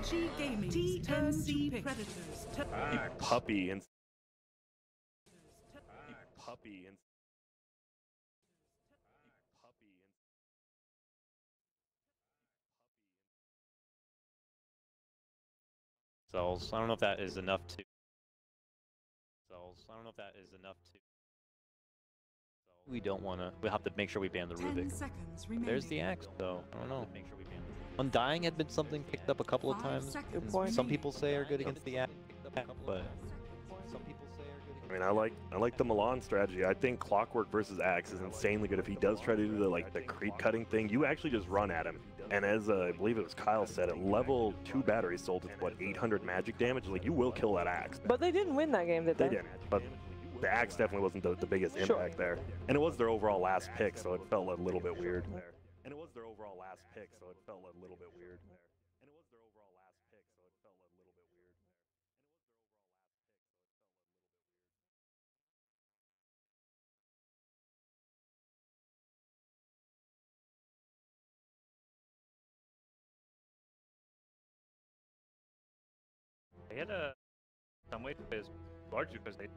Vici Gaming, TNC Predators. Puppy and puppy and cells. I don't know if that is enough to cells. I don't know if that is enough to. We don't want to. We'll have to make sure we ban the Rubik. There's the axe, though. I don't know. Undying had been something picked up a couple of times. Some people say are good against the axe, but some people say are good. I mean, I like the Milan strategy. I think Clockwork versus Axe is insanely good. If he does try to do the creep cutting thing, you actually just run at him. And as I believe it was Kyle said, at level 2 battery sold, it's what, 800 magic damage. Like, you will kill that Axe. But they didn't win that game, did they? They didn't. But the Axe definitely wasn't the biggest impact there. And it was their overall last pick, so it felt a little bit weird. And it was their overall last pick, so it felt a little bit weird. They had some way because largely because they had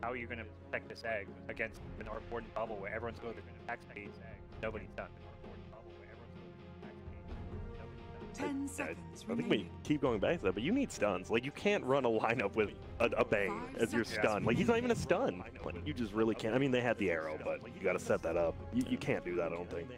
how are you going to protect this egg against an important bubble where everyone's going to attack space? Nobody's done. 10 seconds I think we keep going back to that, but you need stuns. Like, you can't run a lineup with a bang as your stun. Like, he's not even a stun. Like, you just really can't. I mean, they had the arrow, but you got to set that up. You can't do that, I don't think.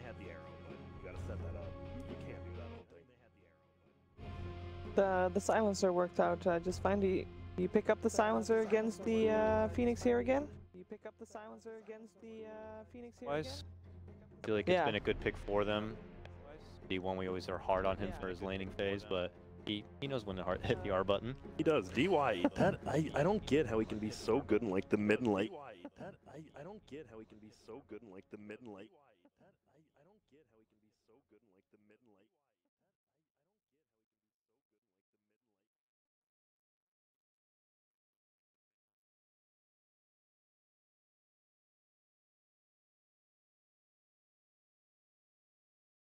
The silencer worked out just fine. Do you pick up the silencer against the Phoenix here again? Do you pick up the silencer against the Phoenix here again? I feel like it's been a good pick for them. D1, we always are hard on him for his laning phase, but he knows when to hit the R button. He does. DY, that I don't get how he can be so good in like the mid and late. I don't get how he can be so good in like the mid and late.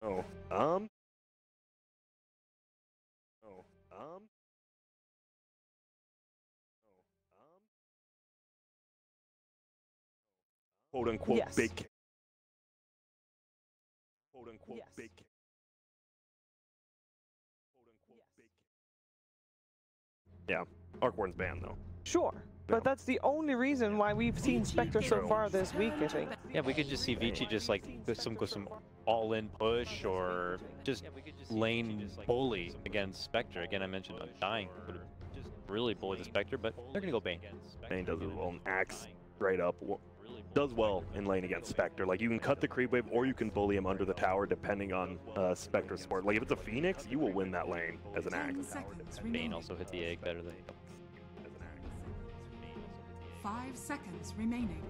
Oh, quote unquote big. Quote unquote big. Quote unquote big. Yeah, Arcborn's banned though. Sure, but that's the only reason why we've seen Spectre so far this week, I think. Yeah, we could just see Vici just like go some all-in push or just lane bully against Spectre. Again, I mentioned Undying would just really bully the Spectre, but they're gonna go Bane. Bane does it well. And Axe straight up does well in lane against Spectre. Like, you can cut the creep wave or you can bully him under the tower depending on Spectre's support. Like, if it's a Phoenix, you will win that lane as an Axe. Bane also hit the egg better than 5 seconds remaining.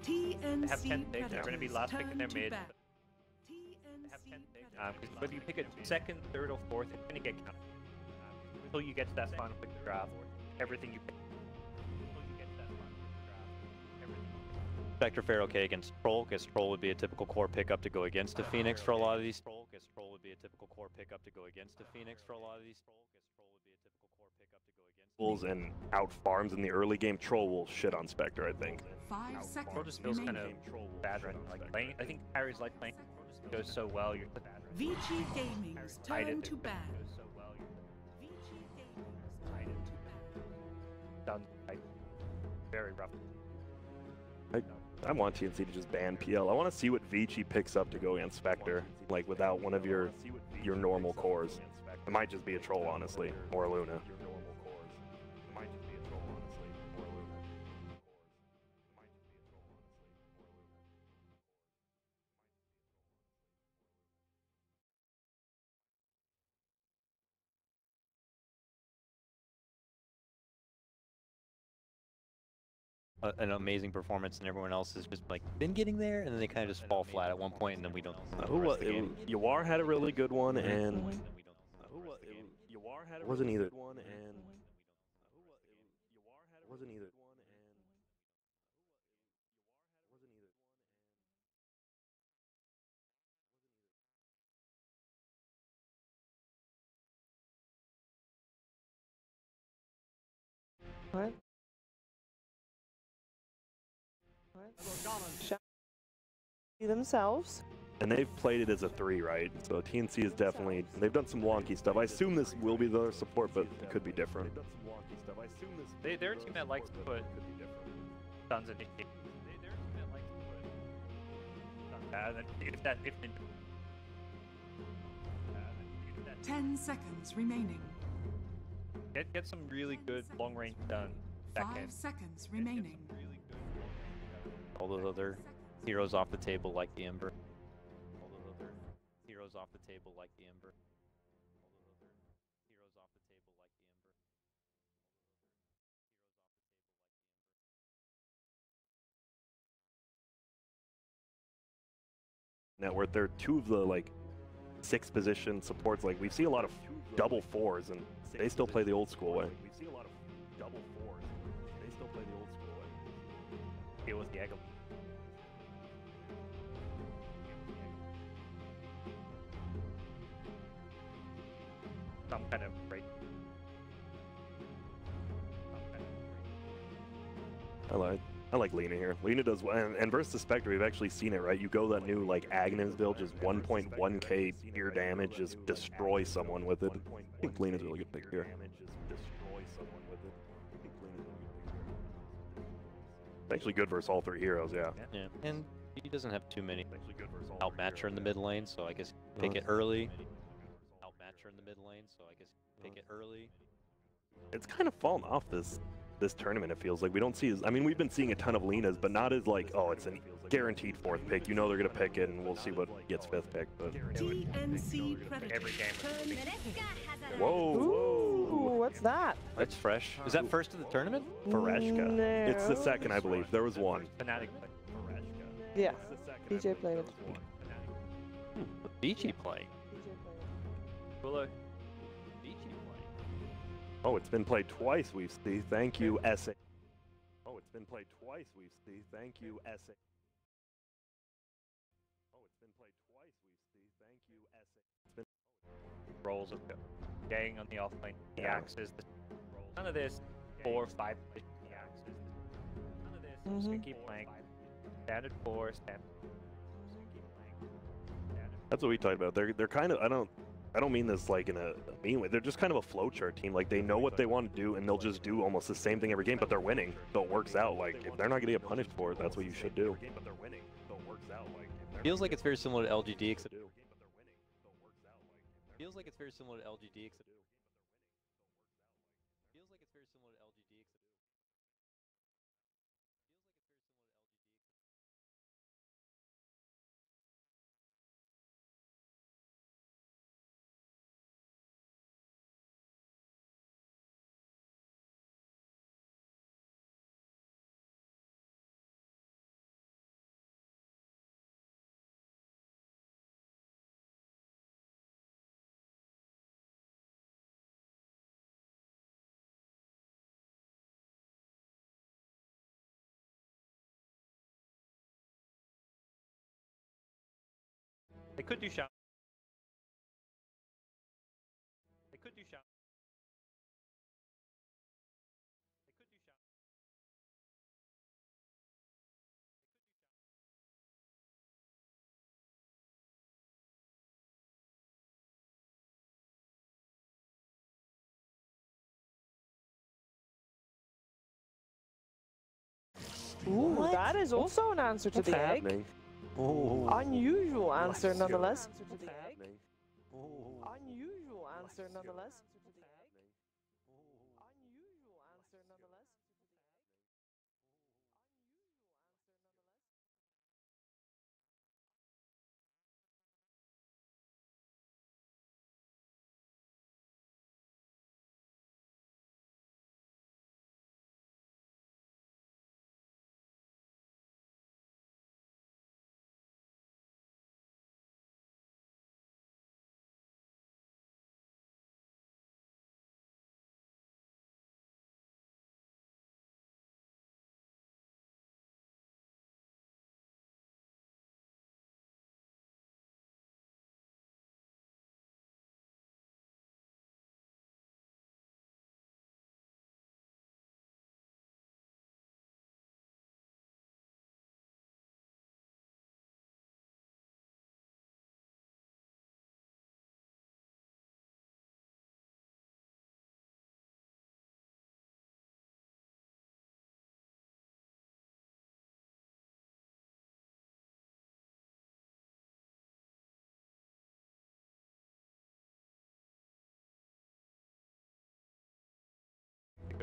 TNC They have 10 picks. They're going to be last pick in their mid. TNC They have 10 picks. Whether you pick a second, third, or fourth, it's going to get counted. Until you get to that final pick draft, everything you pick. Spectre fare okay against Troll, because Troll would be a typical core pickup to go against a Phoenix for a lot of these. Troll would be a typical core pickup to go against a Phoenix for a lot of these. Bulls and out farms in the early game. Troll will shit on Spectre, I think. 5 seconds. Troll just feels kind of bad right now. Like lane, I think Harry's like lane goes so well. You're Vici Gaming's turn to ban. Done like very rough. I want TNC to just ban PL. I want to see what Vici picks up to go against Spectre, like without one of your normal cores. It might just be a Troll, honestly, or a Luna. An amazing performance, and everyone else has just like been getting there, and then they kind of just fall flat at one point, and then we don't. Yawar had a really good one, and wasn't either. Wasn't either. What? Themselves. And they've played it as a 3, right? So TNC is definitely, they've done some wonky stuff. I assume this will be their support, but it could be different. They're a team that likes to put tons of initiative. They're a team that likes to put if 10 seconds remaining. get some really good long range done. 5 seconds remaining. All those other heroes off the table like the Ember. All those other heroes off the table like the Ember. All those other heroes off the table like the Ember. Now, where they're 2 of the, like, 6 position supports, like, we see a lot of double 4s, and they still play the old school way. We see a lot of double 4s, they still play the old school way. Deal with the egg. Some kind of break. I like Lena here. Lena does well, and versus Spectre, we've actually seen it, right? You go that new, like, Agnes build, just 1.1k pure damage, just destroy someone with it. I think Lena's a really good pick here. It's actually good versus all 3 heroes, yeah. Yeah, and he doesn't have too many outmatch her in the mid lane, so I guess pick it early. Outmatch her in the mid lane, so I guess pick it early. It's kind of fallen off this tournament, it feels like. We don't see as, I mean, we've been seeing a ton of Lenas, but not as like, oh, it's a guaranteed 4th pick. You know they're going to pick it, and we'll see what gets 5th pick. But TNC Predator. Every game. Whoa, Ooh, what's that? That's fresh. Is that first of the tournament? Fareshka. No. It's the second, I believe. There was one. Fnatic. Yeah, DJ played it. Vici play. Kuala. Oh, it's been played twice, we see. Thank you, SA. Oh, it's been played twice, we see. Thank you, SA. Oh, it's been played twice, we see. Thank you, SA. It's been Roles of getting on the offlane. The axes. None of this 4, 5 position. The axes. None of this. I'm just gonna keep playing. Standard 4, standard. Just gonna keep playing. That's what we talked about. They're kind of, I don't mean this like in a mean way. They're just kind of a flowchart team. Like, they know what they want to do, and they'll just do almost the same thing every game, but they're winning. So it works out. Like, if they're not going to get punished for it, that's what you should do. Feels like it's very similar to LGD, except feels like it's very similar to LGD, except feels like it's very similar to LGD, except They could do shot. They could do shot. They could do shot. Ooh, that is also an answer to What's the egg. happening? Oh, Unusual answer, nonetheless. Oh. Unusual answer, nonetheless.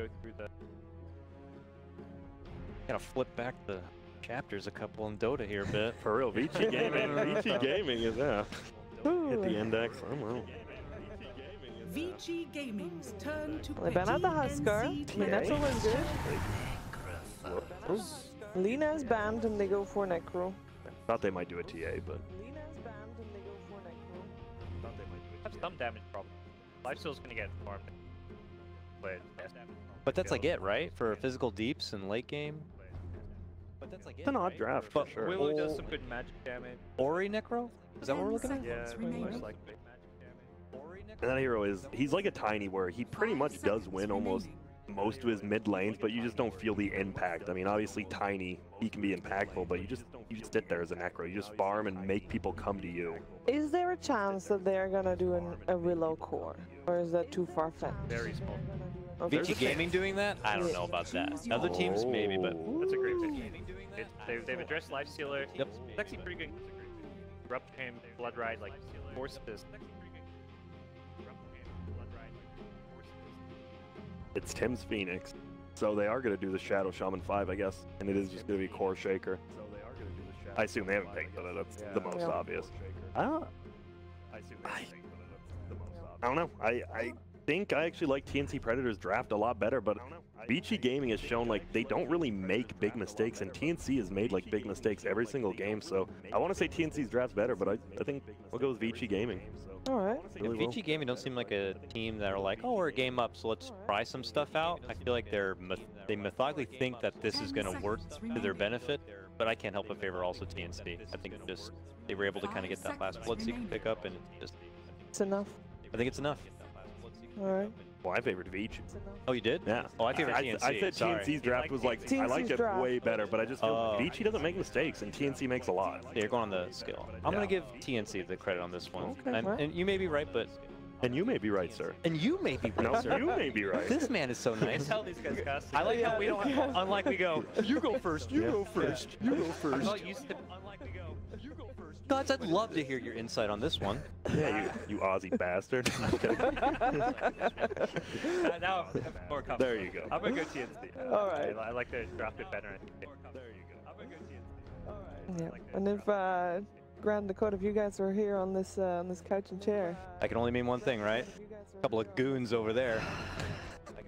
go through the. Gotta flip back the chapters a couple in Dota here a bit. For real, Vici Gaming. Vici Gaming is hit the index. I don't know. Vici Gaming's turn to They ban out the Husker. I mean, that's always good. Lina is banned and they go for Necro. Thought they might do a TA, but Lina is banned and they go for Necro. Thought they might have some damage problem. Lifesteal's gonna get farmed. But that's like it, right? For physical deeps and late game. But that's like it's an odd draft for sure. Willow does some good magic damage. Ori Necro? Is that what we're looking at? Yeah, remaining. most likely. And that hero he's like a tiny where he pretty much does win almost most of his mid lanes, but you just don't feel the impact. I mean, obviously tiny, he can be impactful, but you just sit there as a Necro. You just farm and make people come to you. Is there a chance that they're gonna do a Willow core? Or is that too far-fetched? Very small. Okay. Vici Gaming doing that? I don't know about that. Other teams maybe, but That's a great pick. They've addressed Lifestealer. Yep. It's actually pretty good. Corrupt him, Blood Ride, like forces. It's Tim's Phoenix, so they are going to do the Shadow Shaman 5, I guess, and it is just going to be Core Shaker. I assume they haven't picked it. That's the most obvious. I don't know. I think I actually like TNC Predator's draft a lot better, but Vici Gaming has shown like they don't really make big mistakes, and TNC has made like big mistakes every single game. So I want to say TNC's draft's better, but I think we'll go with Vici Gaming. All right. if Vici Gaming don't seem like a team that are like, oh, we're a game up, so let's try some stuff out. I feel like they methodically think that this is going to work to their benefit, but I can't help but favor also TNC. I think just they were able to kind of get that last Bloodseeker pickup, and it's just... It's enough. I think it's enough. All right. Well, I favored Vici. Oh, you did? Yeah. Oh, I favored TNC. I said Sorry. TNC's draft was like, I liked it way better, but I just feel Vici doesn't make mistakes, and TNC makes a lot. Yeah, you're going on the skill. I'm going to give TNC the credit on this one. Okay, and you may be right, but... And you may be right, sir. And you may be right, No, sir. you may be right. This man is so nice. Tell these guys cast. I like how we don't unlike we go. You go first. You go first. You go first. I'm not used to unlike we go. You go first. Gods, I'd love to hear your insight on this one. Yeah, you Aussie bastard. Now I'm more confident. There you go. I'm gonna go TNC. All right. I like the draft it better. There you go. I'm gonna go TNC. All right. Yeah. And if Grand Dakota, if you guys were here on this couch and chair, I can only mean one thing, right? A couple of goons over there.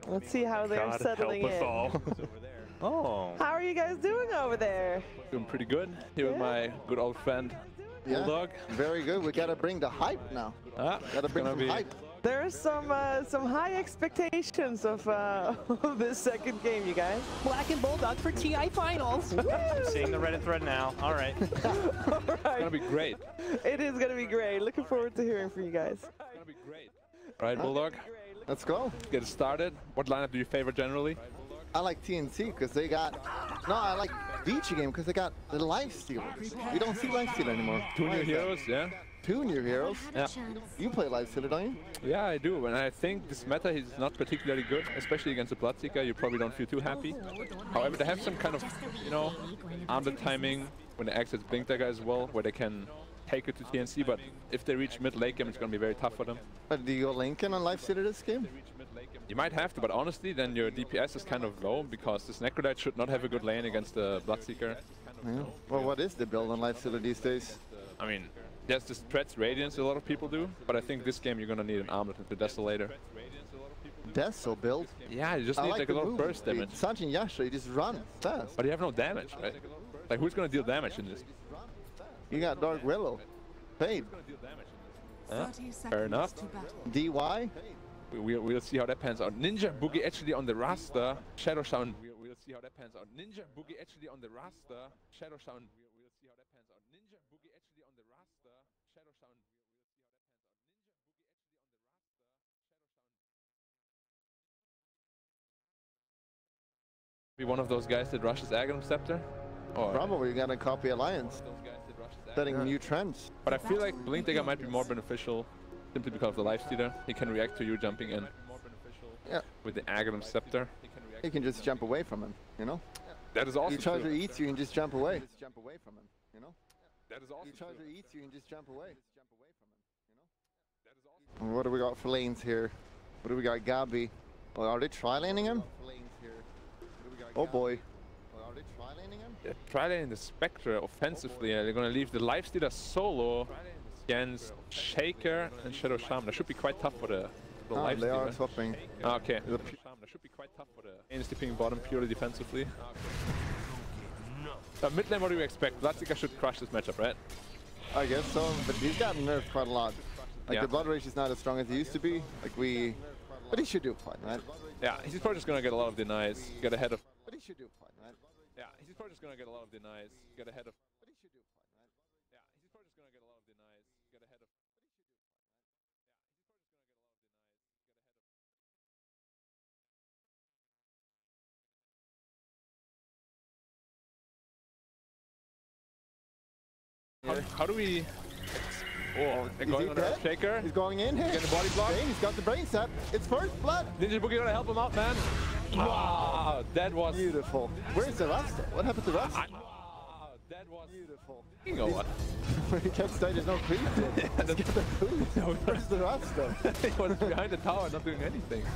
let's see how they're God settling help us in. all. Oh. How are you guys doing over there? Doing pretty good. Here with my good old friend, Bulldog. Very good. We gotta bring the hype now. Gotta bring some hype. There are some high expectations of this second game, you guys. Black and Bulldog for TI Finals. I'm seeing the Reddit thread now. All right. All right. It's gonna be great. It is gonna be great. Looking forward to hearing from you guys. It's gonna be great. All right, Bulldog. Let's go. Get it started. What lineup do you favor generally? I like TNC because they got. No, I like Vici game because they got the Lifestealers. We don't see Lifestealer anymore. Two new heroes, yeah. Two new heroes. Yeah. You play Lifestealer, don't you? Yeah, I do. And I think this meta is not particularly good, especially against the Bloodseeker. You probably don't feel too happy. However, they have some kind of, armlet timing when they access Blink Dagger as well, where they can take it to TNC. But if they reach mid-late game, it's going to be very tough for them. But do you go Lincoln on Lifestealer this game? You might have to, but honestly, then your DPS is kind of low because this Necrodite should not have a good lane against the Bloodseeker. Yeah. Well, what is the build on Lifestealer these days? I mean, there's this Threats Radiance a lot of people do, but I think this game you're gonna need an Armlet with the Desolator. Deso build? Yeah, you just I need like like a the lot of move. burst damage. Sanjin Yasha, you just run fast. But you have no damage, right? Like, who's gonna deal damage in this? You got Dark Willow. Paid. Fair enough. DY? We'll see how that pans out. Ninja Boogie actually on the roster. Shadow Shaman. We'll see how that pans out. Ninja Boogie actually on the roster. Shadow Shaman. We'll see how that pans out. Ninja Boogie actually on the roster. Shadow Shaman. Be one of those guys that rushes Aghanim Scepter? Or Probably you gotta copy Alliance. Setting new trends. but I feel like Blink Dagger might be more beneficial simply because of the Lifestealer. He can react to you jumping in. Yeah. With the Aghanim Scepter. You can just jump away from him, you know? That is also You charger true. eats you and just jump away. Just jump away from him, you know? That is also You charger true. eats you and just jump away. Jump away from him, you know? What do we got for lanes here? What do we got? Gabi. Oh, are they tri-laning him? Oh boy. Are they tri-laning him? They're tri-laning the Spectre offensively. They're going to leave the Lifestealer solo against Shaker and Shadow Shaman. That should be quite tough for the Lifestealer. They are swapping. Okay. That should be quite tough for the stepping bottom purely defensively. Mid lane, what do you expect? Blatzika should crush this matchup, right? I guess so, but he's gotten nerfed quite a lot. Like the blood rage is not as strong as he used to be. But he should do fine, right? Yeah, he's probably just gonna get a lot of denies, get ahead of. But he should do fine, right? Yeah, he's probably just gonna get a lot of denies, get ahead of. But he should do fine, right? Yeah, he's probably just gonna get a lot of denies, get ahead of. How do we? Oh, they're going on a Shaker. He's going in here. He's getting a body block. He's got the brain set. It's first blood. Ninja Boogie gonna help him out, man. Wow, that was beautiful. Where's the Rasta? What happened to Rasta? Wow, that was beautiful. You know what? He kept saying there's no creep. Where's the Rasta? He was behind the tower, not doing anything.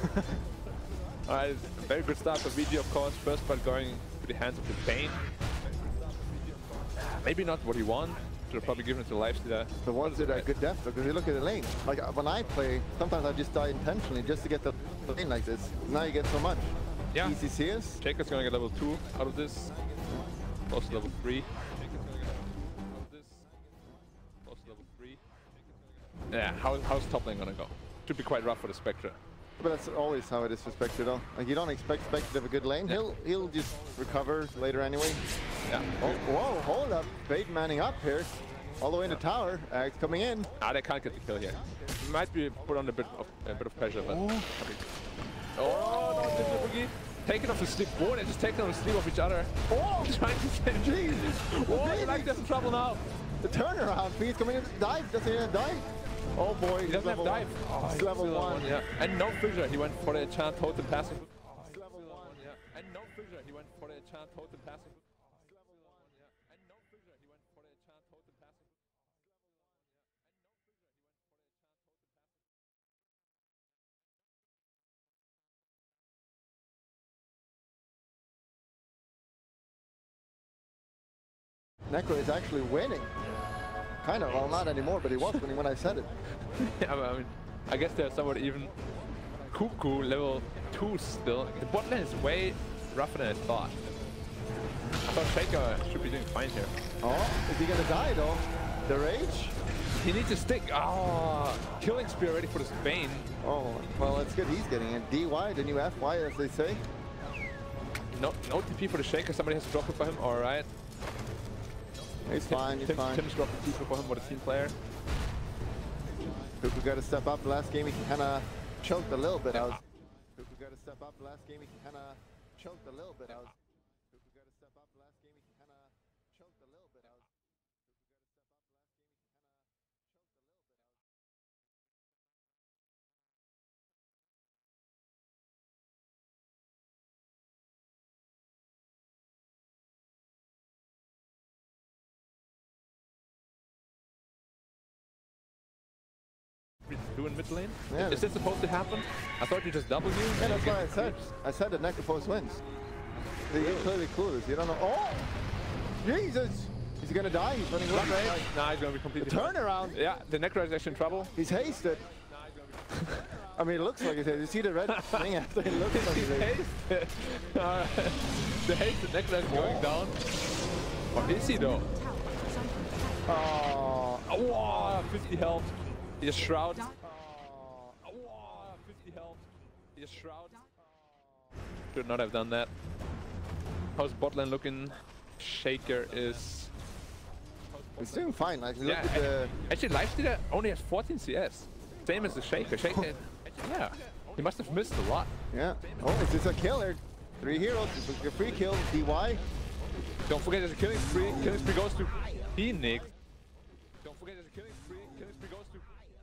Alright, very good start for Vici, of course. First blood going to the hands of the Bane. Maybe not what he won. Should have probably given it to Lifestealer. The ones that are good depth, because you look at the lane. Like when I play, sometimes I just die intentionally just to get the lane like this. Now you get so much. Yeah. Easy CS. Shaker's gonna get level 2 out of this. Close to level 3. Close to level 3. Yeah, how's top lane gonna go? Should be quite rough for the Spectre. But that's always how it is for Spectre though. Like you don't expect Spectre to have a good lane. Yeah. He'll just recover later anyway. Yeah. Oh, whoa, hold up. Bait manning up here. All the way in the tower. Axe coming in. Ah, they can't get the kill here. He might be put on a bit of pressure, but. Oh, no, Ninja Boogie. Taking off the sleep. Whoa, they're just taking off the sleep of each other. Oh, trying to save Jesus. Whoa, they like there's in trouble now. The turnaround. He's coming in. Dive. Doesn't he have dive? Oh boy, he doesn't have dive. Oh, he's level 1. Yeah. And no fissure. He went for the enchant totem passive. He's level 1. Yeah. And no fissure. He went for the enchant totem passive. Necro is actually winning. Kind of, well not anymore, but he was winning when I said it. Yeah, but I mean, I guess they're somewhat even. Cuckoo level 2 still. The bot lane is way rougher than I thought. I thought Shaker should be doing fine here. Oh, is he gonna die though? The rage? He needs a stick. Oh, killing spear ready for this Bane. Oh, well it's good he's getting it. DY, the new FY as they say. No TP for the Shaker, somebody has to drop it for him, alright. He's fine, he's fine. Tim's dropped the TP for him, what a team player. Kuku got to step up. Last game he kind of choked a little bit out. Kuku got to step up. Last game he kind of choked a little bit out. Kuku got to step up. Last game he kind of choked a little bit out. Doing mid lane? Yeah. Is this supposed to happen? I thought you just W. Yeah, that's why I said. I said that Necrophos wins. You're clearly clueless. You don't know. Oh! Jesus! Is he gonna die? He's running away. Nah, he's gonna be completely. The turnaround! Yeah, the Necro is actually in trouble. He's hasted. I mean, it looks like he's hasted. You see the red thing after it looks like he's hasted. The hasted Necro is going down. What is he though? Oh, wow, 50 health. He just shrouds. 50 health. He just shrouds. Should not have done that. How's bot lane looking? Shaker is. He's doing fine. Like, look yeah, at the. Actually, Lifestealer only has 14 CS. Same as the Shaker. Shaker. Yeah. He must have missed a lot. Yeah. Oh, is this a killer? 3 heroes. It's a free kill. DY. Don't forget there's a killing spree. Killing spree goes to Phoenix. Don't forget there's a killing spree. Killing spree goes to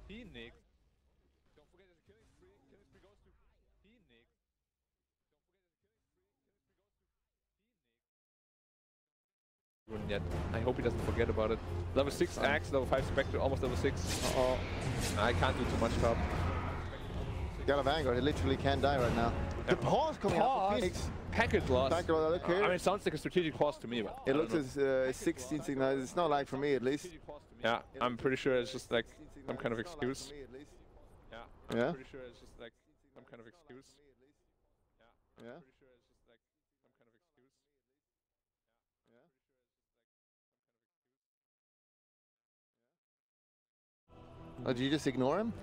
Phoenix. Don't forget there's a killing spree. Killing spree goes to Phoenix. Yet. I hope he doesn't forget about it. Level 6 Axe, level 5 Spectre, almost level 6. Uh-oh. I can't do too much top. Got a Vanguard, he literally can't die right now. The pause coming out from Phoenix. Package loss. Back row, okay. I mean, it sounds like a strategic pause to me, but It looks as 16 signals. It's not like for me, at least. Yeah, I'm pretty sure it's just like some kind of excuse. Yeah. I'm pretty sure it's just like some kind of excuse. Yeah. Oh, do you just ignore him?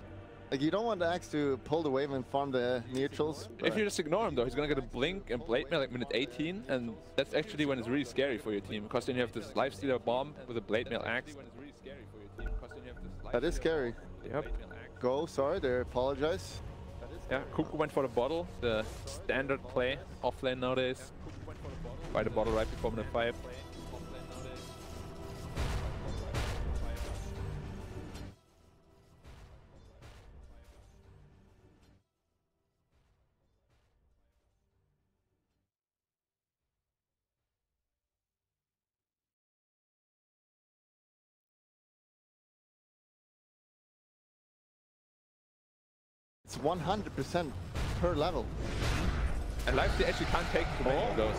Like, you don't want the Axe to pull the wave and farm the neutrals. If you just ignore him though, he's gonna get a blink and blade mail like minute 18, and that's actually when it's really scary for your team, because then you have this lifestealer bomb with a blade mail Axe. That is scary. Yep. Go, sorry, they apologize. Yeah, Kuku went for the bottle, the standard play offlane nowadays. Buy the bottle right before minute 5. It's 100% per level. And Lifesteal actually can't take too many of those.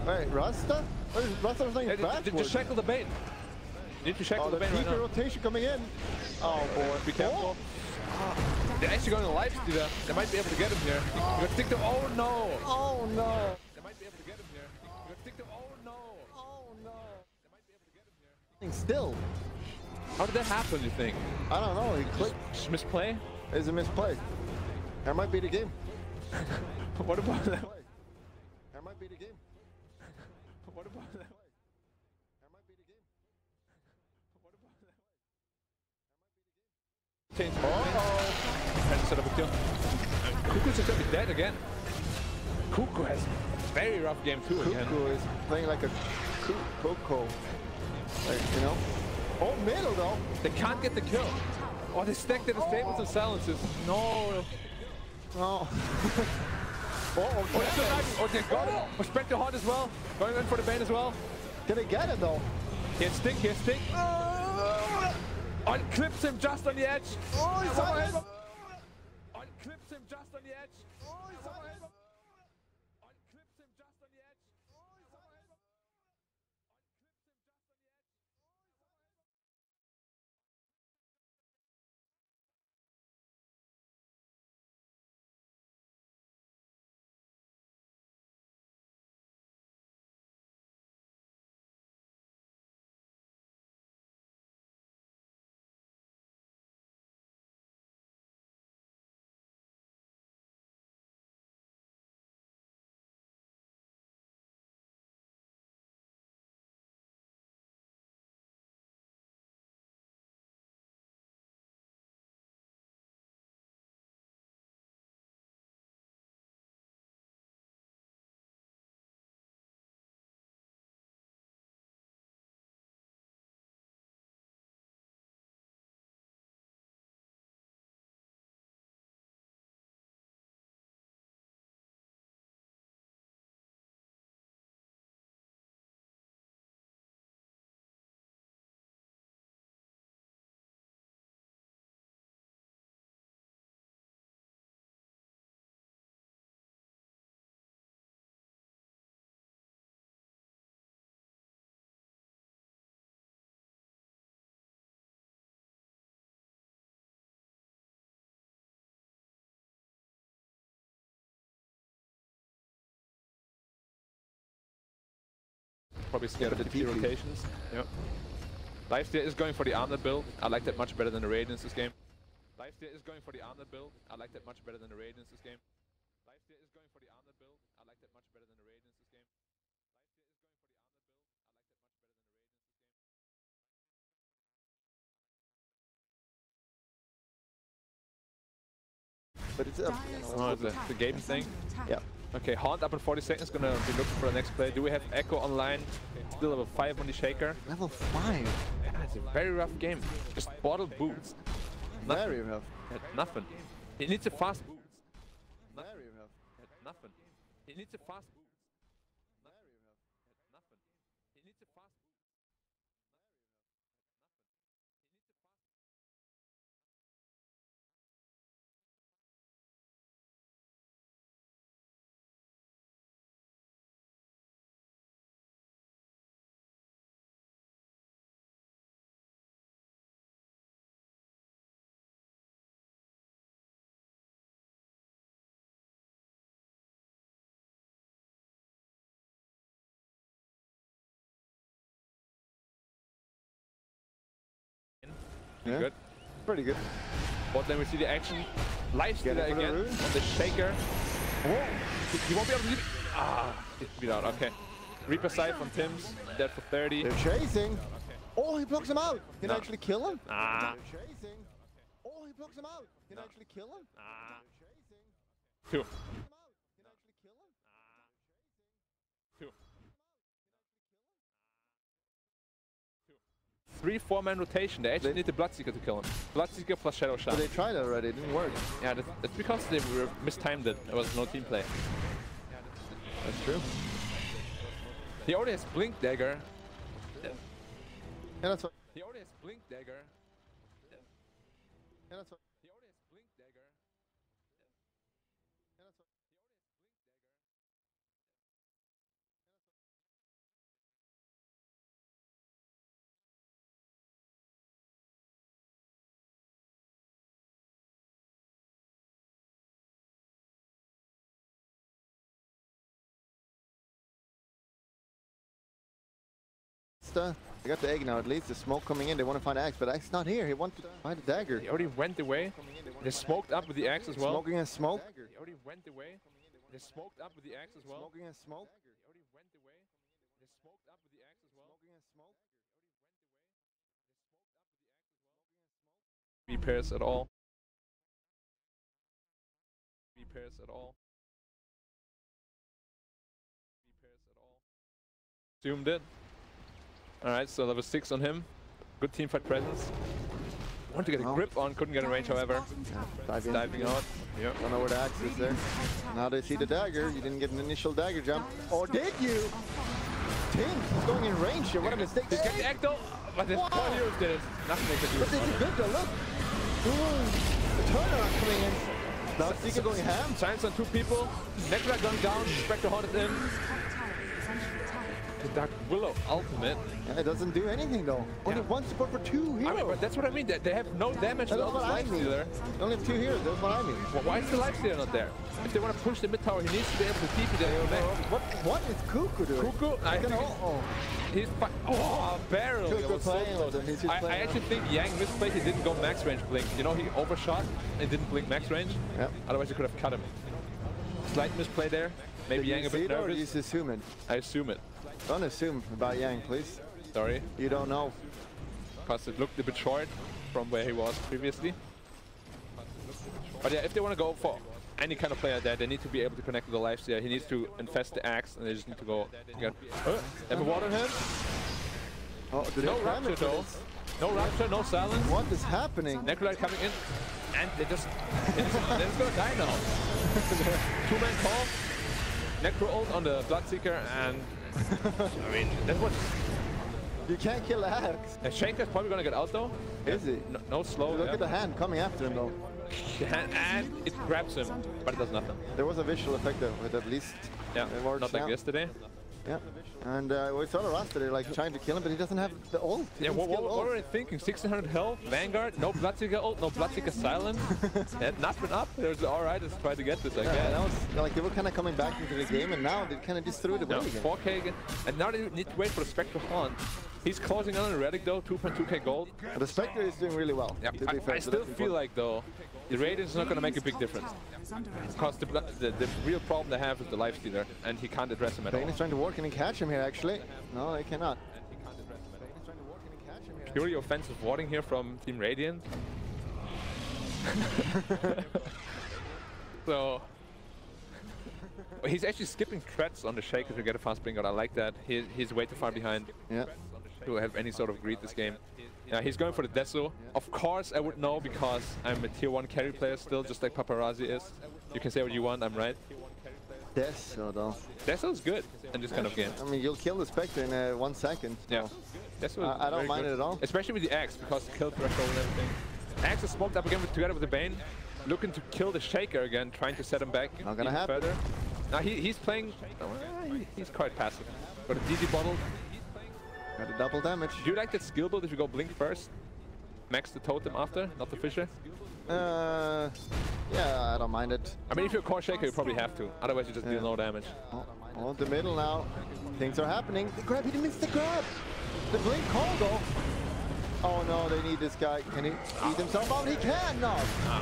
Wait, Rasta? What is Rasta's playing backwards? Just shackle the bane. You need to shackle the bane right now. Rotation coming in. Oh boy. Be careful. They're actually going to Lifestealer. They might be able to get him here. You got to stick to. Oh no! Oh no! They might be able to get him here. You got to stick to. Oh no! Oh no! They might be able to get him here. Still. How did that happen, you think? I don't know. He clicked. Just misplay? It's a misplay. That might be the game. What about that? That might be the game. What about that? That might be the game. What about that? Change. Oh! And set up a kill. Kuku's just gonna be dead again. Kuku has a very rough game too again. Kuku is playing like a Coco. Like, you know? Oh, middle though. They can't get the kill. Oh, they stacked the disables and silences. No. Oh. Oh, they got it. Oh, Spectre hot as well. Going in for the bane as well. Can they get it though? Here's stick, here's stick. Oh, clips him just on the edge. Oh, he's on it. Clips him just on the edge. Oh, he's on it. Clips him just on the edge. Probably scared of the TP rotations. Yep. Lifesteal is going for the armlet build. I like that much better than the Radiance this game. Lifesteal is going for the armlet build. I like that much better than the Radiance this game. Lifesteal is going for the armlet build. I like that much better than the Radiance this game. But it's up. You know, Oh, the game thing? Yeah. Okay, Haunt up in 40 seconds, gonna be looking for the next play. Do we have Echo online? Still level 5 on the Shaker. Level 5. Yeah, it's a very rough game. Just bottle boots. Very rough. Nothing. It needs a fast boot. Very rough. Nothing. It needs a fast boot. Pretty good. Pretty good. But then we see the action. Lifestealer again on the shaker. Whoa! He won't be able to leave it. Ah, he's beat out. Okay. Reaper side from Tim's. Dead for 30. They're chasing. Oh, he blocks him out. Can actually kill him? Ah. They're chasing. Oh, he blocks him out. Can actually kill him? Ah. They're chasing. 2. Can actually kill him? 2. 3-4-man rotation. They actually need the Bloodseeker to kill him. Bloodseeker plus Shadow Shot. But they tried it already. It didn't work. Yeah, that's because they mistimed it. There was no team play. That's true. He already has Blink Dagger. Yeah, that's what. He already has Blink Dagger. Yeah, that's what. He already has Blink Dagger. Yeah, that's what. 'They got the egg now, at least. The smoke coming in. They want to find Axe, but Axe is not here. He wants to find the dagger. He already went away. They smoked up with the axe as well. Smoking and smoke. He already went away. They smoked up with the axe as well. Smoking and smoke. He already went away. They smoked up with the axe as well. Smoking and smoke. Repairs at all. Repairs at all. Repairs at all. Zoomed in. Alright, so level 6 on him. Good teamfight presence. Want to get a grip on, couldn't get a range however. Diving out. Yep. Don't know where the Axe is there. Now they see the dagger. You didn't get an initial dagger jump. Or did you? Tim, he's going in range here. What a mistake. He's getting the act though. But there's 4 heroes did it. Nothing they could do. But they did good though, look. Ooh, the turnaround coming in. Now Seeker going ham. Science on 2 people. Necra gun down. Spectre haunted in. The Dark Willow ultimate. Yeah, it doesn't do anything though. Only one support for 2 heroes. I mean, but that's what I mean. They have no damage without the Lifestealer. They only have 2 heroes, that's what I mean. Well, why is the Lifestealer not there? If they want to push the mid tower, he needs to be able to TP there. What is Cuckoo doing? Cuckoo? I think he's barrel. Cuckoo playing with him. He's just I actually think Yang misplayed. He didn't go max range blink. You know, he overshot and didn't blink max range. Yep. Otherwise, he could have cut him. Slight misplay there. Maybe Yang a bit nervous. Or you just assume it? I assume it. Don't assume about Yang, please. Sorry. You don't know. Because it looked a bit short from where he was previously. But yeah, if they want to go for any kind of player there, they need to be able to connect with the Lifestealer. He needs to infest the axe, and they just need to go. Have a water on him. Oh, no rapture though. No rapture, no silence. What is happening? Necrolite coming in, and they're just gonna die now. 2-man call. Necro ult on the Bloodseeker, and I mean that's what. You can't kill the Axe. The Shaker's probably gonna get out though. Is he? No slow. Look at the hand coming after him though. The hand, and it grabs him, but it does nothing. There was a visual effect though, with at least. Yeah, not like yesterday. Yeah, and we saw the Rasta, they're like trying to kill him, but he doesn't have the ult. Yeah, what were they thinking? 1600 health, Vanguard, no Bloodseeker ult, no Bloodseeker silent. And nothing up. It was alright, let's try to get this, I guess. Yeah, that was, like, they were kind of coming back into the game, and now they kind of just threw it away again. 4k again. And now they need to wait for the Spectre Haunt. He's closing on the Relic though, 2.2k gold. But the Spectre is doing really well. Yeah, I still feel like though, the Radiance is not going to make a big difference. Because the real problem they have is the Lifestealer, and he can't address him at all. Bane is trying to walk in and catch him here actually. No, they cannot. Purely offensive warding here from Team Radiant. So he's actually skipping threats on the Shaker to get a fast blink out. I like that. He's way too far behind to have any sort of greed this game. Yeah, he's going for the Deso. Of course I would know because I'm a tier 1 carry player still, just like Paparazzi is. You can say what you want, I'm right. Deso though. Deso is good in this kind of game. I mean, you'll kill the Spectre in 1 second. So. Yeah. Deso I don't mind it at all. Especially with the Axe, because the kill threshold and everything. Axe is smoked up again together with the Bane. Looking to kill the Shaker again, trying to set him back Not gonna even happen. further. Now he's playing, he's quite passive. Got a DD bottle. Got a double damage. Do you like that skill build if you go blink first? Max the totem after, not the Fisher? Yeah, I don't mind it. I mean, if you're a core Shaker, you probably have to. Otherwise, you just deal no damage. Oh, the middle now. Things are happening. The grab, he didn't miss the grab. The blink call though. Oh no, they need this guy. Can he eat himself out? He can! No!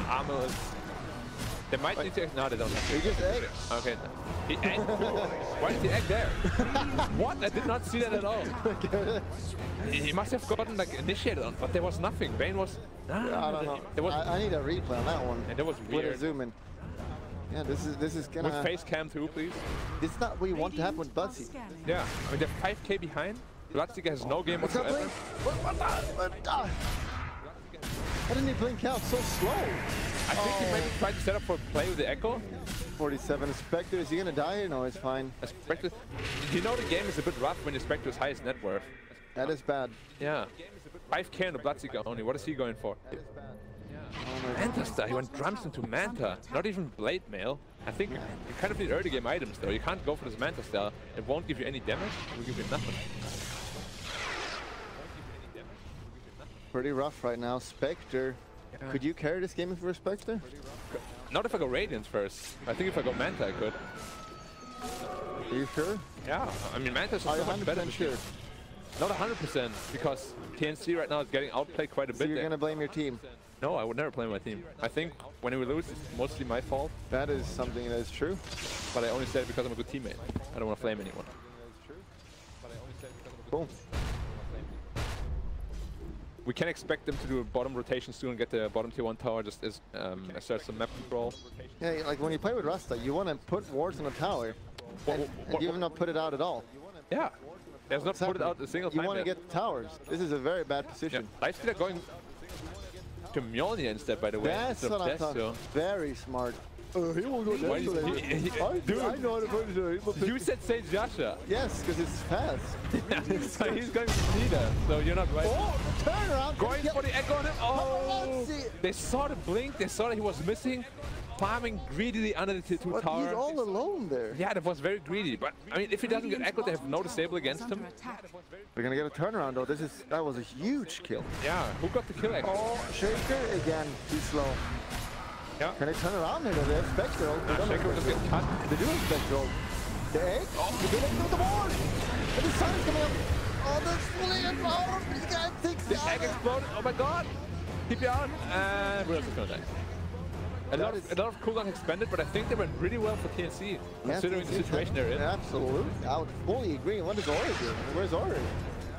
Amel is... They might need to... No, they don't have to. He just egged. Okay. He egged? Why did he egg there? What? I did not see that at all. He must have gotten like initiated on, but there was nothing. Bane was... I don't know. There was, I need a replay on that one. and that was With a weird. zoom in. Yeah, this is gonna... With face cam too, please. This is not what you want to happen with Butsy. Yeah, I mean, they're 5k behind. Bloodseeker has no game whatsoever. Why didn't he blink out so slow? I think he maybe tried to set up for a play with the Echo. 47 Spectre, is he gonna die? No, it's fine. Spectre, you know the game is a bit rough when your Spectre is highest net worth. That is bad. Yeah. 5k on the Bloodseeker only. What is he going for? That is bad. Manta Star. He went drums into Manta. Not even Blade Mail. I think you kind of need early game items though. You can't go for this Manta Star. It won't give you any damage. It will give you nothing. Pretty rough right now. Spectre. Yeah. Could you carry this game if you were Spectre? Not if I go Radiance first. I think if I go Manta I could. Are you sure? Yeah. I mean Manta is so much better. Sure. Not 100% because TNC right now is getting outplayed quite a bit. So you're gonna blame your team? No, I would never blame my team. I think when we lose, it's mostly my fault. That is something that is true. But I only said it because I'm a good teammate. I don't want to blame anyone. Cool. We can expect them to do a bottom rotation soon and get the bottom tier 1 tower, just as assert some map control. Yeah, like when you play with Rasta, you want to put wards on a tower, and you have not put it out at all. Yeah, there's not put it out a single time. You want to get towers. This is a very bad position. Yeah. Lifestealer going to Mjolnir instead, by the way. That's what I thought. So. Very smart. He will go down. I know how to put it. You said Saint Joshua. Yes, because it's fast. So he's going to Leader, so you're not right. Oh, the turnaround. Going for the echo on him. Oh, they saw the blink. They saw that he was missing. Farming greedily under the tier 2 tower. He's all alone there. Yeah, that was very greedy. But I mean, if he doesn't get echo, they have no disable against him. They're gonna get a turnaround though. That was a huge kill. Yeah, who got the kill echo? Oh, Shaker again. Too slow. Yeah. Can they turn around here? They have Spectral. Shaker will just get cut. They do have Spectral. The egg. Oh, they didn't do the board. And the sun is coming up. Oh, that's fully involved. This guy thinks the egg exploded. Oh my god. Keep you on. And we're just gonna die. A lot of cooldown expended, but I think they went really well for TNC, considering the situation they're in. Absolutely. I would fully agree. What is Ori doing? Where's Ori?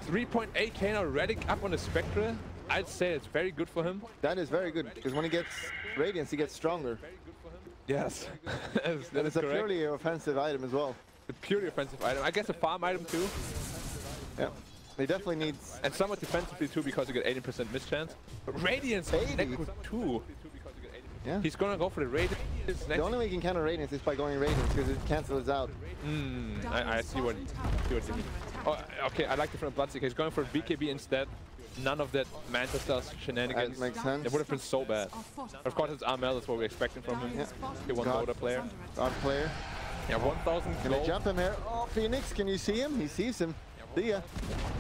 3.8k now, Redick up on the Spectre. I'd say it's very good for him. That is very good, because when he gets Radiance, he gets stronger. Yes. that is a purely offensive item as well. A purely offensive item. I guess a farm item too. Yeah. They definitely need... And somewhat defensively too, because you get 80% miss chance. But Radiance 2. Yeah. He's gonna go for the Radiance. The only way you can counter Radiance is by going Radiance, because it cancels out. I see what you mean. Oh, okay, I like it from Bloodseeker. He's going for BKB instead. None of that Manta Star's shenanigans. That makes sense. It would have been so bad. Of course, it's Armel. That's what we're expecting from him. Yeah. He wants Dota player. God player. Yeah, 1,000 Can they jump him here? Oh, Phoenix, can you see him? He sees him. See ya.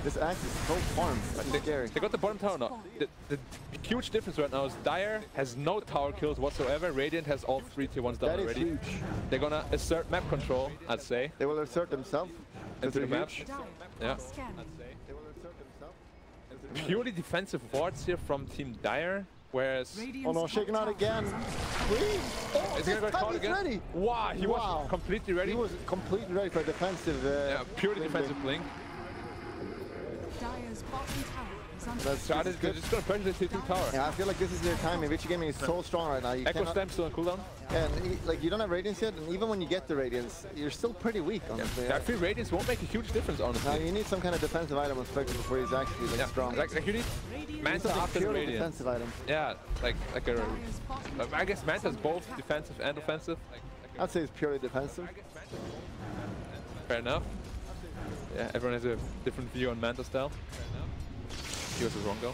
This axe is so farmed. That's scary. They got the bottom tower now. The huge difference right now is Dire has no tower kills whatsoever. Radiant has all 3 tier 1s done already. That is huge. They're gonna assert map control, I'd say. They will assert themselves. Into the map. Yeah. Purely defensive wards here from Team Dire, whereas... Oh no, shaking out again. Oh, is he gonna go caught again? Ready. Wow, he was completely ready. He was completely ready for a defensive... yeah, purely defensive blink. That's they're just gonna punch the tier 2 tower. Yeah, I feel like this is their timing. Vici Gaming is so strong right now. You Echo Stem still on cooldown. Yeah, and like you don't have Radiance yet, and even when you get the Radiance, you're still pretty weak, honestly. Yeah, I feel Radiance won't make a huge difference, honestly. Now you need some kind of defensive item on Spectre before he's actually like, strong. Like you need Manta after the Radiance. Defensive item. Yeah, like a... I guess Manta's both defensive and offensive. I'd say it's purely defensive. Fair enough. Yeah, everyone has a different view on Manta style. Yours is wrong though.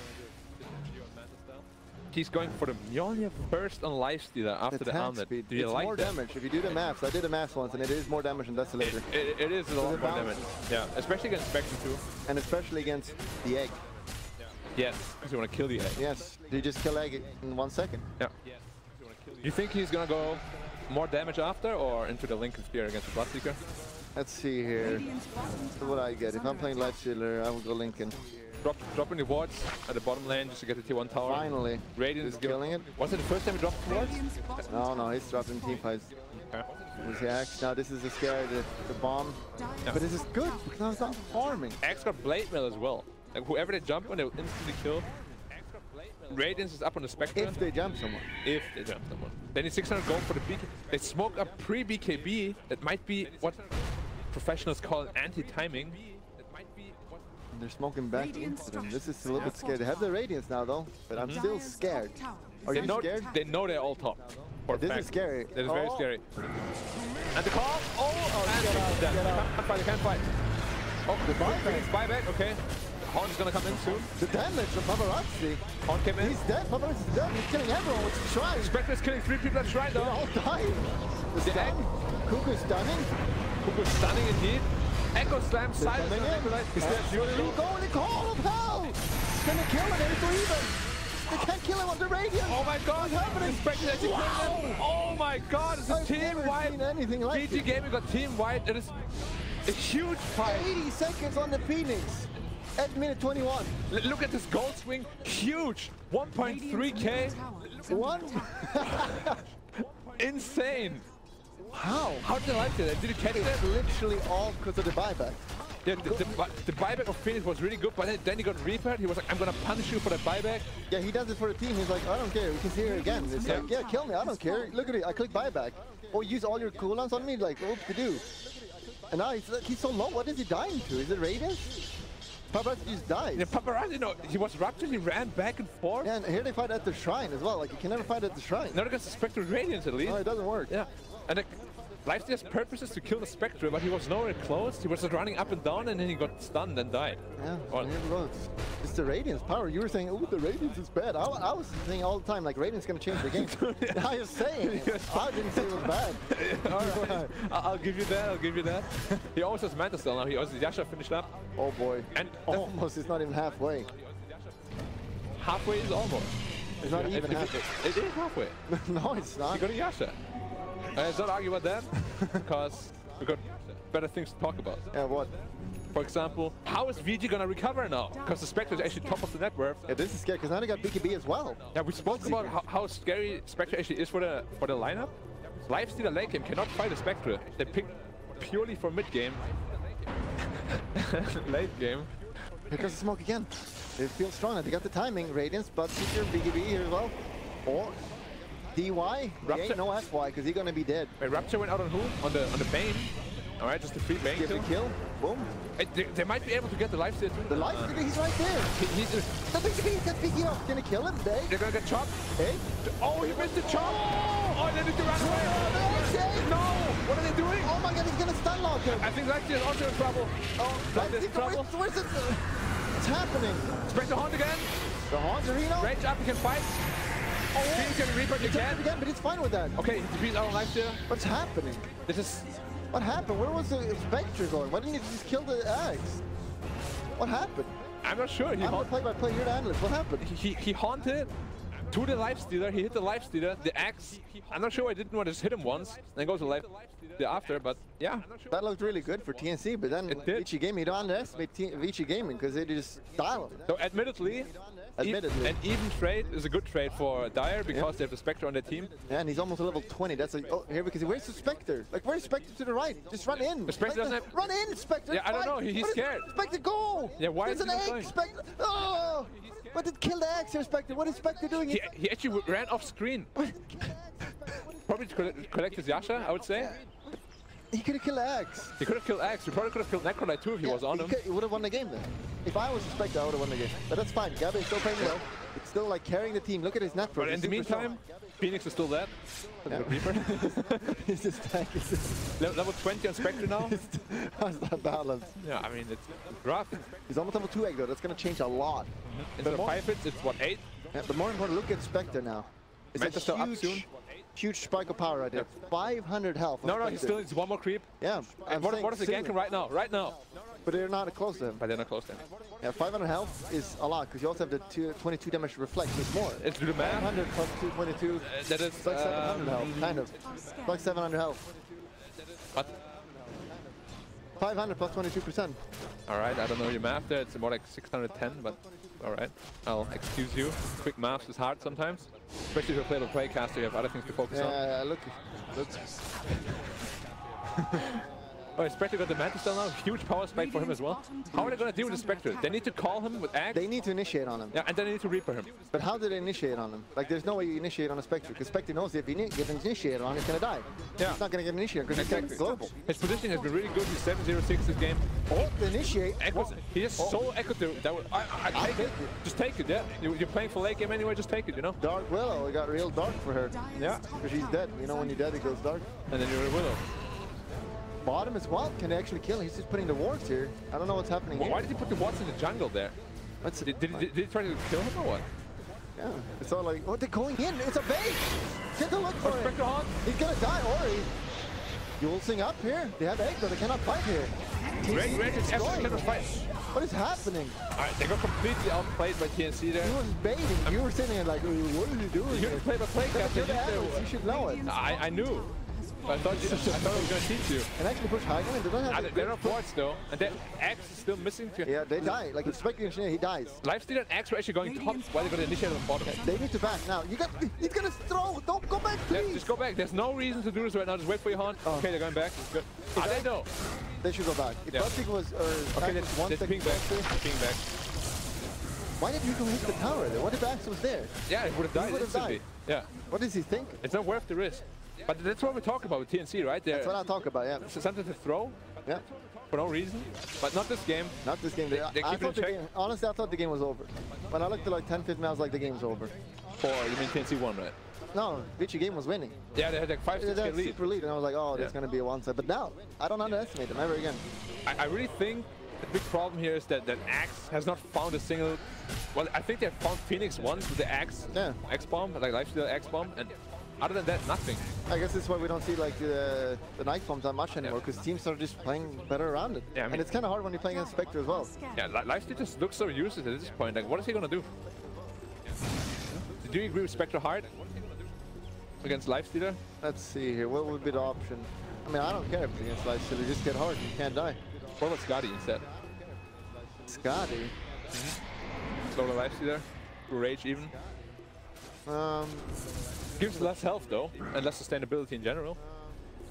He's going for the Mjolnir first on Lifestealer after the Helmet. Do you like more damage. If you do the maps, I did the maps once, and it is more damage than Desolator. It is a lot more damage. Yeah, especially against Spectre too. And especially against the egg. Yes, because you want to kill the egg. Yes, you just kill egg in 1 second. Yeah. You think he's gonna go more damage after, or into the Lincoln Spear against the Bloodseeker? Let's see here. What I get? If I'm playing Lifestealer, I will go Lincoln. dropping the wards at the bottom lane just to get the tier 1 tower. Finally. Radiant is killing it. Was it the first time he dropped wards? No, he's dropping team fights. Okay. With the axe. Now this is the scare, the bomb. Yeah. But this is good because now it's not farming. Axe got blade mail as well. Like whoever they jump on, they'll instantly kill. Radiance is up on the Spectre. If they jump someone. If they jump someone. They need 600 gold for the BKB. They smoke a pre-BKB that might be what professionals call anti-timing. They're smoking back into them. This is a little bit scary. They have the Radiance now though, but I'm still scared. Are you scared? They know they're all top. This is scary. That is very scary. And the call. Get out. They can't fight. Oh, the buyback. Okay. Horn's gonna come in soon. The damage from Paparazzi. Horn came in. He's dead. Paparazzi's dead. He's killing everyone with the shrine. Spectre is killing 3 people at shrine though. They're all dying. The egg. Cuckoo's stunning. Cuckoo's stunning indeed. Echo slam, silence. He's dead. Go in the call of hell. Can they kill him? They're even. They can't kill him on the Radiant. Oh my god. What's happening? Spectre actually killed him. Oh my god. It's a team wipe. Anything like VG Gaming got team wipe. It is a huge fight. 80 seconds on the Phoenix. At minute 21. Look at this gold swing. Huge. 1.3k. One. Insane. How? How did they like that? Did you catch that? Literally all because of the buyback. Yeah, the buyback of Phoenix was really good, but then he got repaired. He was like, I'm gonna punish you for that buyback. Yeah, he does it for the team. He's like, I don't care. We can see her again. It's like, yeah, kill me. I don't care. Look at it. I click buyback. Oh, use all your cooldowns on me? Like, what to do? And now he's so low. What is he dying to? Is it Radiance? Paparazzi just died. Yeah, Paparazzi, no, he was raptured, he ran back and forth. Yeah, and here they fight at the shrine as well. Like, you can never fight at the shrine. Not against the Spectre Radiance, at least. No, it doesn't work. Yeah. And the Lifesteal's purpose is to kill the Spectre, but he was nowhere close. He was just running up and down, and then he got stunned and died. Yeah, well, here it goes. It's the Radiance power. You were saying, oh, the Radiance is bad. I was saying all the time, like, Radiance is going to change the game. Now you're saying it. I didn't say it was bad. All right. I'll give you that, I'll give you that. He almost has Manta still now. He also Yasha finished up. Oh, boy. And almost, it's not even halfway. Halfway is almost. It's not even halfway. It is halfway. No, it's not. You got a Yasha. Let's not argue about that, because we got better things to talk about. Yeah, what? For example, how is VG gonna recover now? Because the Spectre is actually top of the net worth. Yeah, this is scary, because now they got BKB as well. Yeah, we spoke about how scary Spectre actually is for the lineup. Lifestealer late game cannot fight a Spectre. They picked purely for mid game. Late game. Here comes the smoke again. They feel strong. They got the timing. Radiance, but secure BKB here as well. Or DY, Rapture. no FY, because he's gonna be dead. Wait, Rapture went out on who? On the Bane. All right, just a free Bane Give the kill. Boom. They might be able to get the lifesteal too. The lifesteal, he's right there. He's the BKB got BKB off. Gonna kill him. They're gonna get chopped. Hey. Oh, he missed the chop. Oh, they need to run away. No. What are they doing? Oh my god, he's gonna stun lock him. I think Lifesteal is also in trouble. Oh, Lifesteal in trouble. Where's it? What's happening? Spectre Haunt again. The Haunt Arena. Range up, he can fight. Oh, Phoenix can reaper again, but he's fine with that. Okay, he beats our Lifesteal. What's happening? This is... What happened? Where was the Spectre going? Why didn't he just kill the axe? What happened? I'm not sure. I'm gonna play by play here to analyst. What happened? He haunted to the Lifestealer. He hit the Lifestealer. The axe. I'm not sure I didn't want to just hit him once. Then goes to the after, but yeah. That looked really good for TNC, but then Vici Gaming, you don't underestimate Vici Gaming because they just dial him. So admittedly, an even trade is a good trade for Dire because they have the Spectre on their team. Yeah, and he's almost a level 20. That's like, oh, here because where's the Spectre? Like, where's Spectre to the right? Just run in. The Spectre doesn't have... Run in, Spectre. Yeah, I don't know. He's scared. Spectre, go. Yeah, why is he not going? Spectre. Oh, but it killed the axe here, Spectre. What is Spectre doing? He actually ran off screen. Probably to collect his Yasha, I would say. He could have killed Axe. He could have killed Axe. He probably could have killed Necrolite too if he was on him. He would have won the game then. If I was a Spectre, I would have won the game. But that's fine. Gabe is still playing well. It's still like carrying the team. Look at his net worth. But in the meantime, Phoenix is still dead. Yeah. He's just level 20 on Spectre now. How's that balance? Yeah, I mean, it's rough. He's almost level 2 egg though. That's going to change a lot. Instead of 5 hits, it's what, 8? Yeah, the more important, look at Spectre now. It's still up soon. Huge spike of power right there. 500 health. No, he still needs one more creep. Yeah. What is the gank right now? Right now. But they're not close to him. But they're not close to him. Yeah, 500 health is a lot because you also have the 22 damage reflect. It's more. It's do the math. 500 plus 222. That is it's like 700 health, kind of. It's like 700 health. But 500 plus 22%. All right, I don't know your math there. It's more like 610, but all right. I'll excuse you. Quick math is hard sometimes, especially if you play the playcaster. You have other things to focus on. Yeah, look. Oh, Spectre got the Mantis still now. Huge power spike for him as well. How are they going to deal with the Spectre? They need to call him with Axe. They need to initiate on him. Yeah, and then they need to Reaper him. But how do they initiate on him? Like, there's no way you initiate on a Spectre, because Spectre knows if he gets initiated on, he's going to die. Yeah. He's not going to get initiated because he's global. His positioning has been really good. He's 7-0-6 this game. Oh, the initiate. He is so echoed. That I take it. Just take it, yeah. You're playing for late game anyway, just take it, you know? Dark Willow, we got real dark for her. Yeah. Because she's dead. You know, when you're dead, it goes dark. And then you're a Willow. Bottom as well. Can they actually kill him? He's just putting the wards here. I don't know what's happening here. Why did he put the wards in the jungle there? Did he try to kill him or what? Yeah. It's all like, oh, they're going in. It's a bait. Get the look for it. He's going to die, Ori. Ulting up here. They have egg, but they cannot fight here. Red is absolutely cannot fight. What is happening? Alright, they got completely outplayed by TNC there. He was baiting. You were sitting there like, what are you doing? You play by playcaster. You should know it. I knew. I thought I was going to teach you. And actually push high ground. They don't have they're not wards though. And that Axe is still missing. Yeah, they die. Like, Spectre Engineer, he dies. Lifestealer and Axe were actually going top while they got initiated on the bottom. They need to back now. He's going to throw. Don't go back, please. Yeah, just go back. There's no reason to do this right now. Just wait for your horn. Oh. Okay, they're going back. Good. They know. They should go back. If Buzzkick was... okay, let's ping back. Ping back. Why did you go hit the tower there? What if Axe was there? Yeah, it would have died instantly. Yeah. What does he think? It's not worth the risk. But that's what we talk about with TNC, right? That's what I talk about, yeah. It's something to throw, yeah, for no reason. But not this game. Not this game. They keep it in check. Honestly, I thought the game was over. When I looked at like 10-15, I was like, the game's over. You mean TNC won, right? No, Vici game was winning. Yeah, they had like 5-6 lead. Super lead, and I was like, oh, there's going to be a one-side. But now, I don't underestimate them ever again. I really think the big problem here is that Axe has not found a single... Well, I think they have found Phoenix once with the Axe. Yeah. Axe bomb, like lifesteal Axe bomb, and other than that, nothing. I guess that's why we don't see like the knife bombs that much anymore, because teams are just playing better around it. Yeah, I mean, and it's kind of hard when you're playing against Spectre as well. Yeah, Lifesteal just looks so useless at this point. Like, what is he gonna do? Do you agree with Spectre hard against Lifestealer? Let's see here. What would be the option? I mean, I don't care if it's against Lifestealer. Just get hard. You can't die. What about Scotty instead? Scotty? Slower Lifestealer? Through rage even? Gives less health though, and less sustainability in general.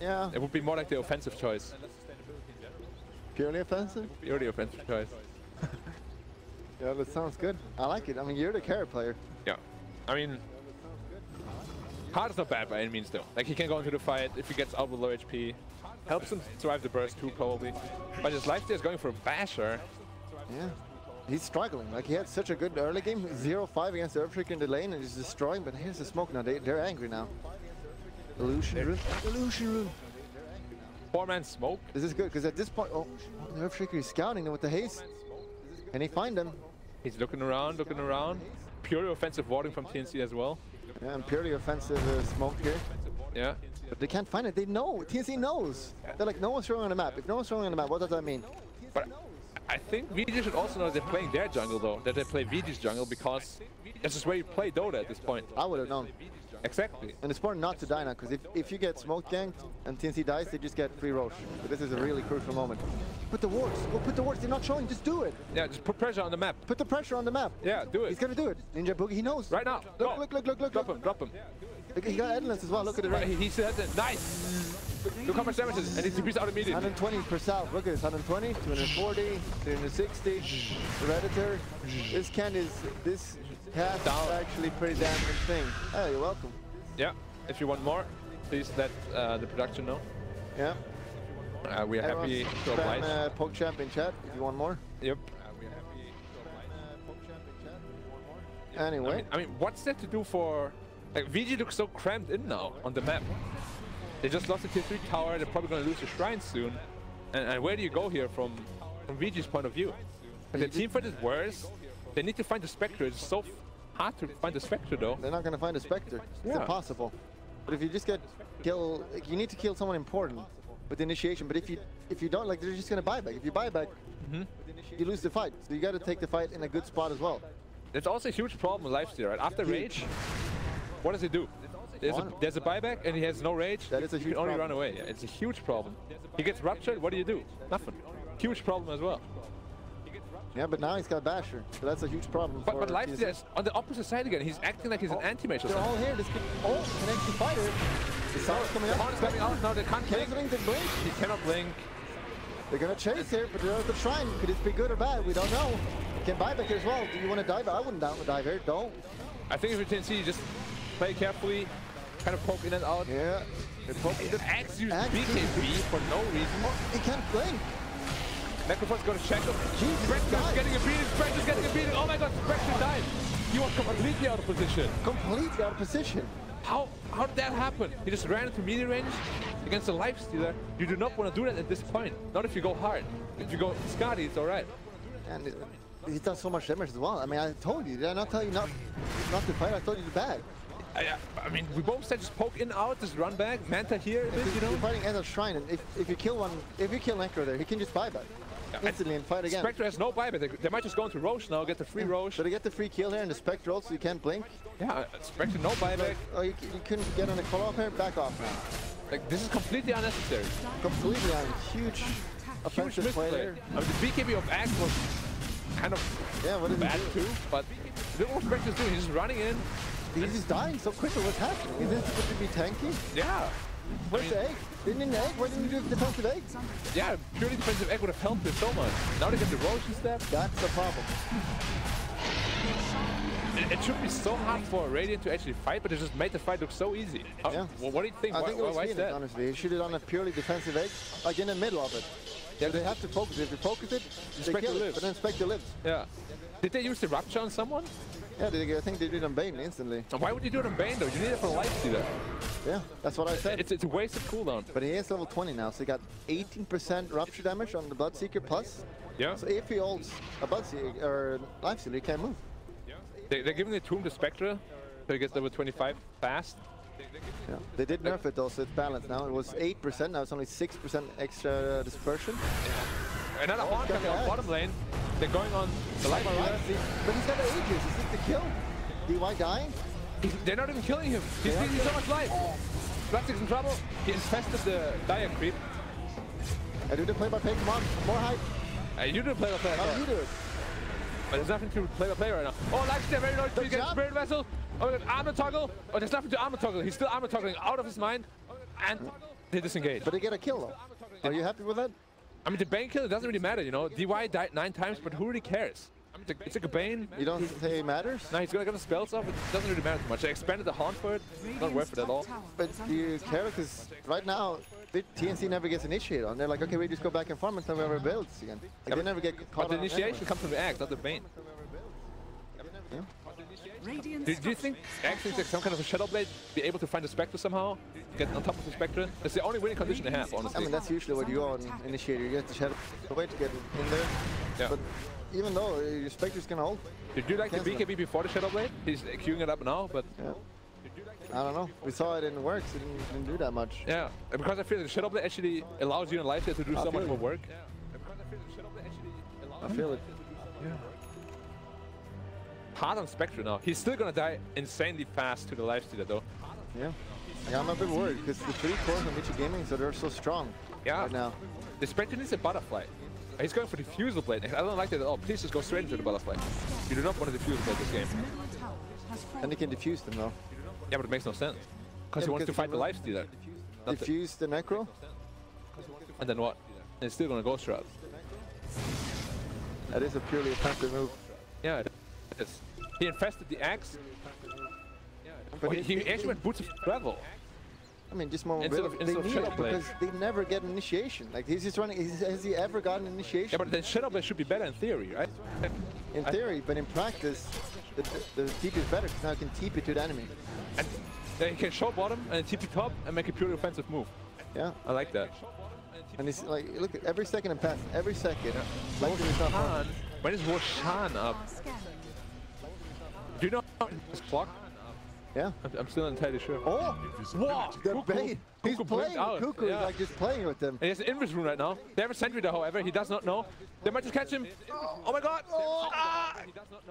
Yeah. It would be more like the offensive choice. Purely offensive? Purely offensive choice. Yeah, that sounds good. I like it. I mean, you're the carry player. Yeah. I mean, Hard is not bad by any means though. Like, he can go into the fight if he gets out with low HP. Helps him survive the burst too, probably. But his lifesteal is going for a basher. Yeah. He's struggling. Like, he had such a good early game. 0-5 against Earthshaker in the lane and he's destroying. But here's the smoke now. They're angry now. Illusion room. Illusion room. 4-man smoke. This is good because at this point, oh, the Earthshaker is scouting them with the haste. Can he find them? He's looking around, looking around. Purely offensive warding from TNC as well. Yeah, and purely offensive smoke here. Yeah. But they can't find it. They know. TNC knows. They're like, no one's showing on the map. If no one's showing on the map, what does that mean? But I think Vici should also know that they're playing their jungle though. That they play Vici's jungle because that's just where you play Dota at this point. I would have known. Exactly. And it's important not to die now, because if you get smoke ganked and TNC dies, they just get free Roche. But this is a really crucial moment. Put the wards. Go put the wards. They're not showing. Just do it. Yeah, just put pressure on the map. Put the pressure on the map. Yeah, do it. He's gonna do it. Ninja Boogie, he knows. Right now. Look. Drop him, drop him. Look, he got Endless as well. Look at it. Right, he said that. Nice. Look how much damage it is, and it's out immediately. 120 per south. Look at this. 120, 240, 360. Predator. This cat is actually pretty damn thing. Oh, you're welcome. Yeah. If you want more, please let the production know. Yeah. We are happy to oblige. PokeChamp in chat if you want more. Yep. Anyway. I mean, what's that to do for... Like, Vici looks so cramped in now on the map. They just lost the tier 3 tower. They're probably going to lose the shrine soon. And where do you go here from Vici's point of view? If the team fight is worse, they need to find the Spectre. It's so hard to find the Spectre though. They're not going to find a Spectre. It's impossible. But if you just kill, you need to kill someone important with the initiation. But if you don't, like, they're just going to buy back. If you buy back, you lose the fight. So you got to take the fight in a good spot as well. There's also a huge problem with Lifesteal, right? After Rage, what does he do? there's a buyback and he has no rage. That is a huge You can only problem. run away. It's a huge problem. He gets ruptured. What do? Nothing. Huge problem as well. Yeah, but now he's got Basher, so that's a huge problem. But Lifesteal is on the opposite side again. He's acting like he's an anti-mage or They're something. all here. This could, an extra fighter. The sound's coming The out. horn is coming out. No, they can't blink. Canceling the blink. He cannot blink. They're gonna chase here, but they're at the shrine. Could this be good or bad? We don't know. Can buyback here as well. Do you want to dive? I wouldn't dive here. Don't. I think if you're TNC, you just play carefully, kind of poke in and out. Yeah. They're poking the Axe used Axe BKB for no reason. He can't blink. Necrophone's gonna check him. Jesus, Spectre's getting a beating. Spectre's getting a beating. Oh my god, Spectre died. He was completely out of position. Completely out of position. How did that happen? He just ran into melee range against a Lifestealer. You do not want to do that at this point. Not if you go hard. If you go Scotty, it's alright. And he does so much damage as well. I mean, I told you. Did I not tell you not to fight? I told you to bad. I mean, we both said just poke in, out, just run back. Manta here a bit, you know? You're fighting at a shrine, and if you kill one, if you kill Necro there, he can just buyback instantly and fight again. Spectre has no buyback. They might just go into Roche now, get the free Roche. So they get the free kill here, and the Spectre also, you can't blink. Yeah, Spectre no buyback. Oh, you couldn't get on the call off here? Back off now. Like, this is completely unnecessary. Completely on huge offensive play there. I mean, the BKB of Axe was kind of bad too, but look what Spectre's doing. He's just running in. He's just dying so quickly. What's happening? Is this supposed to be tanky? Yeah. Where's the egg? Didn't need an egg? Why didn't you do defensive egg? Yeah, purely defensive egg would have helped him so much. Now they get the Roche step. That's the problem. It should be so hard for Radiant to actually fight, but it just made the fight look so easy. Yeah. Well, what do you think? I think it was why is Phoenix, that? honestly. He should have done a purely defensive egg, like in the middle of it. Yeah, they have to focus. If they focus it, they Spectre kill it, lives. but then Spectre lives. Yeah. Did they use the Rupture on someone? Yeah, I think they did on Bane instantly. And why would you do it on Bane though? You need it for Lifestealer. Yeah, that's what I said. It's a wasted cooldown. But he is level 20 now, so he got 18% Rupture damage on the Bloodseeker plus. Yeah. So if he holds a Bloodseeker or Lifestealer, he can't move. They're giving the tomb to Spectre, so he gets level 25 fast. Yeah. They did nerf it though, so it's balanced now. It was 8%, now it's only 6% extra dispersion. Another Horn coming on bottom lane. They're going on the light Right, but he's got ages. Is this the kill? DY dying? They're not even killing him. He's losing so much life. Bloodseeker's in trouble. He infested the Dire Creep. I do the play-by-play. Come on, more hype. You do the play-by-play. How do you do it? But there's nothing to play-by-play right now. Oh, Lifesteal very low. He gets Spirit Vessel. Oh, my God, armor toggle. Oh, there's nothing to armor toggle. He's still armor toggling out of his mind. And they disengage. But they get a kill though. Are you happy with that? I mean, the Bane kill, it doesn't really matter, you know. DY died 9 times, but who really cares? It's like a Bane. You don't say it matters? No, he's gonna get the spells off. It doesn't really matter too much. They expanded the Haunt for it. Not worth it at all. But do you care? Because right now, TNC never gets initiated on. They're like, okay, we just go back and farm until we have our builds again. Like, they never get caught. But the on initiation anyway. comes from the Axe, not the Bane. Yeah. Do you think Axe is like some kind of a Shadow Blade, be able to find the Spectre somehow, get on top of the Spectre? That's the only winning condition they have, honestly. I mean, that's usually what you go on initiator. You get the Shadow Blade to get in there. Yeah. But even though your Spectre's gonna hold. Did you like the BKB before the Shadow Blade? He's queuing it up now, but... Yeah. I don't know. We saw it in the works. It didn't do that much. Yeah, because I feel like the Shadow Blade actually allows you in Lifesteal to do so much more work. I feel it. Yeah. Hard on Spectre now. He's still gonna die insanely fast to the Lifestealer though. Yeah. I'm a bit worried because the 3 cores on Vici Gaming, so they're so strong right now. The Spectre needs a butterfly. He's going for the Diffusal Blade. I don't like that at all. Please just go straight into the butterfly. You do not want a Diffusal Blade this game. And he can diffuse them though. Yeah, but it makes no sense. Because he wants to fight the Lifestealer. Diffuse the Necro? And then what? And it's still gonna Ghost Shroud. That is a purely offensive move. Yeah, it is. He infested the Axe. But he actually went Boots of Travel. I mean, just more Instead of Shadow Blade. because they never get initiation. Like, he's just running. Has he ever gotten initiation? Yeah, but then Shadow Blade should be better in theory, right? In theory, but in practice, the TP is better because now he can TP to the enemy. And then he can show bottom and TP top and make a purely offensive move. Yeah. I like that. And he's like, look, at every second and pass, every second. Yeah. Like he's not Roshan. When is Roshan up? Do you know his clock? Yeah. I'm still not entirely sure. Oh! Wow! The bait! He's playing out. Cuckoo. Yeah. He's like just playing with them. And he has an invis rune right now. They have a sentry there, however. He does not know. They might just catch him. Oh my god! Oh. Ah!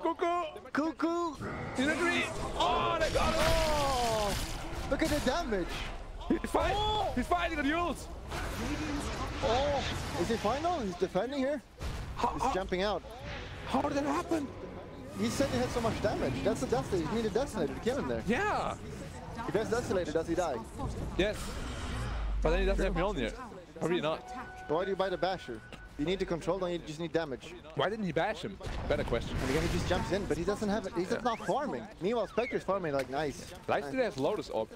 Cuckoo! Cuckoo! He's in green! Oh, they got him! Oh! Look at the damage. He's fighting the duels. Oh, is he final? He's defending here. He's jumping out. How did that happen? He said he had so much damage. That's a Desolator. You need a Desolator to kill him there. Yeah. If there's Desolator, does he die? Yes. But then he doesn't have Mjolnir. Probably not. Why do you buy the Basher? You need to control, don't you just need damage? Why didn't he bash him? Better question. And again, he just jumps in, but he doesn't have it. He's just not farming. Meanwhile, Spectre's farming like nice. Lifesteal has Lotus Orb.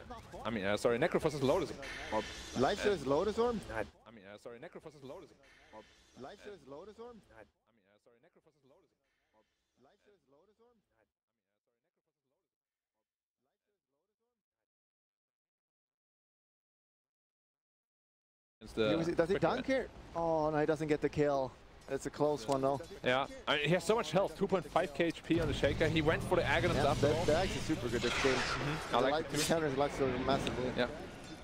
I mean, sorry, Necrophos has Lotus Orb. Lifesteal has Lotus Orb? I mean, sorry, Necrophos has Lotus Orb. Lifesteal has Lotus Orb? I mean, sorry, Necrophos has Lotus Orb. Lifesteal has Lotus Orb? Does he dunk here? Oh, no, he doesn't get the kill. It's a close one, though. Yeah, I mean, he has so much health, 2.5k HP on the Shaker. He went for the Aghanim's after all. The Axe is super good this game. I like the counters Lifesteal massively. Yeah.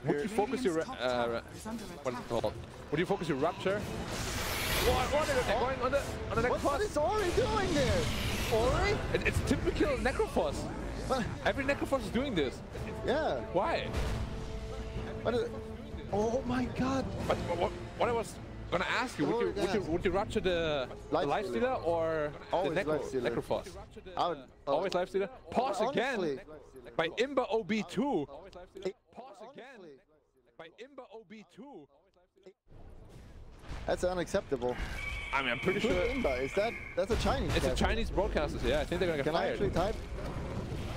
Would you focus your, what is it called? Would you focus your Rupture? What is it going on the Necrophos? What is Ori doing there? Ori? It's typical Necrophos. Every Necrophos is doing this. Yeah. Why? Oh my god. But what I was gonna ask you, would you Rupture the Lifestealer or the Necrophos? Always Lifestealer? Pause again by Imba OB2. Pause again by Imba OB2. That's unacceptable. I mean, I'm pretty sure. Imba? Is that's a Chinese? It's a Chinese broadcaster, yeah. I think they're gonna get fired. Can I actually type?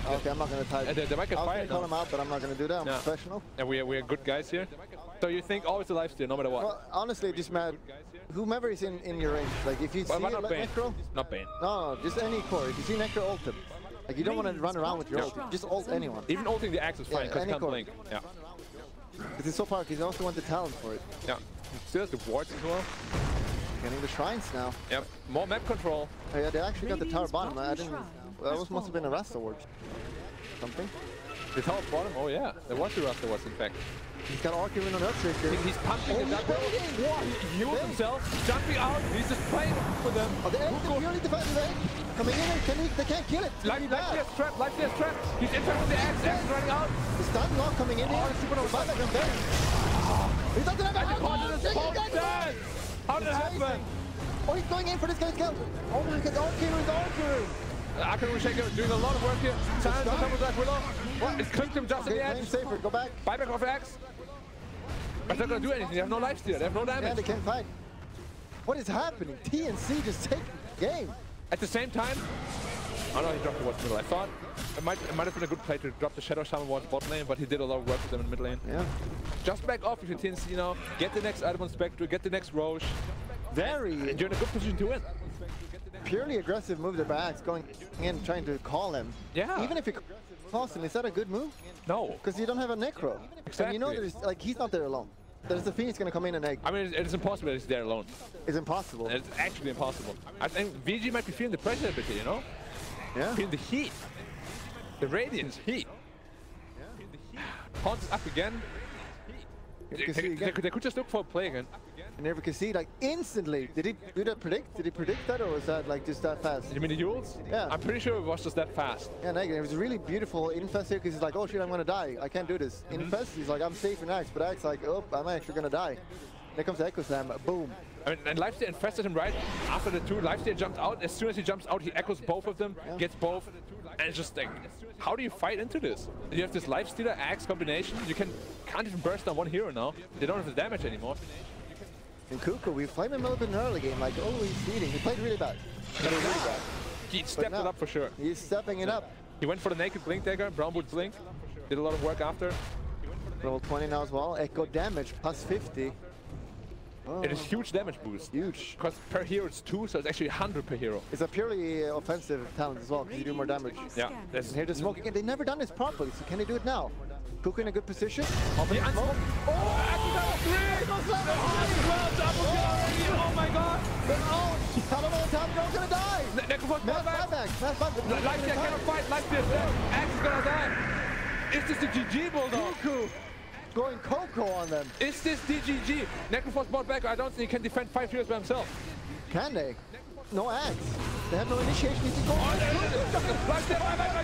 Okay, I'm not gonna type. They might get fired. I'll call him out, but I'm not gonna do that. I'm professional. And we're good guys here. So you think always a Lifesteal, no matter what? Well, honestly, just mad. Whomever is in your range, like if you see not Bane. Necro, not Bane. No, just any core. If you see Necro, ult him. Like you don't want to run around with your ult. Just ult anyone. Even ulting the Axe is fine because he can't blink. Yeah. Because so far, he's also won the talent for it. Yeah. Still has the wards as well. Getting the shrines now. Yep. More map control. Oh, yeah, they actually got the tower bottom. I didn't. That must have been a Rasta ward. Something. The tower bottom? Oh yeah, there was the Rasta wards in fact. He's got argument on Earthshaker. He's pumping the double. He heals himself, jumping out. He's just playing for them. Oh, the egg, the purely defensive egg. Coming in, they can't kill it. Lifesteal's trapped, Lifesteal's trapped. He's interrupting the Axe, Axe running out. The stun lock coming in here. Supernova. He doesn't have a How did it happen? Oh, he's going in for this guy's kill. Oh my god, Archer is Archer. Akaru Shaker doing a lot of work here. Silence on top of that Willow. What? It clipped him just at the edge. Safer, go back. Buyback of Axe. But they're not gonna do anything. They have no Lifesteal. They have no damage. Yeah, they can't fight. What is happening? TNC just taking the game. At the same time, oh no, he dropped the watch middle. I thought it might have been a good play to drop the Shadow Shaman watch bot lane, but he did a lot of work with them in mid lane. Yeah. Just back off if you're TNC now. Get the next item on Spectre, get the next Roche. And you're in a good position to win. Purely aggressive move there by Axe, going in, trying to call him. Yeah. Even if you toss him, is that a good move? No. Because you don't have a Necro. Exactly. And you know there's, like, he's not there alone. There's the Phoenix going to come in and egg. I mean, it's impossible that he's there alone. It's impossible. It's actually impossible. I think Vici might be feeling the pressure a bit here, you know? Yeah. Feeling the heat. The radiance heat. Yeah. Haunts is up again. They could just look for a play again. And never can see, like, instantly. Did he do that predict? Did he predict that, or was that, like, just that fast? You mean the duels? Yeah. I'm pretty sure it was just that fast. Yeah, negative. It was a really beautiful infest here, because he's like, oh shit, I'm going to die. I can't do this. Infest, he's like, I'm safe in Axe, but Axe like, oh, I'm actually going to die. There comes the Echo Slam, boom. I mean, and Lifesteal infested him right after the two. Lifesteal jumped out. As soon as he jumps out, he echoes both of them, gets both. And it's just like, how do you fight into this? You have this Lifestealer Axe combination. You can't even burst on one hero now. They don't have the damage anymore. And Kuko, we played him a little bit in the early game, like, oh, he's feeding. He played really bad. He stepped it up for sure. He's stepping it up. He went for the naked blink dagger, Brown Boots blink. Did a lot of work after. Level 20 now as well. Echo damage, plus 50. Oh. It is huge damage boost. Huge. Because per hero it's 2, so it's actually 100 per hero. It's a purely offensive talent as well, because you do more damage. Yeah. And here to smoke again. They've never done this properly, so can they do it now? Kuko in a good position. Oh my god! I don't know what time they're gonna die! Mass Lifesteal cannot fight, Lifesteal! Axe is gonna die! Is this the GG Bulldog? Kuko going Coco on them. Is this the GG? Necrophos bought back, I don't think he can defend 5 heroes by himself. Can they? no axe. They have no initiation. He can go.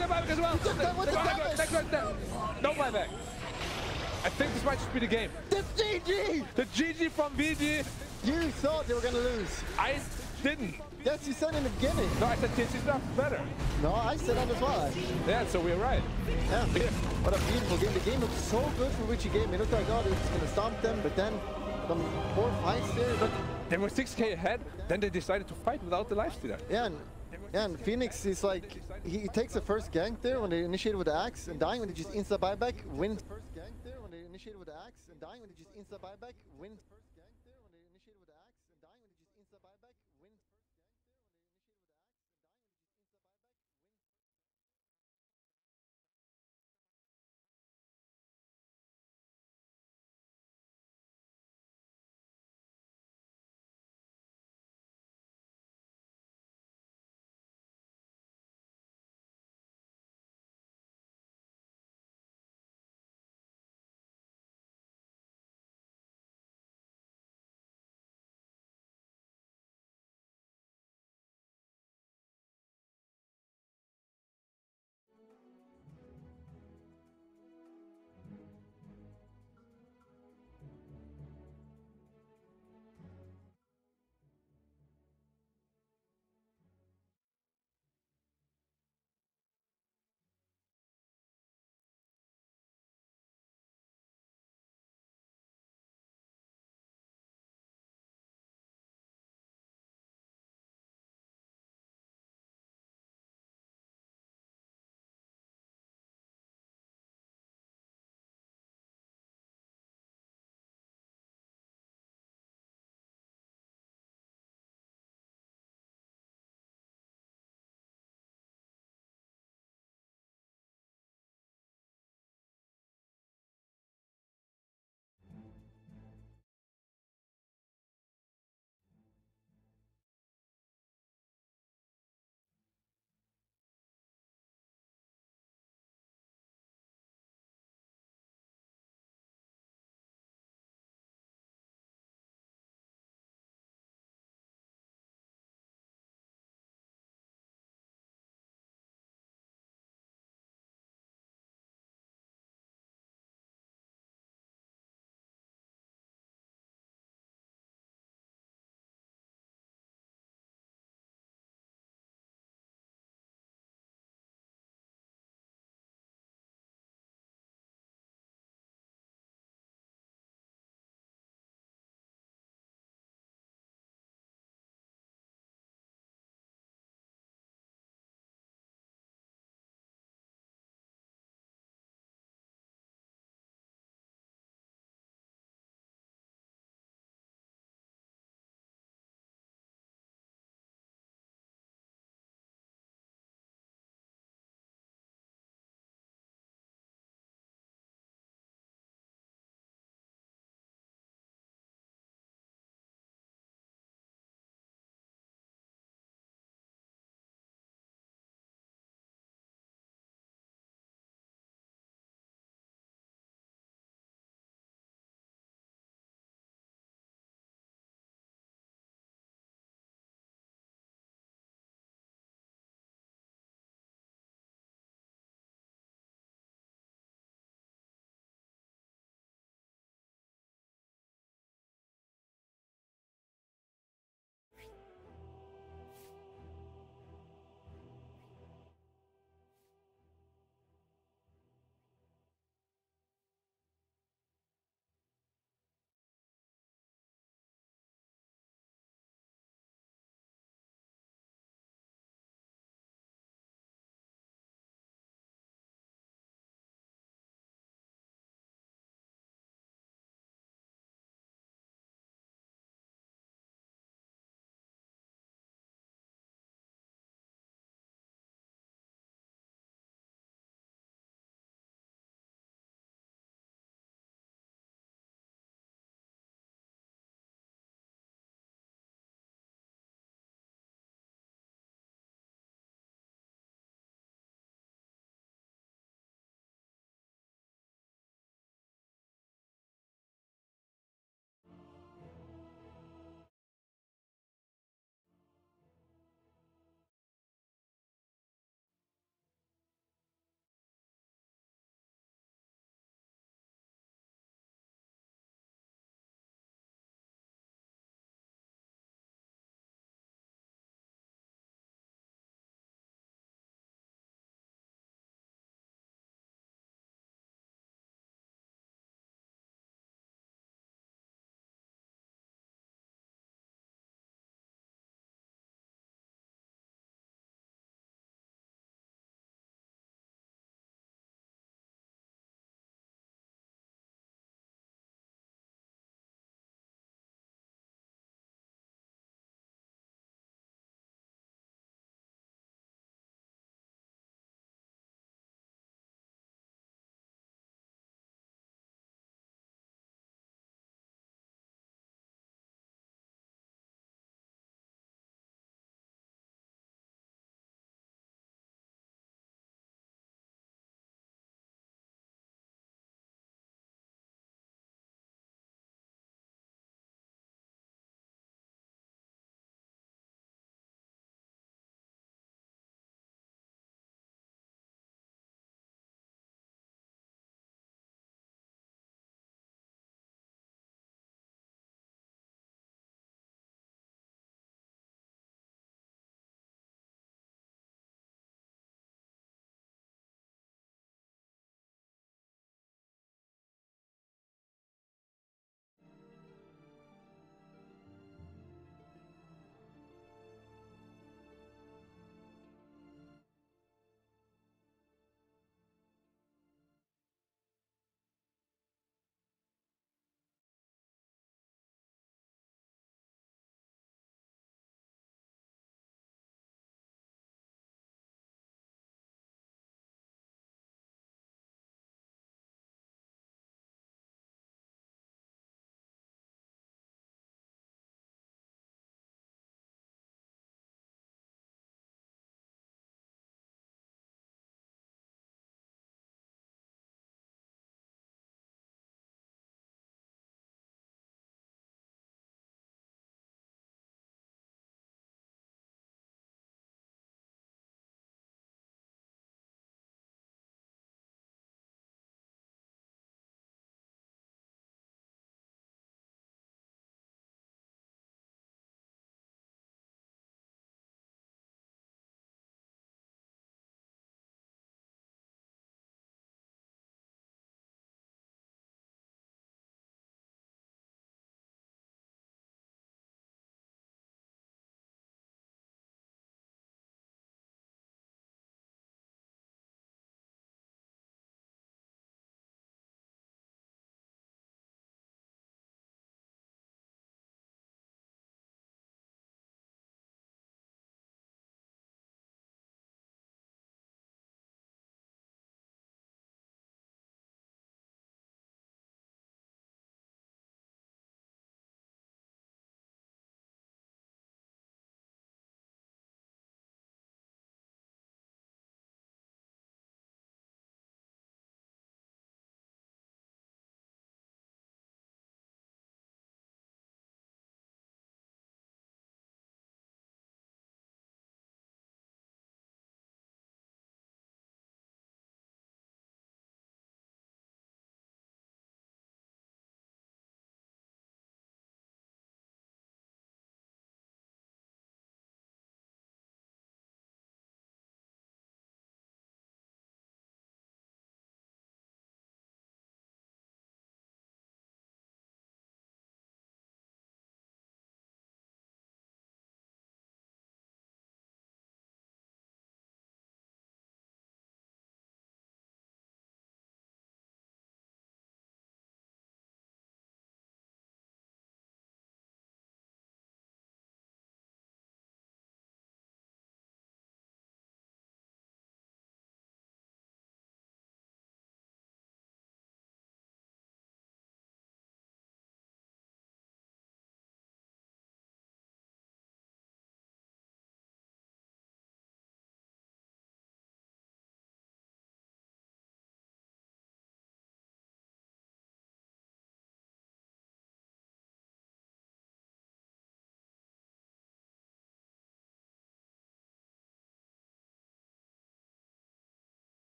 Buyback as well. No buyback. I think this might just be the game. The GG! The GG from VG. You thought they were gonna lose. I didn't. Yes, you said in the beginning. No, I said TNC's not better. No, I said that as well. Yeah, so we're right. Yeah. What a beautiful game. The game looked so good for Vici game. It looked like, oh, they're just gonna stomp them, but then some 4 fights there. But they were 6k ahead, then they decided to fight without the lifestealer. yeah, and Phoenix is like, he takes the first gank there when they initiated with the axe and dying when they just insta buyback, wins. First gank there when they initiated with the axe and dying when they just insta buyback, wins.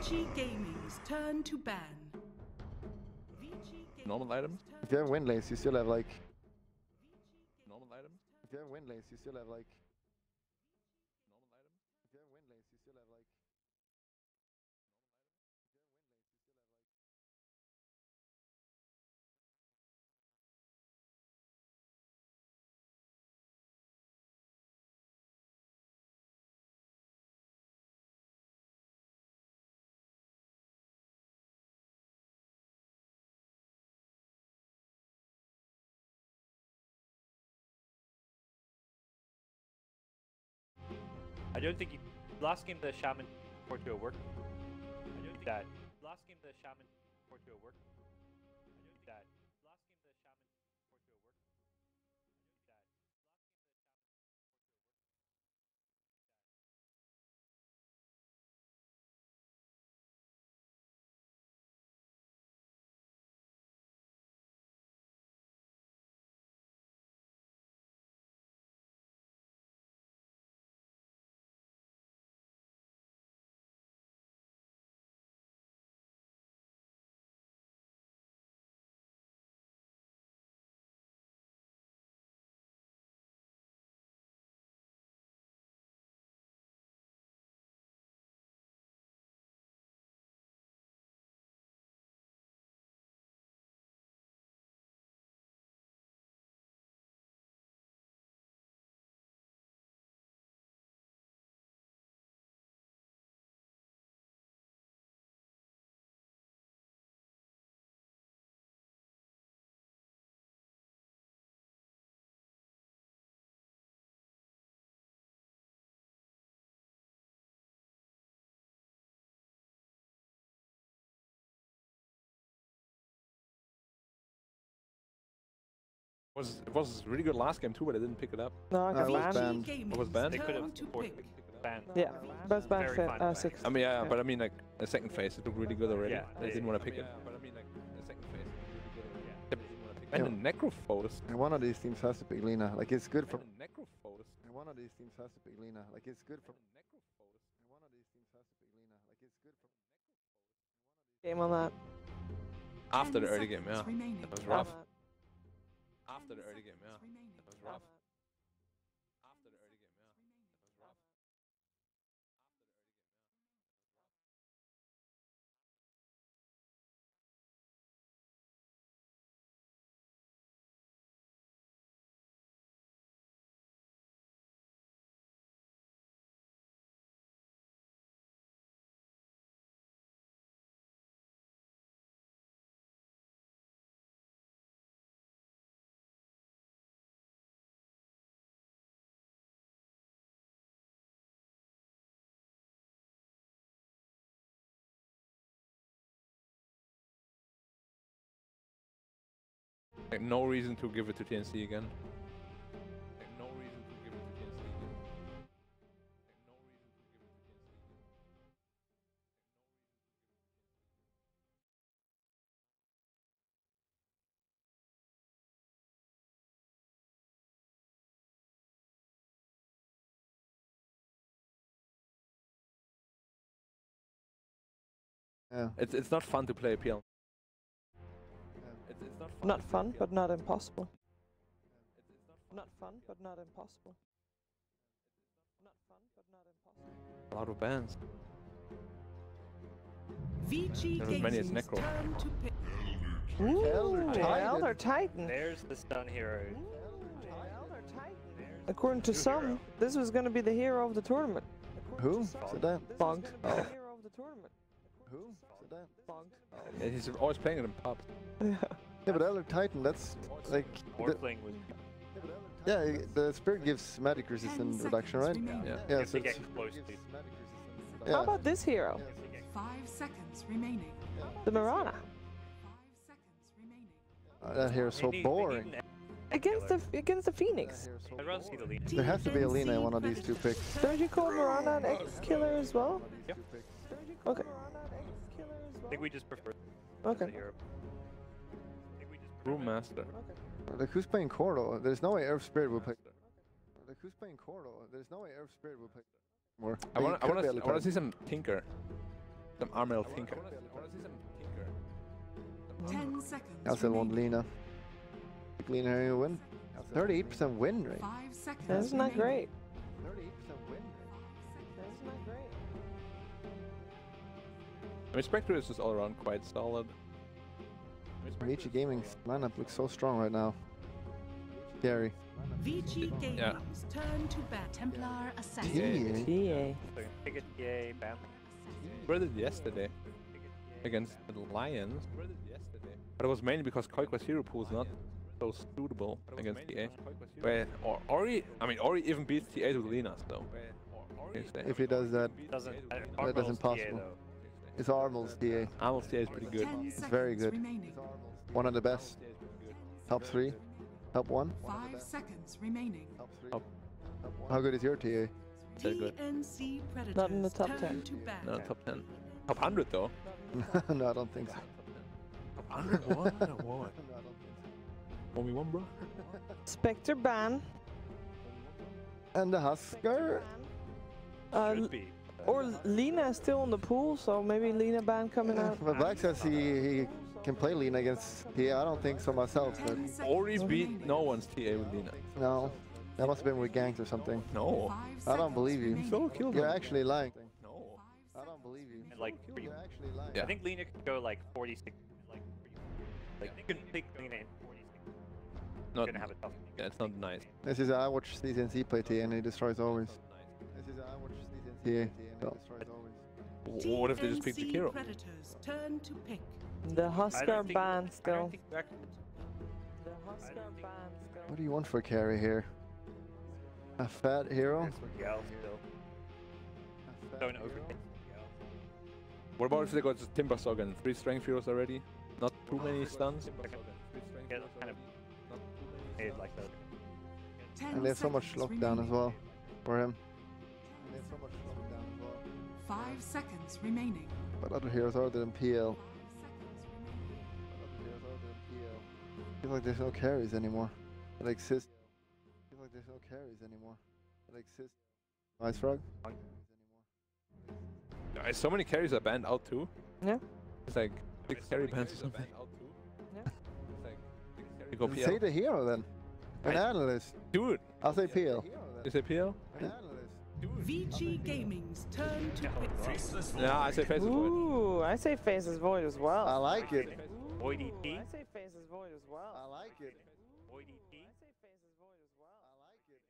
Vici Gaming's turn to ban. Normal items? If you have win lanes, you still have like. Normal items? If you have win lanes, you still have like. Normal items? If you have win lanes, you still have like. I don't think last game the shaman Porto worked. I don't think that last game the shaman Porto worked. I don't think that last game the shaman Porto worked. It was really good last game too, but I didn't pick it up. No, I got was banned. banned. What was banned? They could have pick. banned. Yeah, best banned Very fine. 6. I mean, yeah, but I mean, like, the second phase, it looked really good already. Yeah, I didn't want to pick it. But I mean, like, the second phase, it looked really good already. And the Necrophos. And one of these teams has to pick Lina. Like it's good for. Necrophos. And one of these teams has to pick Lina. Like it's good for. And one of these teams has to pick Lina. Like it's good for. Game on that. After the early game, yeah. That was rough. On that. After the early game, yeah. That was rough. After the early game, yeah. That was rough. Like, no reason to give it to TNC again. Like, no reason to give it to TNC again. Like, no reason to give it to TNC again. Yeah. It's not fun to play PL. It's Not fun, but not impossible. Not fun, but not impossible. Not fun, but not impossible. A lot of bands. Vici There was many as Gaming's Necro. turn to pick. Ooh, Elder Titan. Elder Titan. There's the stun hero. Elder Titan. According to some, this was going to be the hero of the tournament. Who said that? Bogged. Oh. The hero of the tournament. Who said that? Bogged. Yeah, he's always playing it in pubs. Yeah, but Elder Titan, that's like. Morphling was Yeah, the spirit gives magic resistance reduction, right? Yeah. Yeah, if so they it's. get close to. How Yeah. about this hero? 5 seconds remaining. The Mirana. 5 seconds remaining. That hair is so They need boring. an Against the Phoenix. I'd rather see the lead. There has to be a Lina in one of these two picks. Don't you call Mirana an X-Killer as well? Yep. Okay. I think we just prefer Okay. the hero. I think we just prefer Room Master. Like who's playing Cordo? There's no way Earth Spirit will pick. Like who's playing Cordo? There's no way Earth Spirit will pick more. I want to see some Tinker. Some Armel Tinker. 10 seconds. I still want remaining. Lena. Lena here you win. 38% win rate. 5 seconds. That's not remaining. great. 38% win rate. That's not great. I mean, Spectre is just all around quite solid. Vici Gaming's lineup looks so strong right now. Scary. Vici Gaming's Yeah. turn to bat. Templar assassin. Yeah. TA. So pick a TA, bam. Where did yesterday against the Lions? But it was mainly because Koikwa's hero pool is not so suitable against TA. Where Ori even beats TA to Lina, so. If he does that, Doesn't. that isn't possible. It's Armel's TA. Armel's TA is pretty good. 10 It's very seconds good. remaining. One of the best. Top 3. Top 1. 5 seconds remaining. How good is your TA? Very good. TNC Predators. Not in the top turn 10. To bat. No, top 10. Top 100 though. No, I don't think so. Top 100? What? What? Only one, bro? Spectre ban. And the Husker? Should be. Or Lena is still in the pool, so maybe Lena ban coming out. But Black says he can play Lena against TA. I don't think so myself, but 10 seconds Ori beat remaining. no one's TA with Lina. no. That must have been with ganks or something. No. 5 I don't believe you. seconds So remaining. killed You're him. actually lying. No. I don't believe you. And like, You're actually lying. Yeah. I think Lena could go like 46. Like you can pick Lena in 46. Not, Gonna have a tough. yeah, it's not nice. This is I watch TNC play TA and he destroys always. This is I watch TNC TA and he destroys always. What if they just pick the TNC hero? Predators turn to pick. The Husker ban I still. don't think that- The Husker ban still. What do you want for a carry here? A fat hero? Yeah, still. Don't overtake. What about if they got Timber Sog and 3 strength heroes already? Not too many stuns? Get kind of made like that. 10 And they have so much seconds lockdown as remaining. well for him. And they have so much lockdown as well. 5 seconds remaining. But other heroes other than PL. 5 seconds remaining. Other heroes other than PL. I feel like there's no carries anymore that exist. I feel like there's no carries anymore that exist. Ice Frog? Guys, so many carries are banned out too. Yeah. It's like 6 carry bans or something. Yeah. You go Say PL. the hero then. An I- analyst. Dude, I'll say PL. you say PL? An analyst. Vici Gaming's turn to pick. Yeah, I say Faces Void. Ooh, I say Faces Void as I well. like it. Void Ooh, ET. I say Faces Void as well. I like it. Void ET. I say Faces Void as well. I like it.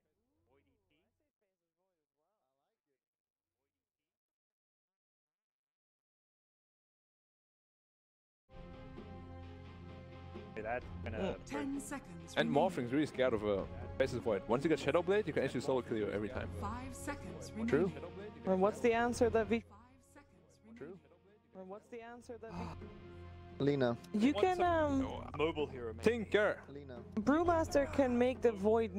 Okay, that's gonna. 10 seconds And remaining. Morphing's really scared of Faces Void. Once you get Shadow Blade, you can actually solo kill you every time. 5 seconds remaining. True. And what's the answer that we? 5 seconds remaining. True. And what's the answer that we? Lena. You can Mobile hero. Man. Tinker! Lena. Brewmaster can make the void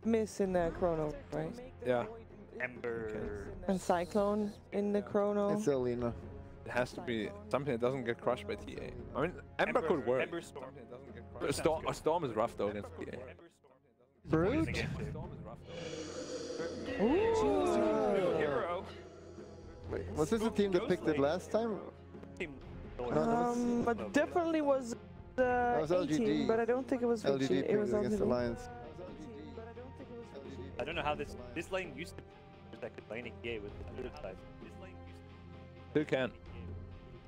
miss in the chrono, right? Yeah, Ember. And Cyclone in the chrono. It's still Lena. it has to be something that doesn't get crushed by TA. I mean, Ember could work. Ember Storm. A Storm is rough though against TA. Brute? Hero. Wait, was this the team that picked it last time? Team. But definitely was the was 18, LGD. but I don't think it was LGD Vici. picked It was it against the LGD. Lions. I don't know how this lane used to be that could lane a with the other side. This lane used Still can.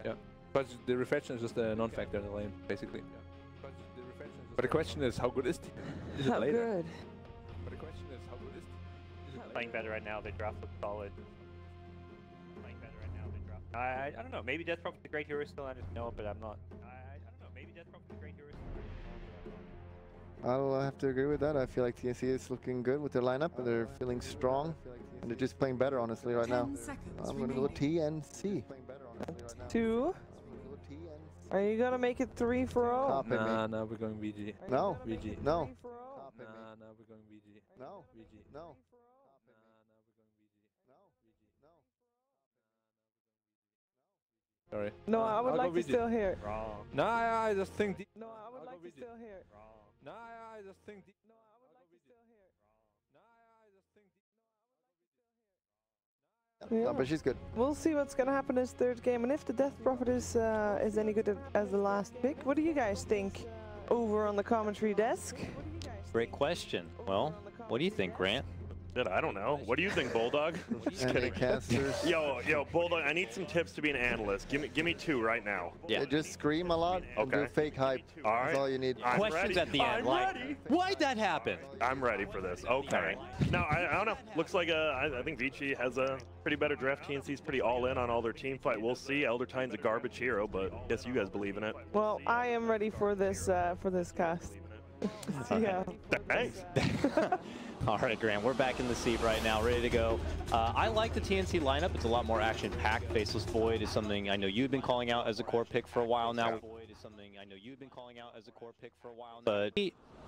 Yeah. But the reflection is just a non-factor in the lane, basically. But the question is, how good is it? Is it How later? good. But the question is, how good is to be playing better right now. They draft look solid. Playing better right now. They draft. I don't know. Maybe Death Prophet's a great hero still. I just know, but I'm not. I don't know. Maybe Death Prophet's a great hero still. I'll have to agree with that. I feel like TNC is looking good with their lineup and they're feeling strong. And they're just playing better, honestly, right now. 10 seconds I'm going to go remaining. TNC. 2. Are you gonna make it 3 for all? Copy me. Nah, we're going VG. No. VG. No. Nah, we're going VG. No. VG. No. Sorry. No, I would I'll like go to VG. still hear it. Wrong. Nah, I just think. No, I would I'll like go to VG. still hear it. Wrong. Nah, I just think. No, I would like to still hear it. Nah, I just think. No, but she's good. We'll see what's gonna happen this third game, and if the Death Prophet is any good as the last pick. What do you guys think over on the commentary desk? Great question. Well, what do you think, Grant? Shit, I don't know. What do you think, Bulldog? Just kidding. Casters. Yo, Bulldog, I need some tips to be an analyst. Give me 2 right now. Yeah. Just scream a lot and do fake hype. All right. That's all you need. I'm Questions ready. at the end. I'm like, ready. why'd that happen? I'm ready for this. Okay. All right. Now, I don't know. Looks like I think Vici has a pretty better draft. TNC's pretty all in on all their team fight. We'll see. Elder Tine's a garbage hero, but I guess you guys believe in it. Well, I am ready for this cast. Yeah. Thanks. All right, Grant, we're back in the seat right now, ready to go. I like the TNC lineup. It's a lot more action-packed. Faceless Void is something I know you've been calling out as a core pick for a while now. Void is something I know you've been calling out as a core pick for a while now. But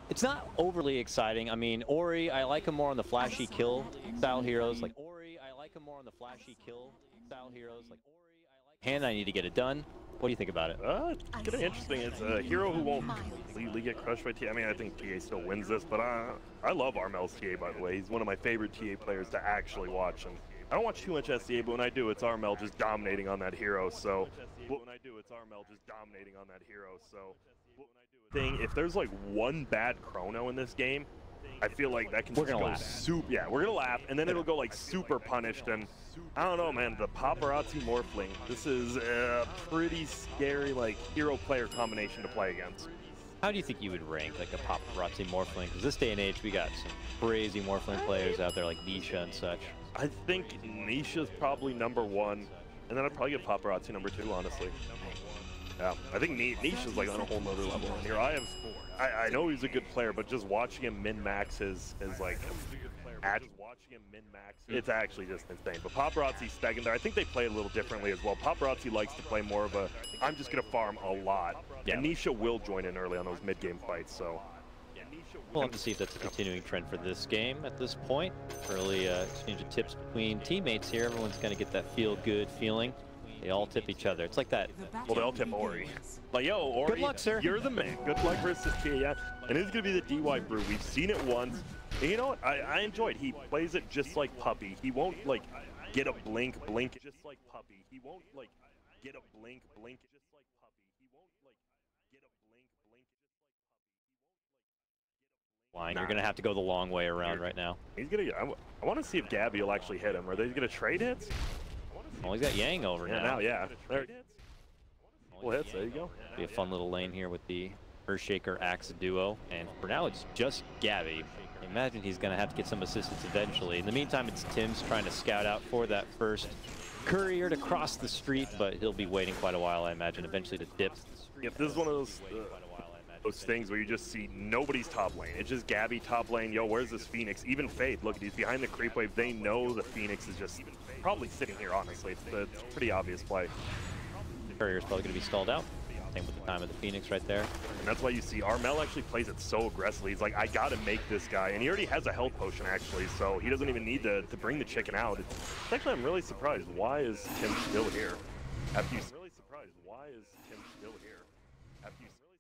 it's not overly exciting. I mean, Ori, I like him more on the flashy kill style heroes. Like Ori, I like him more on the flashy kill style heroes. Like Ori, I like. And I need to get it done. What do you think about it? It's getting interesting. It's a hero who won't completely get crushed by TA. I mean, I think TA still wins this, but I love Armel's TA, by the way. He's one of my favorite TA players to actually watch. And I don't watch too much STA, but when I do, it's Armel just dominating on that hero. So if there's like one bad chrono in this game, I feel like that can just go super. Yeah, we're gonna laugh, and then it'll go like super punished. And I don't know, man. The paparazzi morphling. This is a pretty scary like hero-player combination to play against. How do you think you would rank like a paparazzi morphling? Because this day and age, we got some crazy morphling players out there like Nisha and such. I think Nisha's probably #1, and then I'd probably give paparazzi #2, honestly. Yeah, I think Nisha's like on a whole nother level in here. I know he's a good player, but just watching him min-max is like, it's actually just insane. But paparazzi's second there. I think they play a little differently as well. Paparazzi likes to play more of a, I'm just gonna farm a lot. Yeah. And Nisha will join in early on those mid-game fights, so. We'll have to see if that's a continuing trend for this game at this point. Early exchange of tips between teammates here. Everyone's gonna get that feel-good feeling. They all tip each other. It's like that. Well, they all tip Ori. Like, yo, Ori, good luck, sir. You're the man. Good luck versus TA. Yeah. And it's going to be the DY Brew. We've seen it once. And you know what? I enjoy it. He plays it just like Puppy. He won't, like, get a blink, just like Puppy. He won't, like, get a blink, just like Puppy. He won't, like, get a blink, just like Puppy. You're going to have to go the long way around right now. He's going to I want to see if Gabby will actually hit him. Are they going to trade hits? Oh, he's got Yang over now. Yeah. There. Full hits, there you go. Be a fun little lane here with the Earthshaker Axe duo. And for now, it's just Gabby. I imagine he's going to have to get some assistance eventually. In the meantime, it's Tim's trying to scout out for that first courier to cross the street, but he'll be waiting quite a while, I imagine, eventually to dip. Yep, this is one of those things where you just see nobody's top lane. It's just Gabby top lane. Yo, where's this Phoenix? Even Fade, look, he's behind the creep wave. They know the Phoenix is just probably sitting here, honestly. It's a pretty obvious play. Courier's probably going to be stalled out. Same with the time of the Phoenix right there. And that's why you see Armel actually plays it so aggressively. He's like, I got to make this guy. And he already has a health potion, actually, so he doesn't even need to bring the chicken out. Actually, I'm really surprised. Why is Tim still here?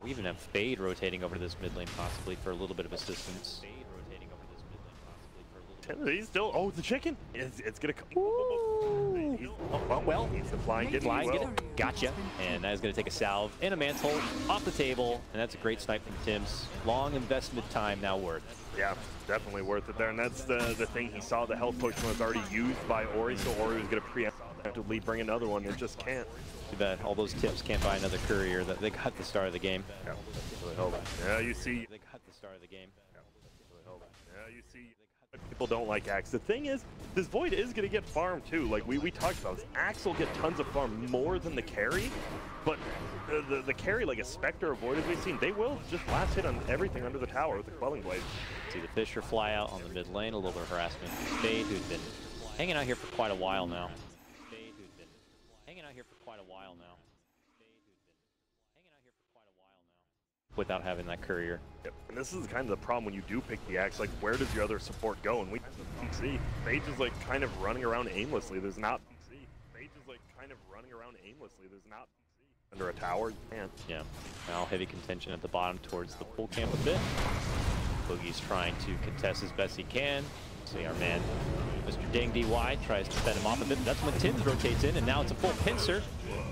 We even have Fade rotating over to this mid lane possibly for a little bit of assistance. He's still, oh, the chicken! It's gonna come. Well, he's the flying, get gotcha. And that is gonna take a salve and a mantle off the table, and that's a great snipe from Tim's. Long investment time now worth. Yeah, definitely worth it there, and that's the thing. He saw the health potion was already used by Ori, so Ori was gonna preemptively bring another one. It just can't. Too bad all those tips can't buy another courier. That they got the start of the game. Yeah, you see. They got the start of the game. Yeah, you see. People don't like Axe. The thing is, this Void is going to get farmed too. Like we talked about, Axe will get tons of farm, more than the carry. But the carry, like a Spectre or Void, as we've seen, they will just last hit on everything under the tower with the Quelling Blade. See the Fisher fly out on the mid lane, a little bit of harassment. Fade, who's been hanging out here for quite a while now. Without having that courier. Yep. And this is kind of the problem when you do pick the Axe, like where does your other support go? And we see Phage is like kind of running around aimlessly. There's not under a tower. You can't. Yeah. Now heavy contention at the bottom towards the pool camp a bit. Boogie's trying to contest as best he can. See our man, Mr. Ding DY tries to fend him off a bit. That's when Tim's rotates in, and now it's a full pincer.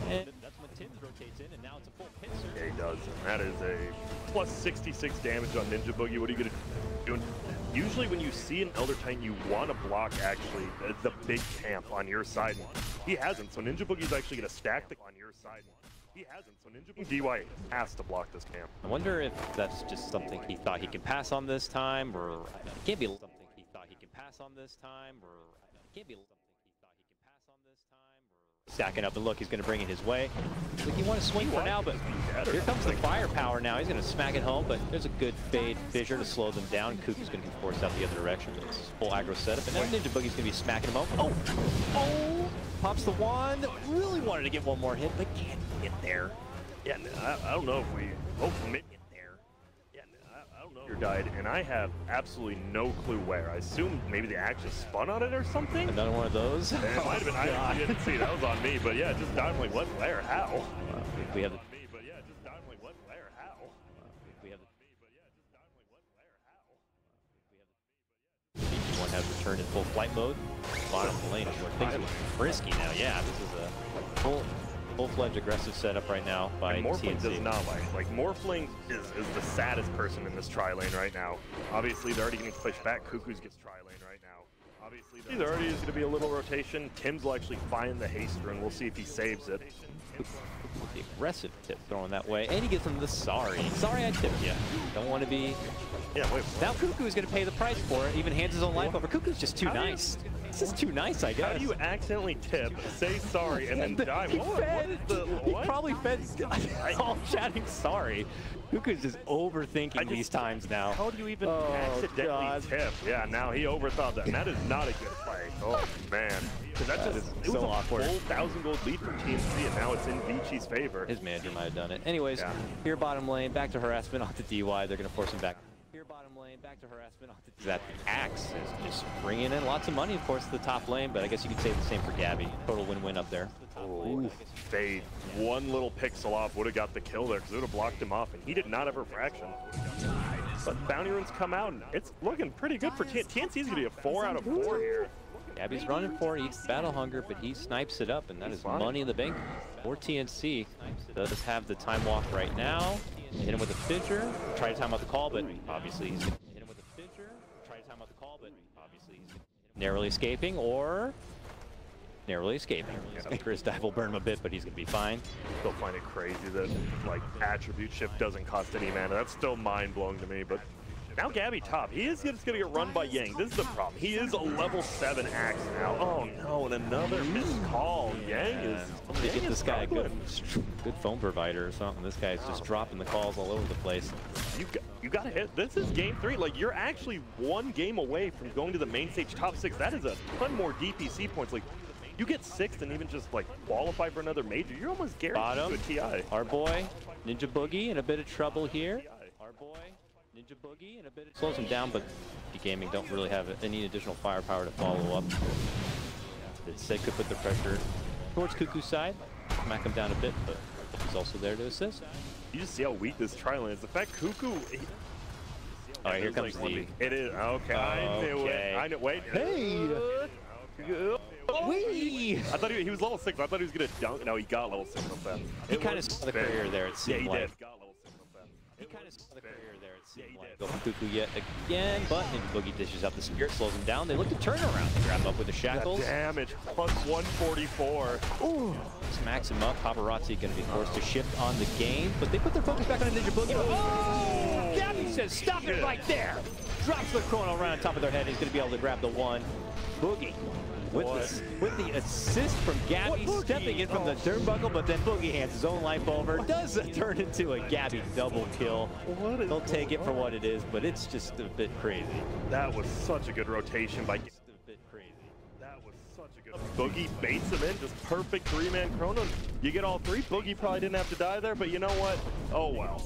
And that's when Tim's rotates in, and now it's a full pincer. Yeah, he does. And that is a plus 66 damage on Ninja Boogie. What are you going to do? Usually when you see an Elder Titan, you want to block actually the big camp on your side. He hasn't, so Ninja Boogie's actually going to stack the on your side. He hasn't, so Ninja Boogie DY has to block this camp. I wonder if that's just something he thought he can pass on this time, or it can't be something he thought he can pass on this time, or it can't be something he thought he can pass on this time, or stacking up, and look, he's going to bring it his way. Like, he want to swing for now, but here comes the firepower now. He's going to smack it home, but there's a good fade fissure to slow them down. Kuku's going to be forced out the other direction, but it's full aggro setup, and now Ninja Boogie's going to be smacking him home. Oh! Pops the wand. Really wanted to get one more hit, but can't get there. Yeah, I don't know if we hopefully get there. Yeah, I don't know. Your died, and I have absolutely no clue where. I assume maybe the axe just spun on it or something. Another one of those. It might have been. I didn't see. That was on me, but yeah, just died. I'm like, what? Where? How? We have the. One has returned in full flight mode. Bottom lane is where things are frisky now. Yeah, this is a full-fledged aggressive setup right now by Morphling TNC. does not like Morphling is the saddest person in this tri-lane right now. Obviously, they're already getting pushed back. Cuckoo's gets tri-lane right now. Obviously, there already is going to be a little rotation. Tim's will actually find the haste rune. We'll see if he saves it. The aggressive tip thrown that way, and he gets him the sorry. Sorry I tipped you. Don't want to be. Yeah, wait. Now Kuku is going to pay the price for it. Even hands his own life over. Kuku's just too nice. This is too nice, I guess. How do you accidentally tip, say sorry, and then die? He probably fed all chatting sorry. Kuku's just overthinking these times now. How do you even accidentally tip? Yeah, now he overthought that, and that is not a good play. Oh, man. Because that just it was so a awkward. full 1,000 gold lead for TNC, and now it's in Vici's favor. His manager might have done it. Anyways, here bottom lane, back to harassment off the DY. They're going to force him back. Here bottom lane, back to harassment off the DY. That the axe is just bringing in lots of money, of course, to the top lane, but I guess you could say the same for Gabby. Total win-win up there. Ooh, fade. One little pixel off would have got the kill there, because it would have blocked him off, and he did not have a fraction. But bounty runes come out, and it's looking pretty good for TNC. TNC's going to be a 4 out of 4 here. Gabby's running for it, eats battle hunger, but he snipes it up, and that is money in the bank for TNC. Does have the time walk right now. Hit him with a fissure. Try to time out the call, but obviously he's hit him with a fissure. Try to time out the call, but obviously he's narrowly escaping or narrowly escaping. Chris dive will burn him a bit, but he's gonna be fine. Still find it crazy that like attribute shift doesn't cost any mana. That's still mind blowing to me, but. Now Gabby top. He is just going to get run by Yang. This is the problem. He is a level 7 axe now. Oh no, and another missed call. Yang is... They get this guy a good phone provider or something. This guy's just dropping the calls all over the place. You got to hit. This is game 3. Like, you're actually one game away from going to the main stage top 6. That is a ton more DPC points. Like, you get 6th and even just, like, qualify for another major. You're almost guaranteed to a TI. Our boy, Ninja Boogie, in a bit of trouble here. Our boy... Ninja Boogie and a bit slows him down, but Gaming don't really have any additional firepower to follow up. Instead could put the pressure towards Kuku's side, smack him down a bit, but he's also there to assist. You just see how weak this tri-lane is. The fact Kuku... All right, here comes the... It is. Okay, I knew it. I knew. Wait. Hey! Wee! I thought he was level 6. I thought he was going to dunk. No, he got level 6 on that. He kind of saw the career there, it seemed like. Yeah, he did. He kind of saw the career there, it seemed like. Go for Kuku yet again, but Ninja Boogie dishes out the spirit, slows him down. They look to turn around. They grab him up with the shackles. Damage, plus 144. Ooh. Smacks him up. Paparazzi going to be forced to shift on the game, but they put their focus back on Ninja Boogie. Oh! Gabby says, stop it right there! Drops the chrono right on top of their head. He's going to be able to grab the one. Boogie. With the assist from Gabby, stepping in from the turnbuckle, but then Boogie hands his own life over. Does turn into a Gabby double kill. They'll take it for what it is, but it's just a bit crazy. That was such a good rotation by... That was such a good... Boogie baits him in, just perfect 3-man chrono. You get all 3. Boogie probably didn't have to die there, but you know what? Oh well.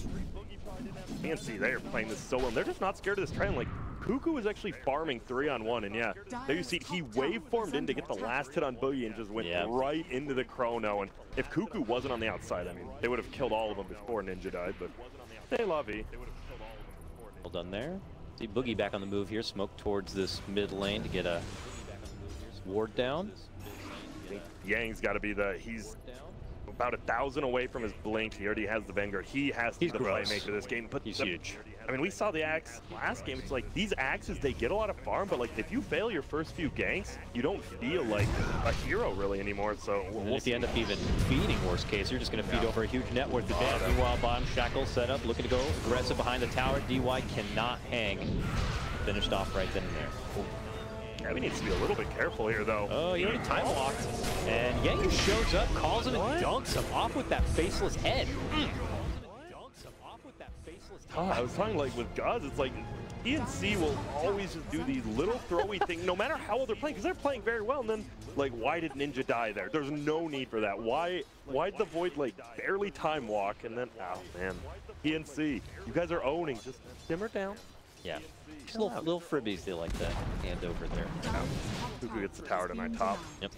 Can't see they're playing this so well. They're just not scared of this trend. Like, Kuku was actually farming 3-on-1, and yeah, there you see he waveformed in to get the last hit on Boogie and just went right into the chrono. And if Kuku wasn't on the outside, I mean, they would have killed all of them before Ninja died, but they love it. Well done there. See Boogie back on the move here. Smoke towards this mid lane to get a ward down. Yang's got to be he's about 1,000 away from his blink. He already has the Vanguard. He has to be the playmaker this game. But he's huge. I mean, we saw the Axe last game. It's like these Axes, they get a lot of farm, but like if you fail your first few ganks, you don't feel like a hero really anymore. So if you end up even feeding, worst case, you're just going to feed over a huge net worth advantage. Meanwhile, bottom Shackle set up, looking to go aggressive behind the tower. DY cannot hang. Finished off right then and there. Gabby needs to be a little bit careful here, though. Oh, he already time walked. And Yang just shows up, calls him, and dunks him off with that faceless head. I was talking like with Guz, it's like TNC will always just do these little throwy things, no matter how well they're playing, because they're playing very well. And then, like, why did Ninja die there? There's no need for that. Why'd the Void like barely time walk and then? Oh man, TNC, you guys are owning. Just simmer down. Yeah. Just little fribbies they like to hand over there. Kuku gets the tower to my top. Yep.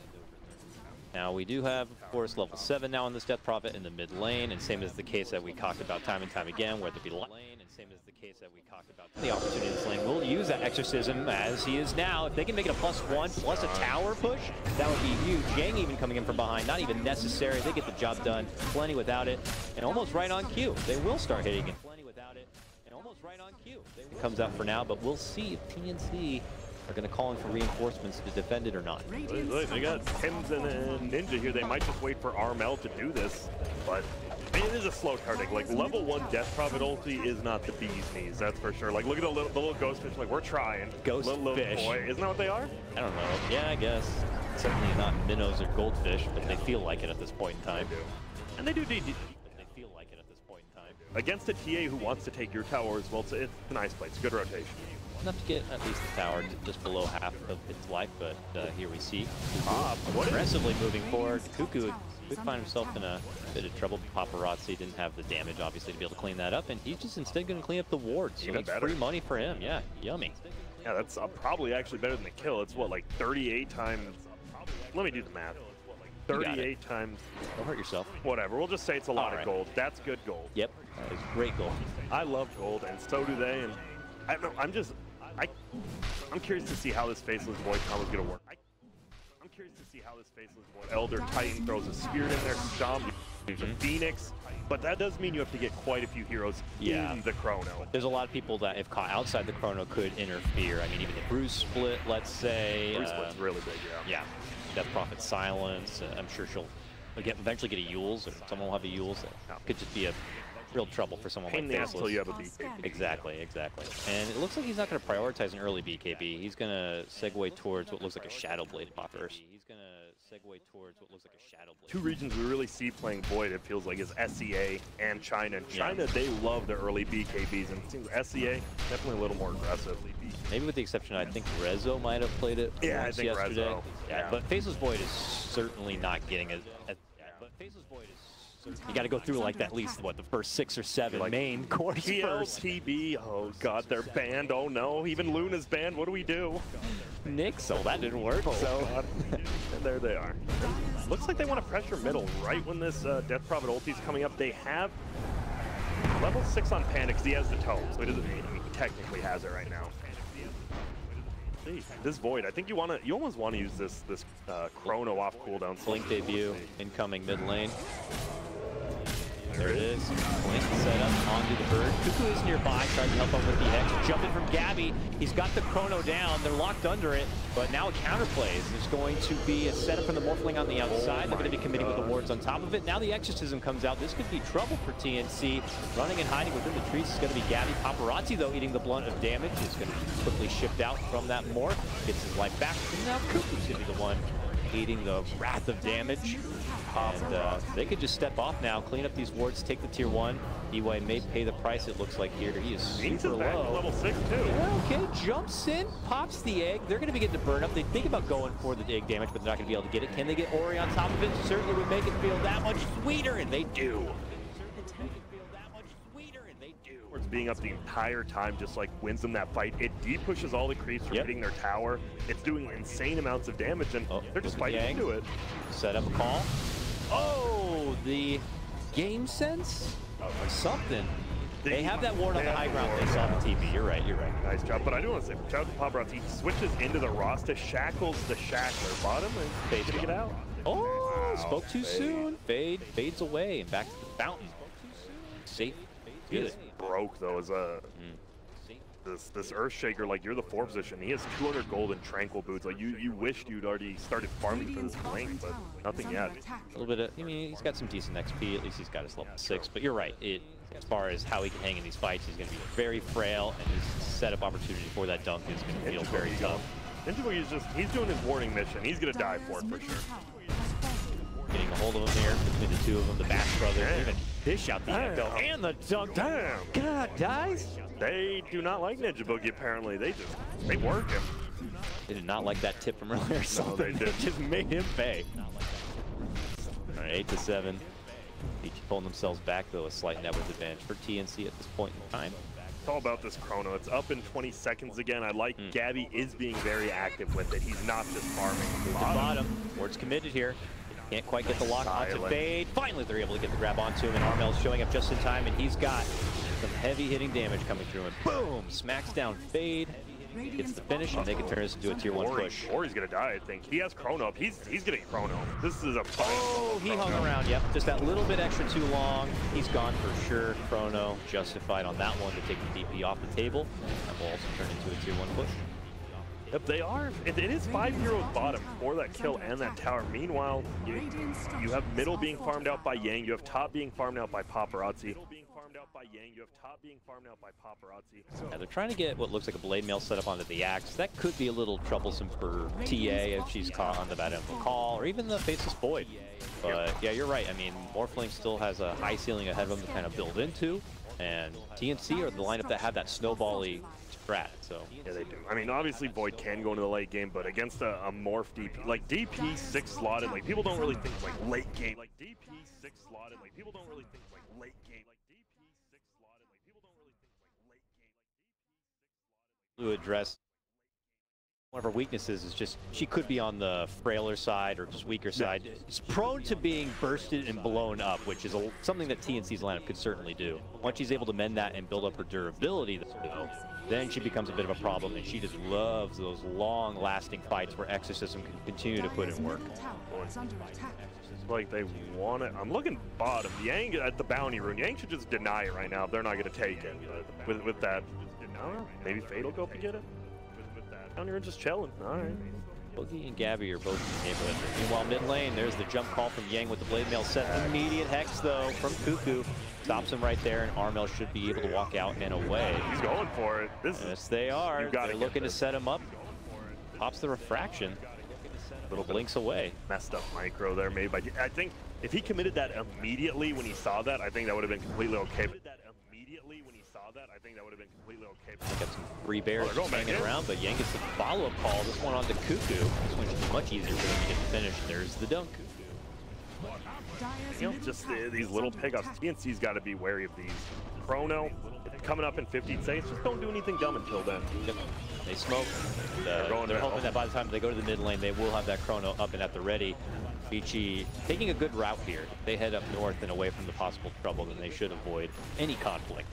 Now we do have, of course, level 7 now on this Death Prophet in the mid lane, and same as the case that we talked about time and time again, whether it be lane, and same as the case that we talked about. The opportunity in this lane will use that exorcism as he is now. If they can make it a +1 plus a tower push, that would be huge. Yang even coming in from behind, not even necessary. They get the job done, plenty without it, and almost right on cue. They will start hitting it. Plenty without it, and almost right on cue. It comes out for now, but we'll see if TNC are going to call in for reinforcements to defend it or not. They got Tims and Ninja here. They might just wait for Armel to do this, but it is a slow tactic. Like level 1 Death Prophet ulti is not the bee's knees, that's for sure. Like look at the little ghost fish. Like we're trying. Ghost fish. Boy. Isn't that what they are? I don't know. Yeah, I guess. Certainly not minnows or goldfish, but they feel like it at this point in time. They do. And they do. They feel like it at this point in time. Against a TA who wants to take your tower as well, it's a nice play. It's a good rotation. Enough to get at least the tower just below half of its life, but here we see aggressively moving forward. Kuku could find himself in a bit of trouble. Paparazzi didn't have the damage, obviously, to be able to clean that up, and he's just instead going to clean up the wards. So that's free money for him. Yeah, yummy. Yeah, that's probably actually better than the kill. It's what, like 38 times? Let me do the math. 38 times. Don't hurt yourself. Whatever. We'll just say it's a lot of gold. That's good gold. Yep, that is great gold. I love gold, and so do they. And I don't know. I'm curious to see how this Faceless Void combo is going to work. I'm curious to see how this Faceless Void Elder Titan throws a Spirit in there, Stomp, a Phoenix, but that does mean you have to get quite a few heroes in the Chrono. There's a lot of people that, if caught outside the Chrono, could interfere. I mean, even the Bruce Split, let's say. Bruce Split's really big, yeah. Death Prophet Silence. I'm sure she'll eventually get a Yules, or someone will have a Yules. That could just be a real trouble for someone like Faceless. Until you have a BKB. Exactly. And it looks like he's not going to prioritize an early BKB. He's going to segue towards what looks like a Shadow Blade pop first. Two regions we really see playing Void, it feels like, is SEA and China. And China, they love their early BKBs, and it seems SEA definitely a little more aggressive. Maybe with the exception, I think Rezo might have played it I think yesterday. Rezo. Yeah, but Faceless Void is certainly not getting you got to go through like at least what the first 6 or 7 like main cores first. TB, oh god, they're banned. Oh no, even Luna's banned. What do we do? Nix, oh that didn't work. And there they are. Looks like they want to pressure middle right when this Death Prophet ulti is coming up. They have level 6 on Panic because he has the tome, so he technically has it right now. This Void, I think you almost want to use this Chrono off cooldown. Blink debut incoming mid lane. There it is. Blink set up onto the bird. Kuku is nearby, tries to help him with the Hex. Jumping from Gabby. He's got the Chrono down. They're locked under it, but now a counterplay. There's going to be a setup from the Morphling on the outside. They're going to be committing with the wards on top of it. Now the Exorcism comes out. This could be trouble for TNC. Running and hiding within the trees is going to be Gabby. Paparazzi, though, eating the blunt of damage. Is going to be quickly shipped out from that Morph. Gets his life back. And now Kuku's going to be the one eating the wrath of damage. And they could just step off now, clean up these wards, take the tier 1. EY may pay the price, it looks like here. He is super low. Level 6 too. Yeah, okay, jumps in, pops the egg. They're going to be getting the burn up. They think about going for the egg damage, but they're not going to be able to get it. Can they get Ori on top of it? Certainly would make it feel that much sweeter, and they do. Being up the entire time just like wins them that fight. It de-pushes all the creeps from hitting their tower. It's doing insane amounts of damage, and they're just fighting into it. Set up a call. Oh, the game sense or something. They have that ward on the high ground they saw on the TV. You're right, you're right. Nice job, but I do want to say, shout out to Paparazzi. He switches into the Rasta, shackles the Shackler bottom, and Fade's gonna get out. Oh, spoke too soon. Fade fades away and back to the fountain. Safe. He is broke though as a this Earthshaker. Like, you're the 4 position. He has 200 gold and tranquil boots. Like, you wished you'd already started farming for this lane, but nothing yet. A little bit of, I mean, he's got some decent XP. At least he's got his level 6. But you're right. As far as how he can hang in these fights, he's going to be very frail, and his setup opportunity for that dunk is going to feel very tough. Ninja Boogie's he's doing his warning mission. He's going to die for it for sure. Getting a hold of him here between the two of them, the Bash brothers. Even dish out the echo and the dunk. Damn. God, guys. They do not like Ninja Boogie, apparently. They work him. They did not like that tip from earlier. No, Something they just made him pay. All right, 8-7. Each pulling themselves back, though, a slight net worth advantage for TNC at this point in time. It's all about this chrono. It's up in 20 seconds again. I like Gabby is being very active with it. He's not just farming. Move to bottom. Ward's committed here. Can't quite get the lock onto Fade. Finally, they're able to get the grab onto him, and Armel's showing up just in time, and he's got some heavy hitting damage coming through, and boom! Smacks down Fade. Gets the finish, and they can turn this into a tier 1 push. Or he's gonna die, I think. He has chrono up. He's getting chrono. This is a fight. Oh, he hung around, yep. Just that little bit extra too long. He's gone for sure. Chrono justified on that one to take the DP off the table. That will also turn into a tier 1 push. Yep, they are. It is 5 heroes bottom for that kill and that tower. Meanwhile, you have middle being farmed out by Yang. You have top being farmed out by Paparazzi. Yeah, they're trying to get what looks like a blade mail set up onto the axe. That could be a little troublesome for TA if she's caught on the bad info call, or even the Faceless Void. But yeah, you're right. I mean, Morphling still has a high ceiling ahead of him to kind of build into, and TNC are the lineup that have that snowball-y strat. So yeah, they do. I mean, obviously Void can go into the late game, but against a morph DP, like DP 6 slotted, like people don't really think like late game. Like DP 6 slotted, like people don't really think like late game. Like DP 6 slotted, like people don't really think like late game. to address one of her weaknesses is just she could be on the frailer side or just weaker side. It's prone to being bursted and blown up, which is something that TNC's lineup could certainly do. Once she's able to mend that and build up her durability, though, then she becomes a bit of a problem, and she just loves those long-lasting fights where Exorcism can continue to put in work. Like they want it. I'm looking bottom. Yang at the bounty rune. Yang should just deny it right now if they're not going to take it. With that, I don't know. Maybe Fade will go up and get it. Bounty rune just chilling. All right. Boogie and Gabby are both in the neighborhood. Meanwhile, mid lane, there's the jump call from Yang with the blade mail set. Immediate hex though from Cuckoo. Stops him right there, and Armel should be able to walk out and away. He's going for it. Yes, they are. They're looking to set him up. Pops the refraction. Little blinks away. Messed up micro there made by. I think if he committed that immediately when he saw that, I think that would have been completely okay. Got some free bears hanging around, but Yang gets the follow-up call. This one on the Cuckoo. This one should be much easier for them to get finished. There's the dunk. You know, just these little pickups. TNC's got to be wary of these. Chrono coming up in 50 seconds. Just don't do anything dumb until then. Yep. They smoke. They're hoping that by the time they go to the mid lane, they will have that Chrono up and at the ready. Vici taking a good route here. They head up north and away from the possible trouble, then they should avoid any conflict.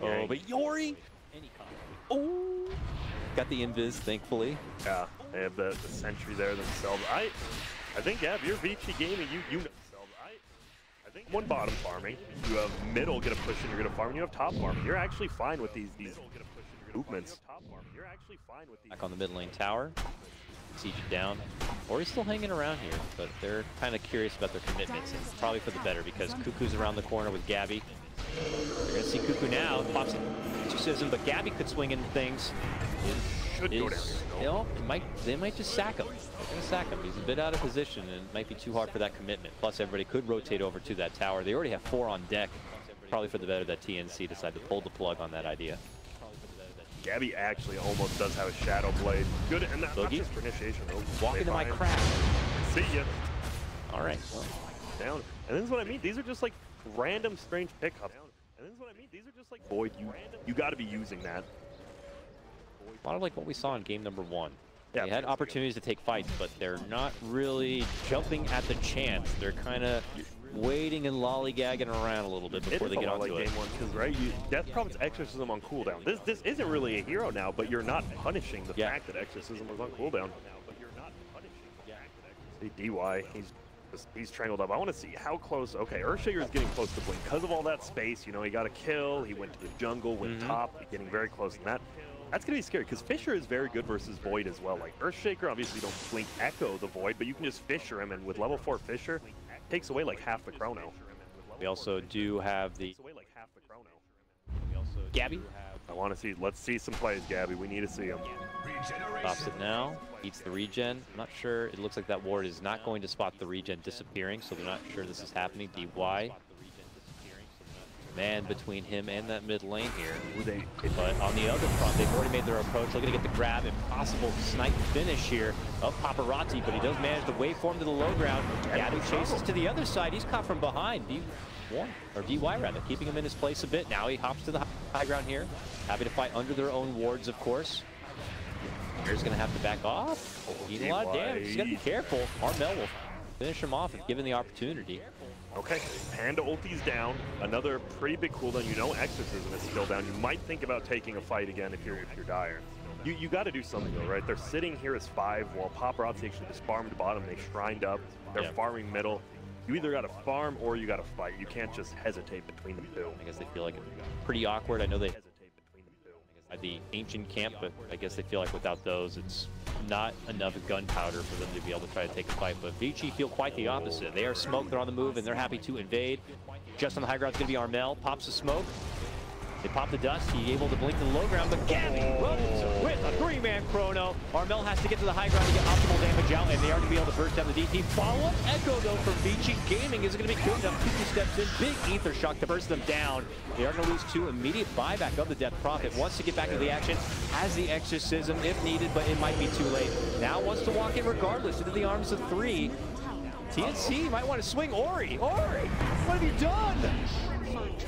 Oh, but Yori! Oh! Got the invis, thankfully. Yeah, they have the sentry there themselves. I think, Gab, you're Vici gaming. You know. I think one bottom farming. You have middle get a push and you're gonna farm. You have top farming. You're actually fine with these movements. Back on the mid lane tower. Siege it down. Ori's still hanging around here, but they're kind of curious about their commitments, and probably for the better because Cuckoo's around the corner with Gabby. They're gonna see Cuckoo now. Pops in Exorcism, but Gabby could swing into things. Should go down. You know, they might just sack him. They're gonna sack him. He's a bit out of position, and it might be too hard for that commitment. Plus, everybody could rotate over to that tower. They already have 4 on deck. Probably for the better that TNC decided to pull the plug on that idea. Gabby actually almost does have a Shadow Blade. Good, and that's not just for initiation. Walk into my crack. See ya. All right. Well. Down. And this is what I mean. These are just like random strange pickups. And this is what I mean. These are just like Void. You got to be using that. A lot of like what we saw in game number 1. Yeah, they had opportunities to take fights, but they're not really jumping at the chance. They're kind of waiting and lollygagging around a little bit before they get onto like it. game one, because right, Death Prophet's Exorcism on cooldown. This isn't really a hero now, but you're not punishing the fact that Exorcism was on cooldown. See DY, he's strangled up. I want to see how close. Okay, Earthshaker is getting close to Blink because of all that space. You know, he got a kill. He went to the jungle, went top, getting very close to that. That's going to be scary because Fisher is very good versus Void as well. Like Earthshaker, obviously don't Blink Echo the Void, but you can just Fisher him, and with level 4 Fisher, takes away like half the chrono. We also do have the Gabby. I want to see. Let's see some plays, Gabby. We need to see him. Stops it now. Eats the regen. I'm not sure. It looks like that ward is not going to spot the regen disappearing, so they're not sure this is happening. DY. Man between him and that mid lane here. But on the other front, they've already made their approach. Looking to get the grab. Impossible snipe finish here of Paparazzi, but he does manage to waveform to the low ground. Gabby chases to the other side. He's caught from behind. DY rather, keeping him in his place a bit. Now he hops to the high ground here. Happy to fight under their own wards, of course. Here's going to have to back off. Eating a lot of damage. He's got to be careful. Armel will finish him off if given the opportunity. Okay, Panda ulti's down. Another pretty big cooldown. You know Exorcism is still down. You might think about taking a fight again if you're Dire. You got to do something though, right? They're sitting here as 5 while Paparazzi actually just farmed bottom. They shrined up. They're farming middle. You either got to farm or you got to fight. You can't just hesitate between the two. I guess they feel like it's pretty awkward. I know they had the ancient camp, but I guess they feel like without those, it's not enough gunpowder for them to be able to try to take a fight. But Vici feel quite the opposite. They are smoked, they're on the move, and they're happy to invade. Just on the high ground is going to be Armel. Pops the smoke. They pop the dust. He's able to blink to the low ground, but Gabby runs with a 3-man chrono. Armel has to get to the high ground to get optimal damage out, and they are going to be able to burst down the DT. Follow-up Echo, though, from Vici Gaming is going to be good enough. Kuku steps in, big Ether Shock to burst them down. They are going to lose 2. Immediate buyback of the Death Prophet. Wants to get back into the action, has the Exorcism if needed, but it might be too late. Now wants to walk in regardless into the arms of 3. TNC might want to swing. Ori, what have you done?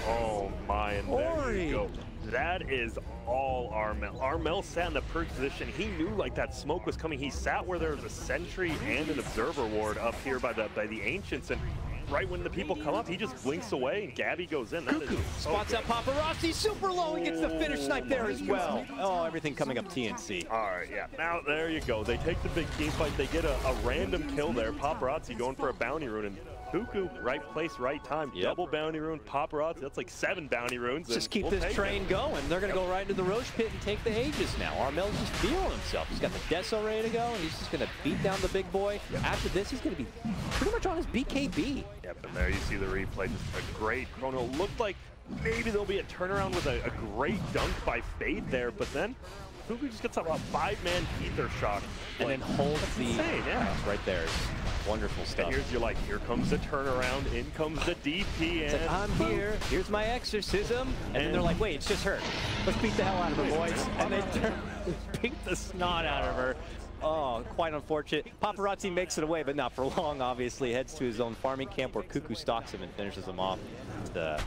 Oh my, and there you go. That is all Armel. Armel sat in the perch position. He knew like that smoke was coming. He sat where there was a sentry and an observer ward up here by the ancients, and right when the people come up, he just blinks away and Gabby goes in. That is spots out Paparazzi super low and gets the finish snipe there as well. Oh, everything coming up TNC. All right, yeah. Now there you go. They take the big team fight. They get a random kill there. Paparazzi going for a bounty rune, and Kuku, right place, right time. Double bounty rune, Paparazzi. That's like 7 bounty runes. Just keep this train going. They're going to go right into the Roche pit and take the Aegis now. Armel's just feeling himself. He's got the Deso ready to go, and he's just going to beat down the big boy. After this, he's going to be pretty much on his BKB. Yep, and there you see the replay. Just a great chrono. Looked like maybe there'll be a turnaround with a great dunk by Fade there, but then Kuku just gets a 5-man Ether Shock. And then holds the right there. Wonderful stuff. And here comes the turnaround, in comes the DP, and like, I'm here, here's my Exorcism, and then they're like, wait, it's just her. Let's beat the hell out of her, boys. And they beat the snot out of her. Oh, quite unfortunate. Paparazzi makes it away, but not for long, obviously. Heads to his own farming camp where Kuku stalks him and finishes him off. The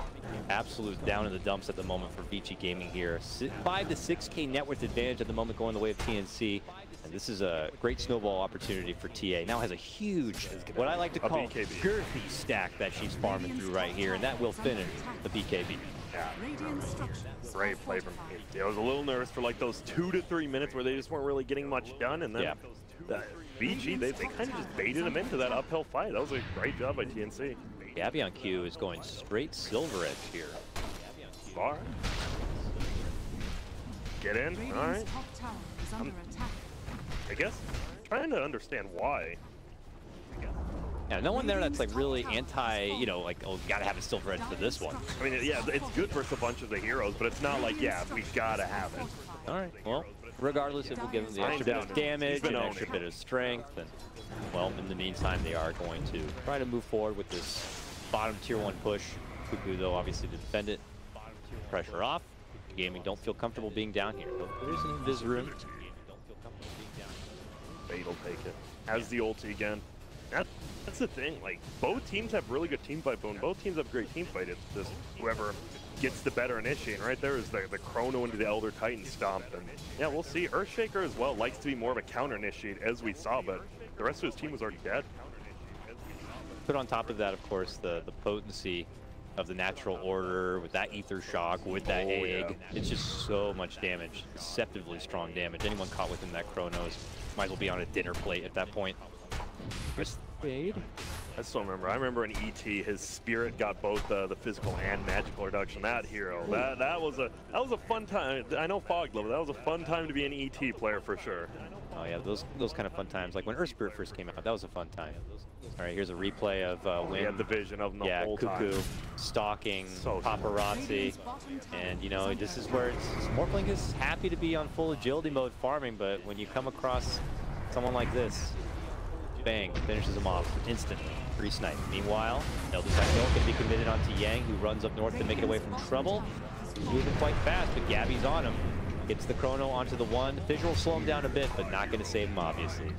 absolute down in the dumps at the moment for Vici Gaming here. 5 to 6K net worth advantage at the moment going the way of TNC. And this is a great snowball opportunity for TA. Now has a huge, what I like to call girthy stack that she's farming through right here, and that will finish the BKB. Yeah, great play from TNC. I was a little nervous for like those 2 to 3 minutes where they just weren't really getting much done, and then Vici, they kind of just baited him into that uphill fight. That was a great job by TNC. Gabby on Q is going straight silver edge here. Bar. Get in, all right. I guess trying to understand why. Yeah, no one there that's like really anti, you know, like, oh, gotta have a silver edge for this one. I mean, yeah, it's good versus a bunch of the heroes, but it's not like, yeah, we gotta have it. All right, well, regardless, it will give them the extra bit of damage, an extra bit of strength, and, well, in the meantime, they are going to try to move forward with this bottom tier 1 push. Kuku, though, obviously to defend it. Pressure off. Gaming don't feel comfortable being down here. There's an invis room. Fade will take it. Has the ulti again. That's the thing. Like, both teams have really good team fight, but when both teams have great team fight, it's just whoever gets the better initiate. And right there is the chrono into the Elder Titan stomp. And yeah, we'll see. Earthshaker as well likes to be more of a counter initiate, as we saw, but the rest of his team was already dead. put on top of that, of course, the potency of the natural order with that ether shock, with that egg. Yeah. It's just so much damage, deceptively strong damage. Anyone caught within that Chronos might as well be on a dinner plate at that point. Fade. I still remember. I remember in ET, his spirit got both the physical and magical reduction. That hero, that was a fun time. I know Fog loved it. That was a fun time to be an ET player for sure. Oh yeah, those kind of fun times. Like when Earth Spirit first came out, that was a fun time. All right, here's a replay of when we had the vision of them the whole Cuckoo time. Stalking paparazzi, and you know this is where Morphling is happy to be on full agility mode farming, but when you come across someone like this, bang, finishes him off instantly. Free snipe. Meanwhile, Eldestyle can be committed onto Yang, who runs up north to make it away from trouble. He's moving quite fast, but Gabby's on him. Gets the Chrono onto the one. Fissure will slow him down a bit, but not going to save him, obviously.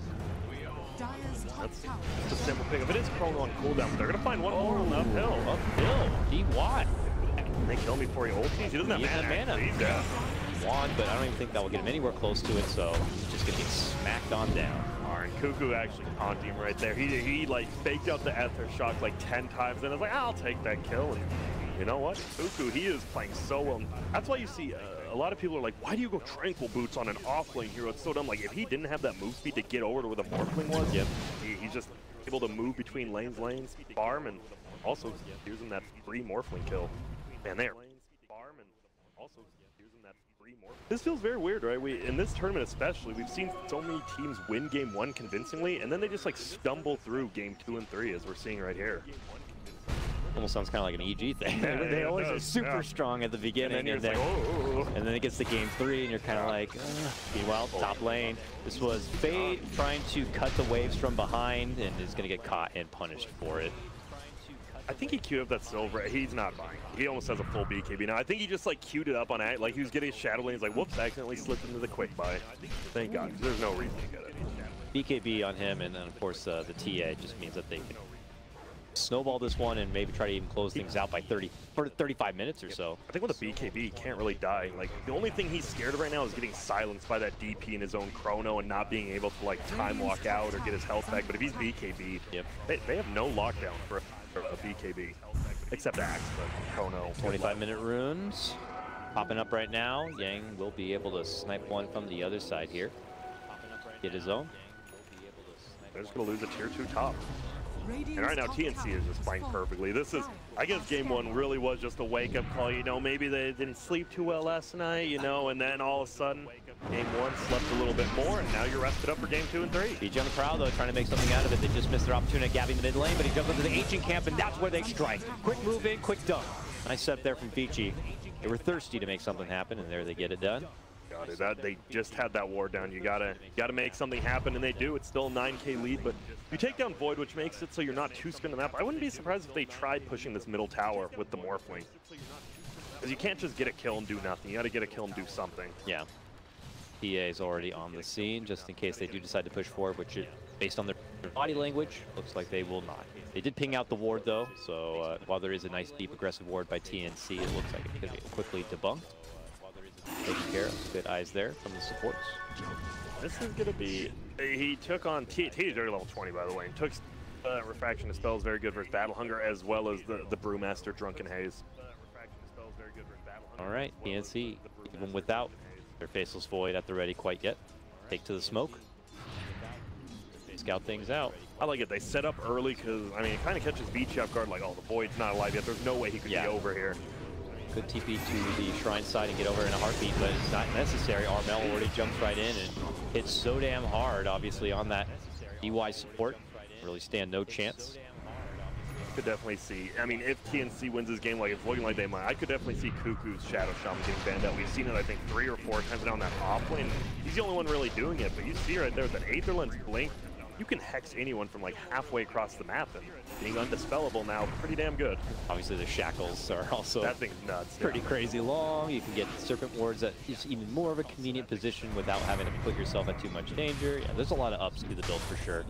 That's a simple thing. If it is Chrono on cooldown, they're going to find one more on the uphill. Uphill. DY. They kill me before he ulties. He doesn't have mana. He's dead. Wand, but I don't even think that will get him anywhere close to it, so he's just going to get smacked on down. And Cuckoo actually taunted him right there. He like faked out the ether shock like 10 times, and I was like, I'll take that kill. And you know what? Cuckoo, he is playing so well. That's why you see a lot of people are like, why do you go Tranquil Boots on an off-lane hero? It's so dumb. Like, if he didn't have that move speed to get over to where the Morphling was, he's just able to move between lanes, farm, and also using that free Morphling kill. Man, there. This feels very weird, right? In this tournament especially, we've seen so many teams win game 1 convincingly, and then they just like stumble through game 2 and 3, as we're seeing right here. Almost sounds kind of like an EG thing. Yeah, they always are super strong at the beginning, and then, and then it gets to game 3, and you're kind of like, meanwhile, top lane. This was Fade trying to cut the waves from behind, and is going to get caught and punished for it. I think he queued up that silver. He's not buying. He almost has a full BKB now. I think he just like queued it up on it. Like he was getting a shadow lane. He's like, whoops, accidentally slipped into the quick buy. Thank God, because there's no reason to get it. BKB on him, and then of course the TA just means that they can snowball this one and maybe try to even close things out by 35 minutes or so. I think with a BKB, he can't really die. Like the only thing he's scared of right now is getting silenced by that DP in his own Chrono and not being able to like time walk out or get his health back. But if he's BKB, they have no lockdown for a BKB, except Axe, but Chrono. 25-minute runes popping up right now. Yang will be able to snipe one from the other side here. Get his own. They're just going to lose a tier 2 top. And right now, TNC is just playing perfectly. This is, I guess game 1 really was just a wake-up call. You know, maybe they didn't sleep too well last night, you know, and then all of a sudden, game 1 slept a little bit more, and now you're rested up for game 2 and 3. Vici on the prowl, though, trying to make something out of it. They just missed their opportunity at Gabby in the mid lane, but he jumped into the ancient camp, and that's where they strike. Quick move in, quick dunk. Nice setup there from Vici. They were thirsty to make something happen, and there they get it done. They just had that war down. You gotta make something happen, and they do. It's still a 9K lead, but you take down Void, which makes it so you're not too scared on the map. I wouldn't be surprised if they tried pushing this middle tower with the Morphling, because you can't just get a kill and do nothing. You gotta get a kill and do something. Yeah. PA is already on the scene, just in case they do decide to push forward, which, based on their body language, looks like they will not. They did ping out the ward, though, so while there is a nice, deep, aggressive ward by TNC, it looks like it could be quickly debunked. Taking care of. Good eyes there from the supports. This is going to be... He took on... T is already level 20, by the way. And took Refraction of Spells, very good versus Battle Hunger, as well as the Brewmaster Drunken Haze. Alright, TNC, even without their Faceless Void at the ready quite yet. Take to the smoke. Scout things out. I like it. They set up early because, I mean, it kind of catches Vici off guard, like, oh, the Void's not alive yet. There's no way he could be over here. Good TP to the Shrine side and get over in a heartbeat, but it's not necessary. Armel already jumps right in and hits so damn hard, obviously, on that DY support. Really stand no chance. Could definitely see. I mean, if TNC wins this game like it's looking like they might, I could definitely see Cuckoo's Shadow Shaman getting banned out. We've seen it, I think, 3 or 4 times now on that off lane. He's the only one really doing it, but you see right there that Aether Lens blink. You can hex anyone from like halfway across the map, and being undispellable now, pretty damn good. Obviously the shackles are also that thing's nuts. Pretty crazy long. You can get serpent wards at just even more of a convenient position without having to put yourself at too much danger. Yeah, there's a lot of ups to the build for sure.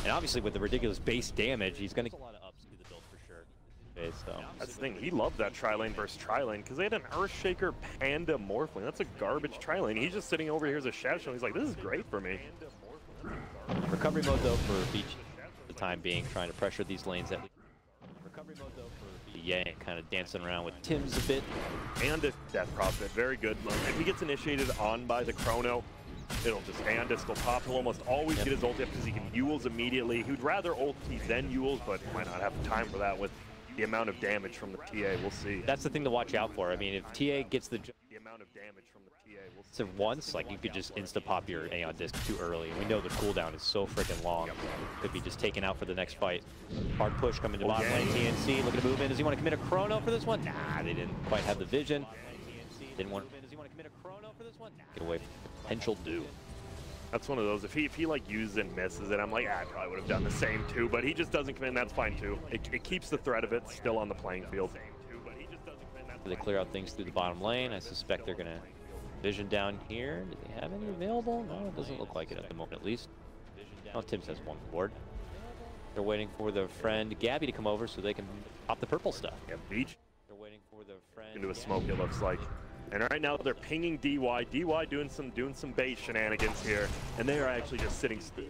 And obviously with the ridiculous base damage, he's going to get a lot of ups to the build for sure. Okay, so that's the thing. He loved that tri-lane versus tri-lane because they had an Earthshaker Panda Morphling. That's a garbage tri-lane. He's just sitting over here as a Shadow Shaman. He's like, this is great for me. Recovery mode though for Vici. The time being, trying to pressure these lanes at least. Recovery mode though for Yang, kind of dancing around with Tim's a bit. And if Death Prophet, very good. If he gets initiated on by the Chrono, it'll just Andis will pop. He'll almost always get his ulti up because he can Yules immediately. He'd rather ulti than Yules, but might not have time for that with the amount of damage from the TA. We'll see. That's the thing to watch out for. I mean, if TA gets the amount of damage from the TA, we'll see. So once, like, you could just insta-pop your Aeon Disc too early. We know the cooldown is so freaking long. Could be just taken out for the next fight. Hard push coming to bottom lane. TNC looking to move in. Does he want to commit a Chrono for this one? Nah, they didn't quite have the vision. Didn't want to. Does he want to commit a Chrono for this one? Nah. Get away from potential do. That's one of those, if he like uses and misses it, I'm like, I probably would have done the same too, but he just doesn't come in, that's fine too. It keeps the threat of it still on the playing field. They clear out things through the bottom lane. I suspect they're gonna vision down here. Do they have any available? No, it doesn't look like it at the moment at least. Oh, Tim says one board. They're waiting for their friend Gabby to come over so they can pop the purple stuff. Yeah, Beach. They're waiting for their friend into a smoke, it looks like. And right now they're pinging DY. DY doing some bait shenanigans here, and they are actually just sitting still.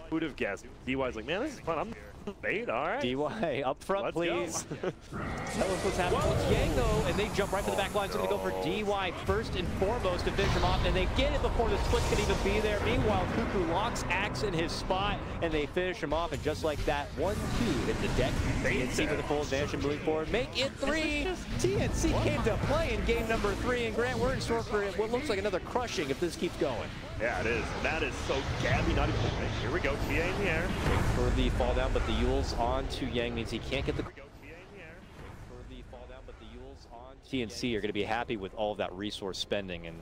Who'd have guessed? DY's like, man, this is fun. I'm bait, all right. DY up front, Let's please. Tell us what's happening. It's Yang though, and they jump right for the back line. So they're gonna go for DY first and foremost to finish him off, and they get it before the split can even be there. Meanwhile, Cuckoo locks Axe in his spot, and they finish him off. And just like that, 1-2 hit the deck. TNC with a full advantage and moving forward. Make it 3. TNC came to play in game number 3, and Grant, we're in store for what looks like another crushing if this keeps going. Yeah, it is. And that is so Gabby not even. Here we go. TA in the air. Wait for the fall down, but the Yules on to Yang means he can't get the. TNC are going to be happy with all of that resource spending, and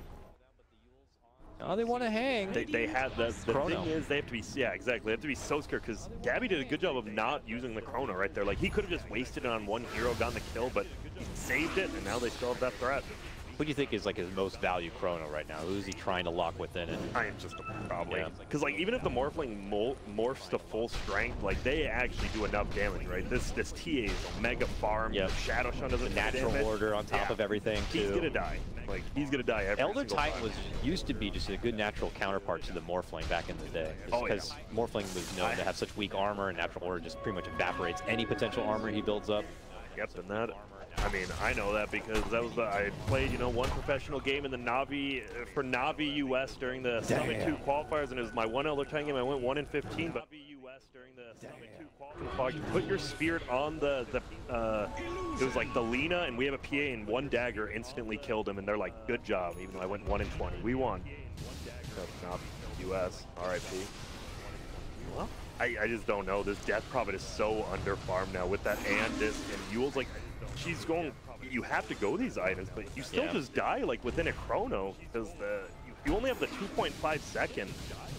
oh, they want to hang. They have the thing is they have to be exactly. They have to be so scared because Gabby did a good job of not using the Chrono right there. Like he could have just wasted it on one hero, gotten the kill, but he saved it, and now they still have that threat. What do you think is like his most value Chrono right now? Who's he trying to lock within it? I am just probably because like even if the Morphling morphs to full strength, like they actually do enough damage, right? This TA is a mega farm. Yep. Shadow Shun doesn't natural order on top of everything too. He's gonna die. Like he's gonna die every Elder single Titan time. used to be just a good natural counterpart to the Morphling back in the day. Because Morphling was known to have such weak armor, and natural order just pretty much evaporates any potential armor he builds up. Yep, and that. I mean, I know that because that was I played, one professional game in the Navi for Navi US during the Summit 2 qualifiers, and it was my one Elder Titan game. I went 1-15, but Navi US during the Summit 2 qualifiers, you put your spirit on it was like the Lena, and we have a PA, and one dagger instantly killed him, and they're like, good job, even though I went 1-20. We won. Navi US, RIP. Well, I just don't know. This Death Prophet is so under-farmed now with that Andis, and Yule's like, she's going, you have to go these items, but you still just die like within a Chrono because you only have the 2.5 second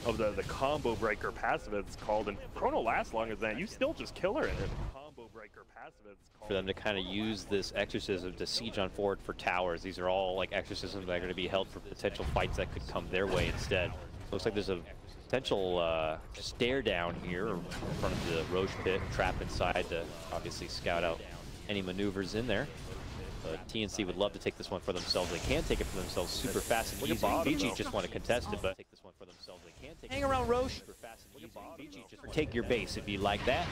of the combo breaker passive it's called, and Chrono lasts longer than that. You still just kill her in it. Combo breaker passive it's called. For them to kind of use this exorcism to siege on forward for towers. These are all like exorcisms that are going to be held for potential fights that could come their way instead. Looks like there's a potential stare down here in front of the Roche pit, trap inside to obviously scout out any maneuvers in there. But TNC would love to take this one for themselves. They can take it for themselves super fast and easy. Vici just want to contest it, but take this one for themselves. They can take hang around Roche. Super fast and easy. Vici just take your base if you like that.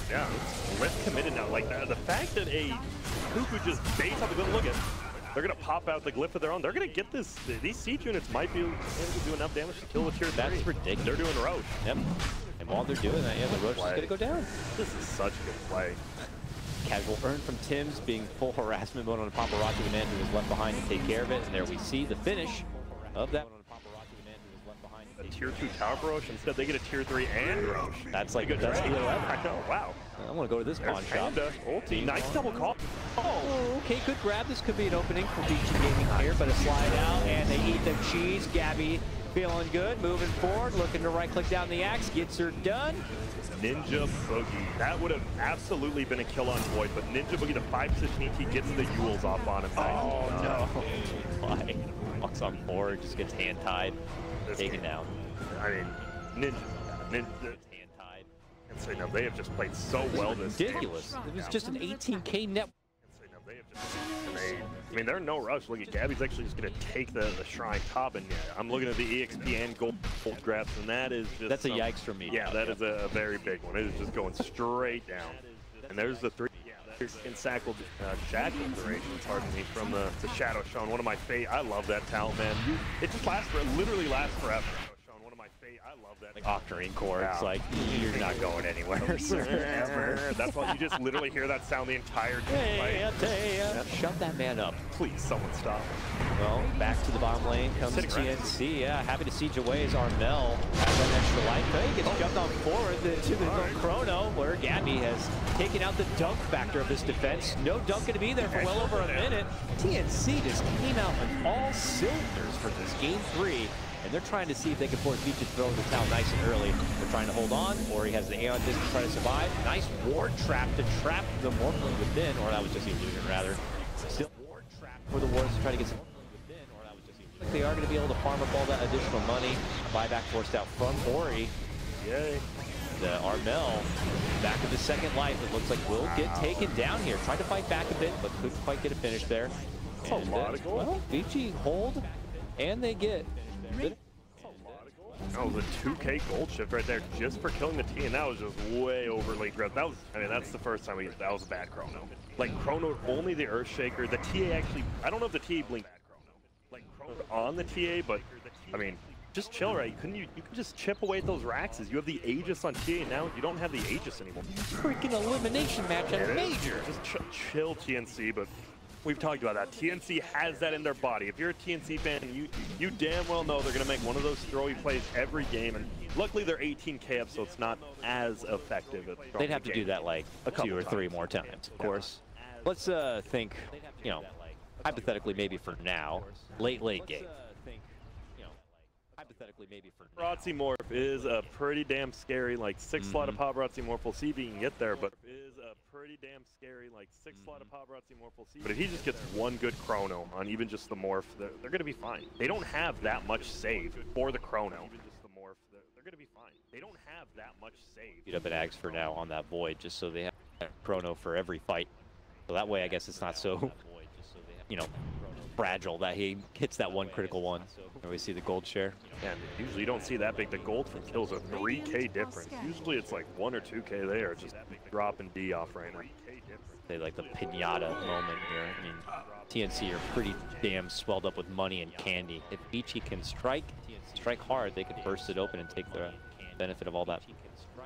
Yeah, it's committed now. Like the fact that a Cuckoo just base up a good look at. They're gonna pop out the glyph of their own. They're gonna get this. These siege units might be able to do enough damage to kill the tier 3. That's ridiculous. They're doing Roche. Yep. And while they're doing that, the Roche is gonna go down. This is such a good play. Casual earn from Tim's being full harassment mode on a paparazzi, the man who was left behind to take care of it. And there we see the finish of that. A tier 2 tower for Roche. Instead, they get a tier 3 and Roche. That's like the best deal ever. I know. Wow. I want to go to this pawn shop. Ulti. Nice double call. Oh, okay, good grab. This could be an opening for Vici Gaming here, but a slide out, and they eat the cheese. Gabby feeling good, moving forward, looking to right-click down the axe, gets her done. Ninja Boogie. That would have absolutely been a kill on Void, but Ninja Boogie, the 5-16, he gets the Yules off on him. Oh, no. Why? Walks on board, just gets hand-tied, taken down. I mean, Ninja hand-tied. And so, they have just played so well this ridiculous. It was just an 18K net. I mean, they're in no rush. Look at Gabby's actually just going to take the shrine top, and I'm looking at the EXP and gold grabs, and that is just... That's a yikes for me. Yeah, that is a very big one. It is just going straight down. And there's the 3 in shackle duration, pardon me, from the Shadow Shown. One of my favorite. I love that talent, man. It just literally lasts forever. One of my favorite. I love that. Like Octarine core, it's like, you're not going anywhere, sir, ever. That's why you just literally hear that sound the entire day. Shut that man up. Please, someone stop. Well, back to the bottom lane comes TNC. Yeah, happy to see Jaway's Armel has that extra life. He gets jumped on forward to the chrono, where Gabby has taken out the dunk factor of his defense. No dunk going to be there for well over a minute. TNC just came out on all cylinders for this game 3. And they're trying to see if they can force Vici to throw the towel nice and early. They're trying to hold on, or he has the Aeon Disc to try to survive. Nice ward trap to trap the Morphling within, or that was just the illusion rather. Still ward trap for the wards to try to get some within, or that was just the illusion. They are going to be able to farm up all that additional money. Buyback forced out from Ori. Yay. The Armel back of the second life. It looks like will get taken down here. Tried to fight back a bit, but couldn't quite get a finish there. That's a lot of gold. Well, Vici hold, and they get... That was a 2K gold shift right there just for killing the T, and that was just way overly aggressive. That was, I mean, that's the first time that was a bad chrono. Like, chrono, only the Earthshaker. The TA actually, I don't know if the TA blinked like chrono on the TA, but, I mean, just chill, right? You could just chip away at those Raxes. You have the Aegis on TA now. You don't have the Aegis anymore. Freaking elimination match at a major. Just chill, TNC, but we've talked about that. TNC has that in their body. If you're a TNC fan, you damn well know they're going to make one of those throwy plays every game. And luckily, they're 18K up, so it's not as effective. They'd have to do that like 2 or 3 more times, of course. Let's think, you know, hypothetically maybe for now, late game. Hypothetically, maybe for Paparazzi Morph is a pretty damn scary, like 6-slot of Paparazzi Morph. We'll see if he can get there, but is a pretty damn scary, like 6-slot of Paparazzi Morph. We'll see. But if he just gets one good chrono on even just the Morph, they're going to be fine. They don't have that much save for the chrono. Even just the Morph, they're going to be fine. They don't have that much save. Beat up at Ags for now on that Void, just so they have chrono for every fight. So that way, I guess it's not so, you know, fragile that he hits that one critical one. And we see the gold share. And usually you don't see that big. The gold from kills a 3K difference. Usually it's like 1 or 2K there, just dropping D off right now. They like the pinata moment here. I mean, TNC are pretty damn swelled up with money and candy. If Vici can strike hard, they could burst it open and take the benefit of all that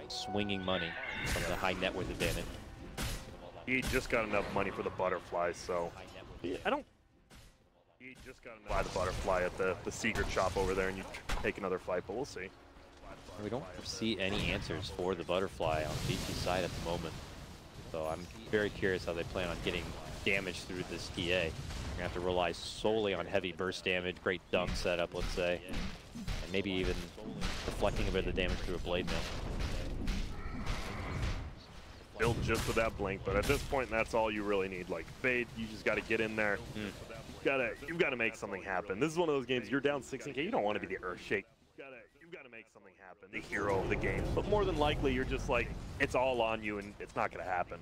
swinging money from the high net worth advantage. He just got enough money for the butterflies, so I don't. He just got to buy the butterfly at the secret shop over there, and you take another fight, but we'll see. We don't see any answers for the butterfly on Vici's side at the moment. So I'm very curious how they plan on getting damage through this TA. You're going to have to rely solely on heavy burst damage, great dunk setup, let's say, and maybe even deflecting a bit of the damage through a blade mill. Build just with that blink, but at this point, that's all you really need. Like, Fade, you just got to get in there. You've got to make something happen. This is one of those games, you're down 16K, you don't want to be the Earthshake. You've got to make something happen, the hero of the game. But more than likely, you're just like, it's all on you, and it's not going to happen.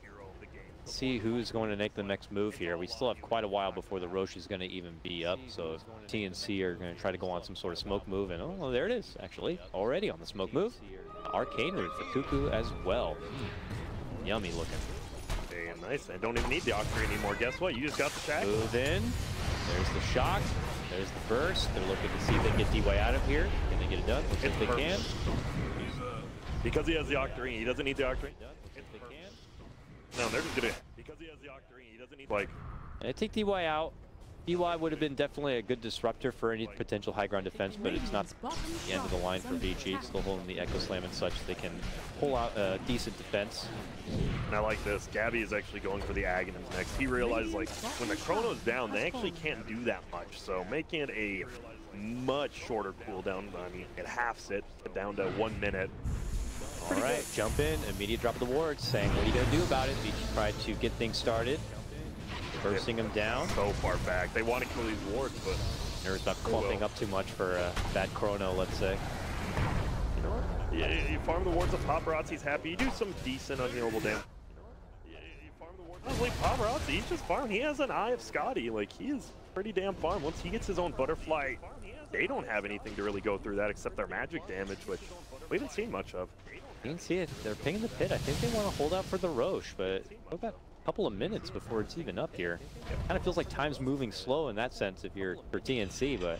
See who's going to make the next move here. We still have quite a while before the Roche is going to even be up, so TNC are going to try to go on some sort of smoke move, and oh, there it is, actually, already on the smoke move. Arcane Root for Cuckoo as well. Yummy looking. Hey, nice, and don't even need the Octarine anymore. Guess what? You just got the shack. Move in. There's the shock. There's the burst. They're looking to see if they can get DY out of here. Can they get it done? Looks like they can. Because he has the Octarine, he doesn't need the Octarine. If they can. No, they're just gonna. Because he has the Octarine, he doesn't need like. And I take DY out. DY would have been definitely a good disruptor for any potential high ground defense, but it's not the end of the line for Vici. Still holding the Echo Slam and such. They can pull out a decent defense. And I like this. Gabby is actually going for the Aghanims next. He realized, like, when the Chrono's down, they actually can't do that much. So making it a much shorter cooldown, I mean, it halves it down to 1 minute. All right, jump in, immediate drop of the wards, saying, what are you going to do about it? Vici tried to get things started. Bursting him down. So far back. They want to kill these wards, but nervous about clumping up too much for a bad chrono, let's say. You know what? Yeah, you farm the wards of Paparazzi's happy. You do some decent unhealable damage. You farm the wards Honestly, Paparazzi, he's just farm. He has an eye of Scotty. Like, he is pretty damn farm. Once he gets his own butterfly, they don't have anything to really go through that except their magic damage, which we haven't seen much of. You can see it. They're pinging the pit. I think they want to hold out for the Roche, but we've got a couple of minutes before it's even up here. Kind of feels like time's moving slow in that sense if you're for TNC, but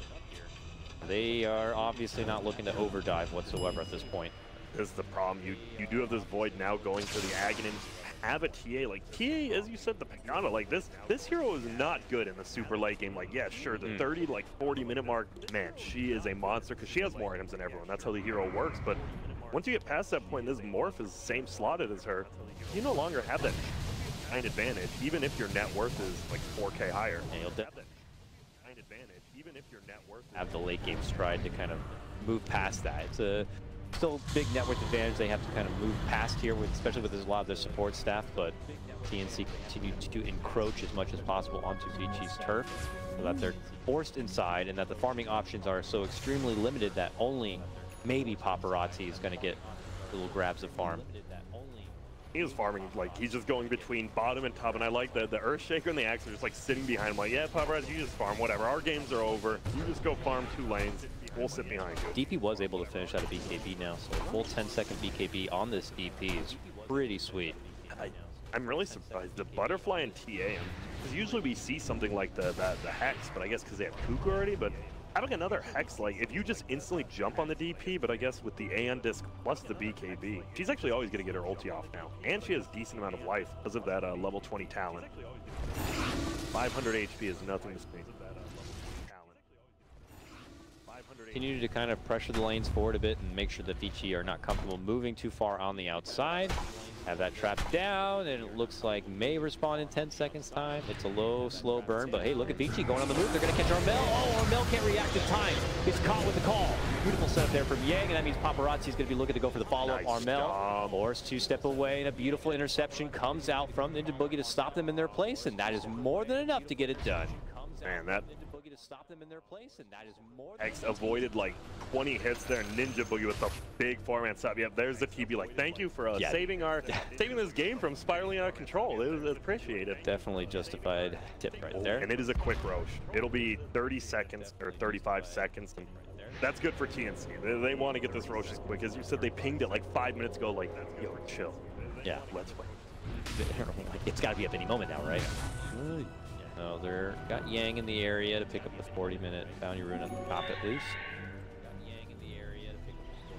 they are obviously not looking to overdive whatsoever at this point. This is the problem. You do have this Void now going for the Aghanim. Have a TA. Like, TA, as you said, the Pagana, like, this hero is not good in the super late game. Like, yeah, sure, the 30 to, like, 40-minute mark, man, she is a monster because she has more items than everyone. That's how the hero works, but once you get past that point, this Morph is the same slotted as her. You no longer have that kind advantage, even if your net worth is, like, 4K higher. And you'll have that kind advantage, even if your net worth have the late game stride to kind of move past that. It's a still big net worth advantage they have to kind of move past here, with, especially with a lot of their support staff, but TNC continue to encroach as much as possible onto Vici's turf so that they're forced inside and that the farming options are so extremely limited that only maybe Paparazzi is going to get little grabs of farm. He is farming, like, he's just going between bottom and top, and I like the Earthshaker and the Axe are just, like, sitting behind him, like, yeah, Paparazzi, you just farm, whatever, our games are over, you just go farm 2 lanes, we'll sit behind you. DP was able to finish out a BKB now, so a full 10-second BKB on this DP is pretty sweet. I'm really surprised. The Butterfly and TA, because usually we see something like the Hex, but I guess because they have Cuckoo already, but having another Hex, like, if you just instantly jump on the DP, but I guess with the Aeon Disc plus the BKB, she's actually always going to get her ulti off now. And she has decent amount of life because of that level 20 talent. 500 HP is nothing to speak of that level 20 talent. Continue to kind of pressure the lanes forward a bit and make sure that Vici are not comfortable moving too far on the outside. Have that trap down, and it looks like may respawn in 10 seconds time. It's a low, slow burn, but hey, look at Vici going on the move. They're going to catch Armel. Oh, Armel can't react in time. Gets caught with the call. Beautiful setup there from Yang, and that means Paparazzi is going to be looking to go for the follow-up. Nice Armel forced to step away, and a beautiful interception comes out from Ninja Boogie to stop them in their place, and that is more than enough to get it done. Man, that stop them in their place, and that is more X avoided like 20 hits there. Ninja Boogie with the big 4-man stop. Yep, there's the TB. Like, thank you for saving this game from spiraling out of control. It was appreciated. Definitely justified tip right there. And it is a quick Roche. It'll be 30 seconds or 35 seconds. And that's good for TNC. They want to get this Roche as quick. As you said, they pinged it like 5 minutes ago. Like, yo, chill. Yeah, let's wait. It's got to be up any moment now, right? No, they're got Yang in the area to pick up the 40-minute bounty rune at the top at least.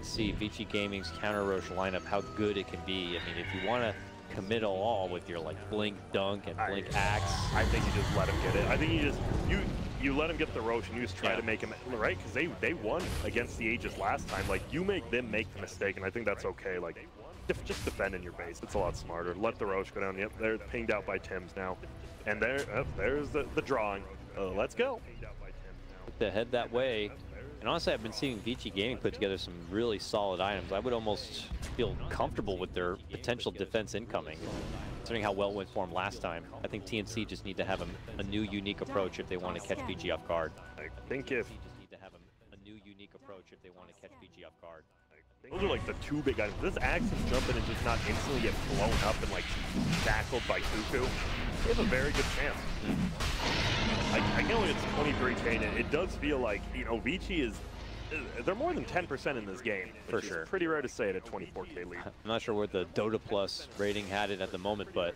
See Vici Gaming's counter Roche lineup, how good it can be. I mean, if you want to commit all with your like blink dunk and blink axe, I think you just let him get it. I think you let him get the Roche and you just try to make him right, because they won against the Aegis last time. Like, you make them make the mistake, and I think that's okay. Like, just defend in your base. It's a lot smarter. Let the Roche go down. Yep, they're pinged out by Tim's now. And there's the drawing. Let's go. To head that way. And honestly, I've been seeing Vici Gaming put together some really solid items. I would almost feel comfortable with their potential defense incoming, considering how well it went for them last time. I think TNC just need to have a new, unique approach if they want to catch Vici off guard. I think if those are like the 2 big items. This Axe is jumping and just not instantly get blown up and like tackled by Cuckoo. They have a very good chance. I can't believe it's 23K, and it does feel like, you know, Vici is, they're more than 10% in this game. For sure. Pretty rare to say at a 24K lead. I'm not sure what the Dota Plus rating had it at the moment, but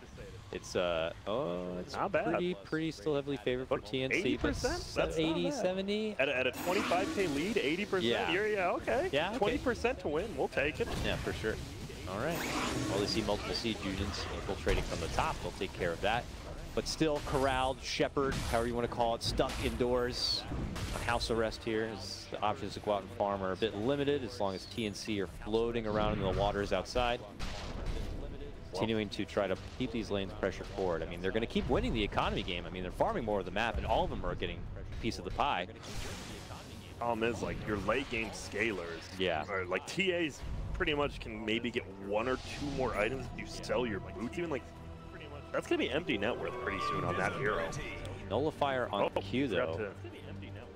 it's it's not bad. Pretty still heavily favored for TNC. 80%? That's 80, 70? At a 25K lead, 80%? Yeah, okay. Yeah, 20% to win, we'll take it. Yeah, for sure. All right. Well, they see multiple siege units infiltrating from the top. They'll take care of that. But still corralled, shepherd, however you want to call it, stuck indoors on house arrest here. As the options to go out and farm are a bit limited as long as TNC are floating around in the waters outside. Continuing to try to keep these lanes pressure forward. I mean, they're going to keep winning the economy game. I mean, they're farming more of the map, and all of them are getting a piece of the pie. Problem is, like, your late game scalers, or like TAs pretty much can maybe get 1 or 2 more items if you sell your boots. Even like, that's going to be empty net worth pretty soon on that hero. Nullifier on Q, though,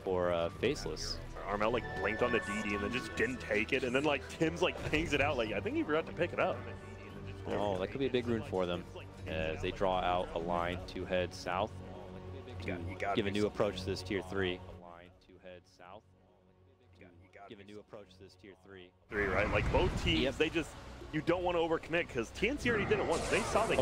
for Faceless. Armel, like, blinked on the DD and then just didn't take it. And then, like, Tim's, like, pings it out. Like, I think he forgot to pick it up. Oh, that could be a big rune for them. as they draw out a line to head south to give a new approach to this tier 3. Give a new approach to this tier 3. Right? Like both teams, they just, you don't want to overcommit because TNC already did it once. They saw they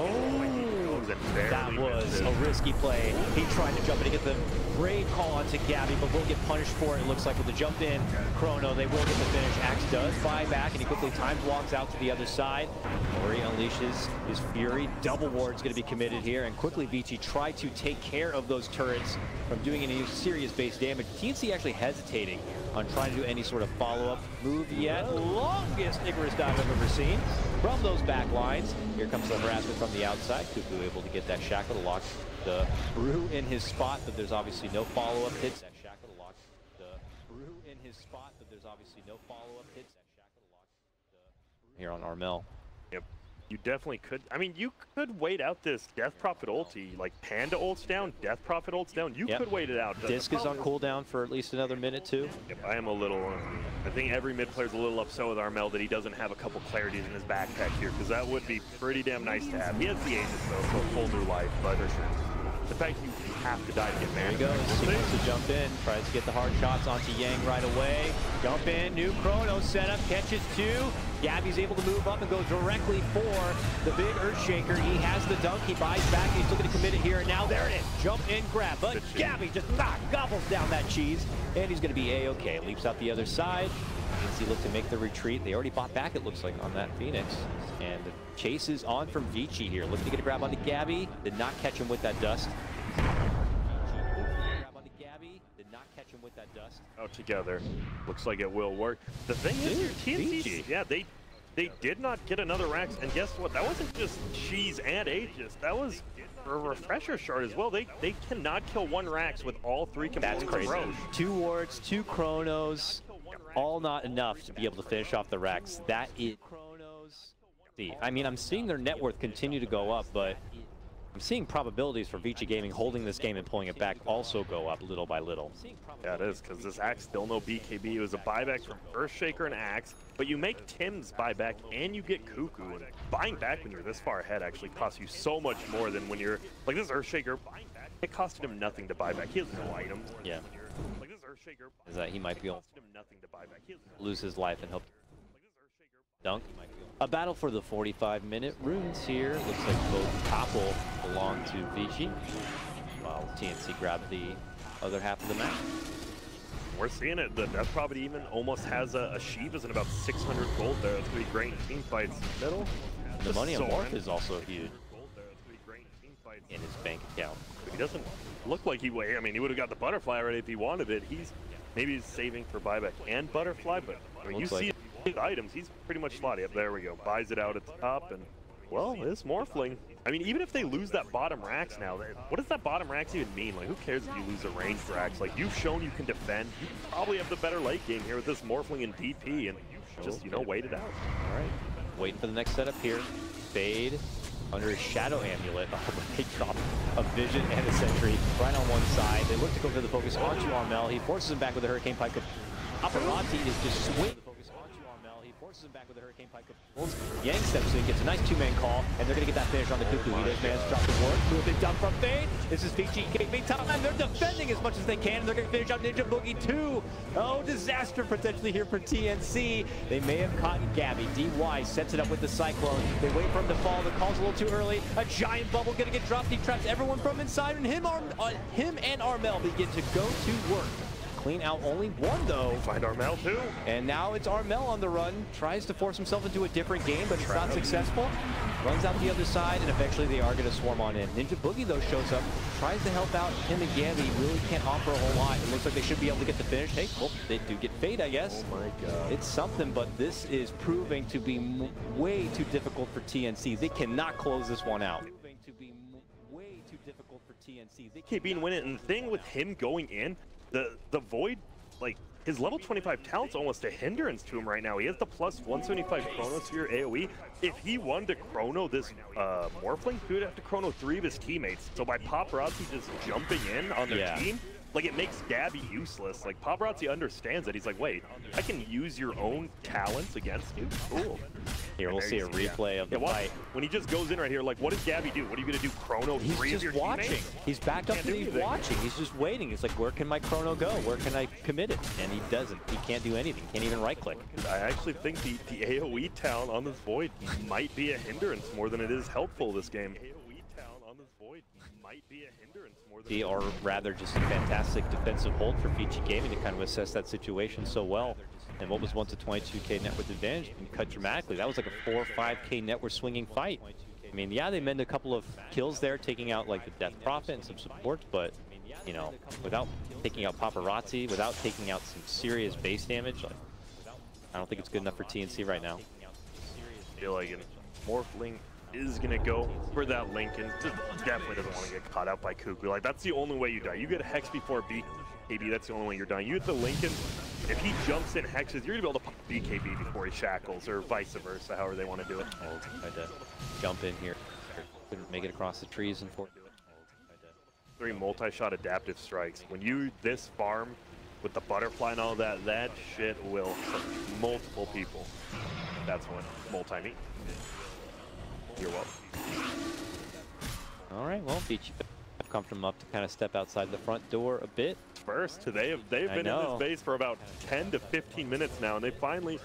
that was a risky play. He tried to jump in to get the great call onto Gabby, but will get punished for it. It looks like with the jump in Chrono, they will get the finish. Axe does buy back, and he quickly time walks out to the other side. Ori unleashes his fury. Double ward's going to be committed here, and quickly Vici tried to take care of those turrets from doing any serious base damage. TNC actually hesitating on trying to do any sort of follow-up move yet. Longest Icarus dive I've ever seen from those back lines. Here comes the harassment from the outside. Kuku able to get that shackle to lock the Brew in his spot, but there's obviously no follow-up hits. That shackle to lock the Brew in his spot, but there's obviously no follow-up hits. That shackle to lock the here on Armel. Yep. You definitely could. I mean, you could wait out this Death Prophet ulti. Like, Panda ults down, Death Prophet ults down. You could wait it out. Disc is on cooldown for at least another minute, too. Yep, I am a little... I think every mid player's a little upset with Armel that he doesn't have a couple clarities in his backpack here, because that would be pretty damn nice to have. He has the Aegis, though, so a full new life, but the fact you have to die to get mana. There he goes. He wants to jump in, tries to get the hard shots onto Yang right away. Jump in, new Chrono setup, catches 2. Gabby's able to move up and go directly for the big Earthshaker. He has the dunk, he buys back, he's looking to commit it here, and now there it is. Jump in, grab, but Gabby just gobbles down that cheese, and he's going to be A-okay. Leaps out the other side. TNC look to make the retreat. They already bought back, it looks like, on that Phoenix. And the chase is on from Vici here. Looking to get a grab onto Gabby. Did not catch him with that dust. With that dust. Out together. Looks like it will work. The thing is, TNC, yeah, they did not get another Rax, and guess what? That wasn't just Cheese and Aegis. That was a refresher shard as well. They cannot kill one Rax with all 3 components. That's crazy. 2 wards, 2 Chronos, all not enough to be able to finish off the Rax. That is Chronos. I mean, I'm seeing their net worth continue to go up, but I'm seeing probabilities for Vici Gaming holding this game and pulling it back also go up little by little. Yeah, it is, because this Axe still no BKB. It was a buyback from Earthshaker and Axe, but you make Tim's buyback and you get Cuckoo. And buying back when you're this far ahead actually costs you so much more than when you're like this Earthshaker. It costed him nothing to buy back. He has no items. Yeah. Like this Earthshaker. Is that he might be able to nothing to buy back. Lose his life and hope dunk. A battle for the 45-minute runes here. Looks like both Topple belong to Vici, while TNC grabbed the other half of the map. We're seeing it. The Death Prophet even almost has a Shiva's and about 600 gold there. That's going to be great in team fights. Middle. The money on Morph is also huge in his bank account. He doesn't look like he would. I mean, he would have got the Butterfly already if he wanted it. Maybe he's saving for buyback and Butterfly, but I mean, you see his items, he's pretty much slotty up. There we go. Buys it out at the top, and well, it's Morphling. I mean, even if they lose that bottom Rax now, what does that bottom Rax even mean? Like, who cares if you lose a ranged Rax? Like, you've shown you can defend. You probably have the better late game here with this Morphling and DP, and just, you know, wait it out. All right. Waiting for the next setup here. Fade under his Shadow Amulet. Oh, but they drop a Vision and a Sentry right on one side. They look to go for the focus onto Armel. He forces him back with a Hurricane Pike. Aparati is just swinging. Him back with a Hurricane Pike. Yang steps in, gets a nice 2-man call, and they're going to get that finish on the Cuckoo. He does manage to drop the ward. Move it down from Fade. This is Vici giving time. They're defending as much as they can, and they're going to finish out Ninja Boogie 2. Oh, disaster potentially here for TNC. They may have caught Gabby. DY sets it up with the Cyclone. They wait for him to fall. The call's a little too early. A giant bubble going to get dropped. He traps everyone from inside, and him and Armel begin to go to work. Clean out only one, though. Find Armel, too. And now it's Armel on the run. Tries to force himself into a different game, but it's not successful. Runs out the other side, and eventually they are going to swarm on in. Ninja Boogie, though, shows up. Tries to help out him and Gabby. Really can't offer a whole lot. It looks like they should be able to get the finish. Hey, well, they do get Fade, I guess. Oh, my God. It's something, but this is proving to be way too difficult for TNC. They cannot close this one out. Proving to be way too difficult for TNC. They can't win it, and the thing with him going in, the Void, like, his level 25 talent's almost a hindrance to him right now. He has the plus 175 Chronosphere AoE. If he wanted to Chrono this Morphling, he would have to Chrono 3 of his teammates. So by Paparazzi just jumping in on their team, like, it makes Gabby useless. Like, Paparazzi understands that. He's like, wait, I can use your own talents against you? Cool. Here, we'll see a replay of the fight. When he just goes in right here, like, what does Gabby do? What are you going to do? Chrono three of your He's just watching. teammates? He's backed up and he's watching. He's just waiting. It's like, where can my chrono go? Where can I commit it? And he doesn't. He can't do anything. Can't even right-click. I actually think the AoE talent on this Void might be a hindrance more than it is helpful this game. Or rather just a fantastic defensive hold for Vici Gaming to kind of assess that situation so well. And what was once a 22k net worth advantage can cut dramatically. That was like a 4 or 5k net worth swinging fight. I mean, yeah, they mend a couple of kills there, taking out like the Death Prophet and some support, but you know, without taking out Paparazzi, without taking out some serious base damage, like, I don't think it's good enough for TNC right now. I feel like Morphling is gonna go for that Lincoln. Just definitely doesn't want to get caught out by Cuckoo. Like, that's the only way you die. You get a Hex before BKB, that's the only way you're dying. You get the Lincoln, if he jumps in Hexes, you're gonna be able to pop BKB before he shackles, or vice versa, however they want to do it. Oh, tried to jump in here. Couldn't make it across the trees and for 3 multi-shot adaptive strikes. When you this farm with the butterfly and all that, that shit will hurt multiple people. That's what multi-mean. You're welcome. All right, well, Vici comfortable enough to kind of step outside the front door a bit. First, they've been in this base for about 10 to 15 minutes now, and they finally,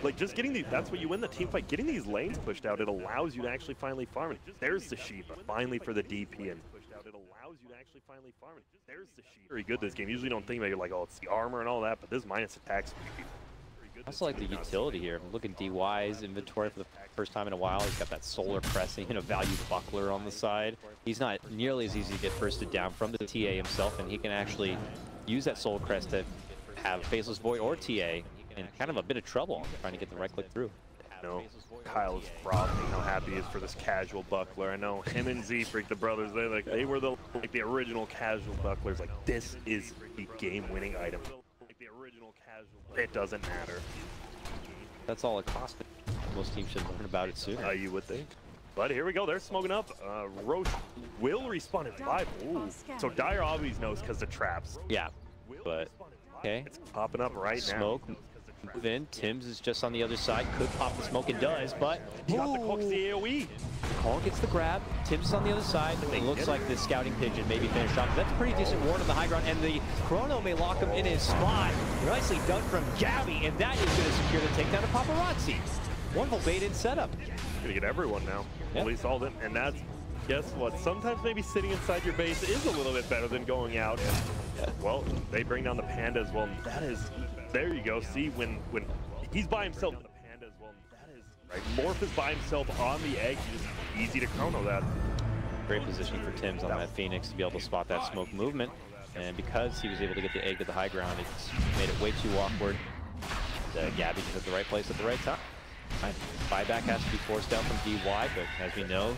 like, just getting these, that's what you win the team fight, getting these lanes pushed out, it allows you to actually finally farm it. There's the Shiva, finally for the DP, and it allows you to actually finally farm it. There's the Shiva. Very good this game. Usually don't think about it, you're like, oh, it's the armor and all that, but this minus attacks. I also like the utility here. Look at DY's inventory for the first time in a while. He's got that solar cressing and a value buckler on the side. He's not nearly as easy to get firsted down from the TA himself, and he can actually use that solar crest to have Faceless Void or TA in kind of a bit of trouble trying to get the right click through. No, Kyle is frothing how happy he is for this casual buckler. I know him and Z-Freak, the brothers, they were the original casual bucklers. Like, this is the game-winning item. It doesn't matter. That's all it costs. Most teams should learn about it sooner. You would think. But here we go. They're smoking up. Roche will respawn at 5. Ooh. So Dire always knows because the traps. Yeah, but okay. It's popping up right now. Smoke. Move in. Tim's is just on the other side. Could pop the smoke and does, but he got the Cook's the AoE. Call gets the grab. Tim's is on the other side. It looks like the scouting pigeon maybe finished off. That's a pretty decent ward on the high ground, and the chrono may lock him in his spot. Nicely done from Gabby, and that is going to secure the takedown of Paparazzi. Wonderful bait-in setup. Gonna get everyone now. Yep. At least all of them, and that's, guess what? Sometimes maybe sitting inside your base is a little bit better than going out. Well, they bring down the Panda as well. That is, there you go. See, when he's by himself, the Panda as well. That is right. Morph is by himself on the egg. It's easy to chrono that. Great position for Tim's on that Phoenix to be able to spot that smoke movement. And because he was able to get the egg to the high ground, it's made it way too awkward. Gabby was at the right place at the right time. Buyback has to be forced down from DY, but as we know,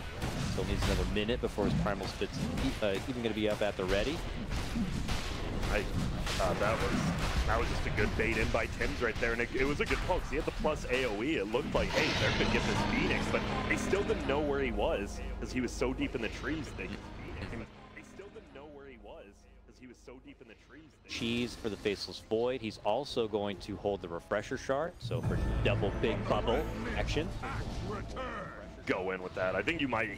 still needs another minute before his primal spit's even going to be up at the ready. That was just a good bait in by Tim's right there, and it was a good poke. He had the plus AoE. It looked like, hey, they're going to get this Phoenix, but they still didn't know where he was because he was so deep in the trees. They still didn't know where he was because he was so deep in the trees. Cheese for the Faceless Void. He's also going to hold the Refresher Shard, so for double big bubble action. Go in with that. I think you might.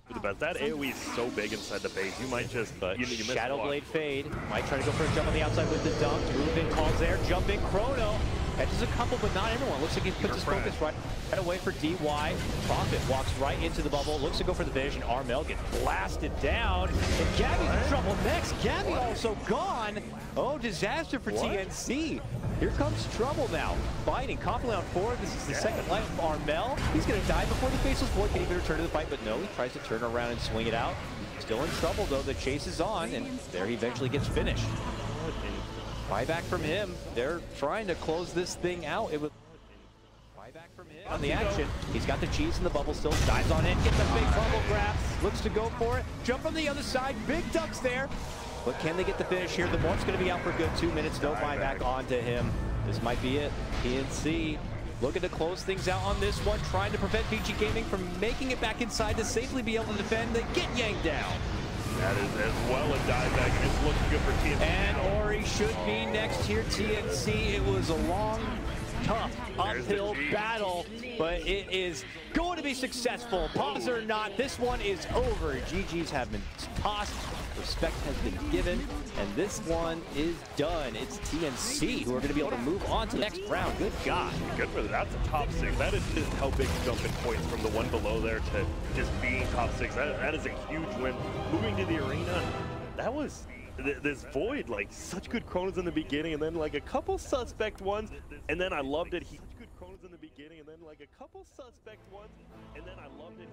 For the best. That AoE is so big inside the base. You might just. But you Shadow Blade fade. Might try to go for a jump on the outside with the dunk. Move in, calls there. Jump in, chrono. Catches a couple, but not everyone. Looks like he puts his focus right away for DY. Prophet walks right into the bubble. Looks to go for the vision. Armel gets blasted down. And Gabby's in trouble next. Gabby also gone. Oh, disaster for TNC. Here comes trouble now. Fighting. Confidently on 4. This is the second life of Armel. He's going to die before the Faceless Void can even return to the fight, but no, he tries to turn around and swing it out. Still in trouble, though. The chase is on, and there he eventually gets finished. Buyback from him. They're trying to close this thing out. It was buyback from him on the action. He's got the cheese in the bubble still. Dives on in, gets a big bubble grab. Looks to go for it. Jump from the other side. Big ducks there. But can they get the finish here? The Morph's going to be out for a good 2 minutes. No buyback onto him. This might be it. TNC looking to close things out on this one. Trying to prevent Vici Gaming from making it back inside to safely be able to defend. They get yanked down. That is as well a dieback, and it's looking good for TNC. And Ori should be next here, TNC. It was a long tough uphill battle, but it is going to be successful. Pause or not, this one is over. GGs have been tossed, respect has been given, and this one is done. It's TNC who are going to be able to move on to the next round. Good God. Good for that. That's a top 6. That is just how big jump in points from the one below there to just being top 6. That is a huge win. Moving to the arena, that was this void, like such good chronos in the beginning, and then like a couple suspect ones, and then I loved it. Such good chronos in the beginning, and then like a couple suspect ones, and then I loved it.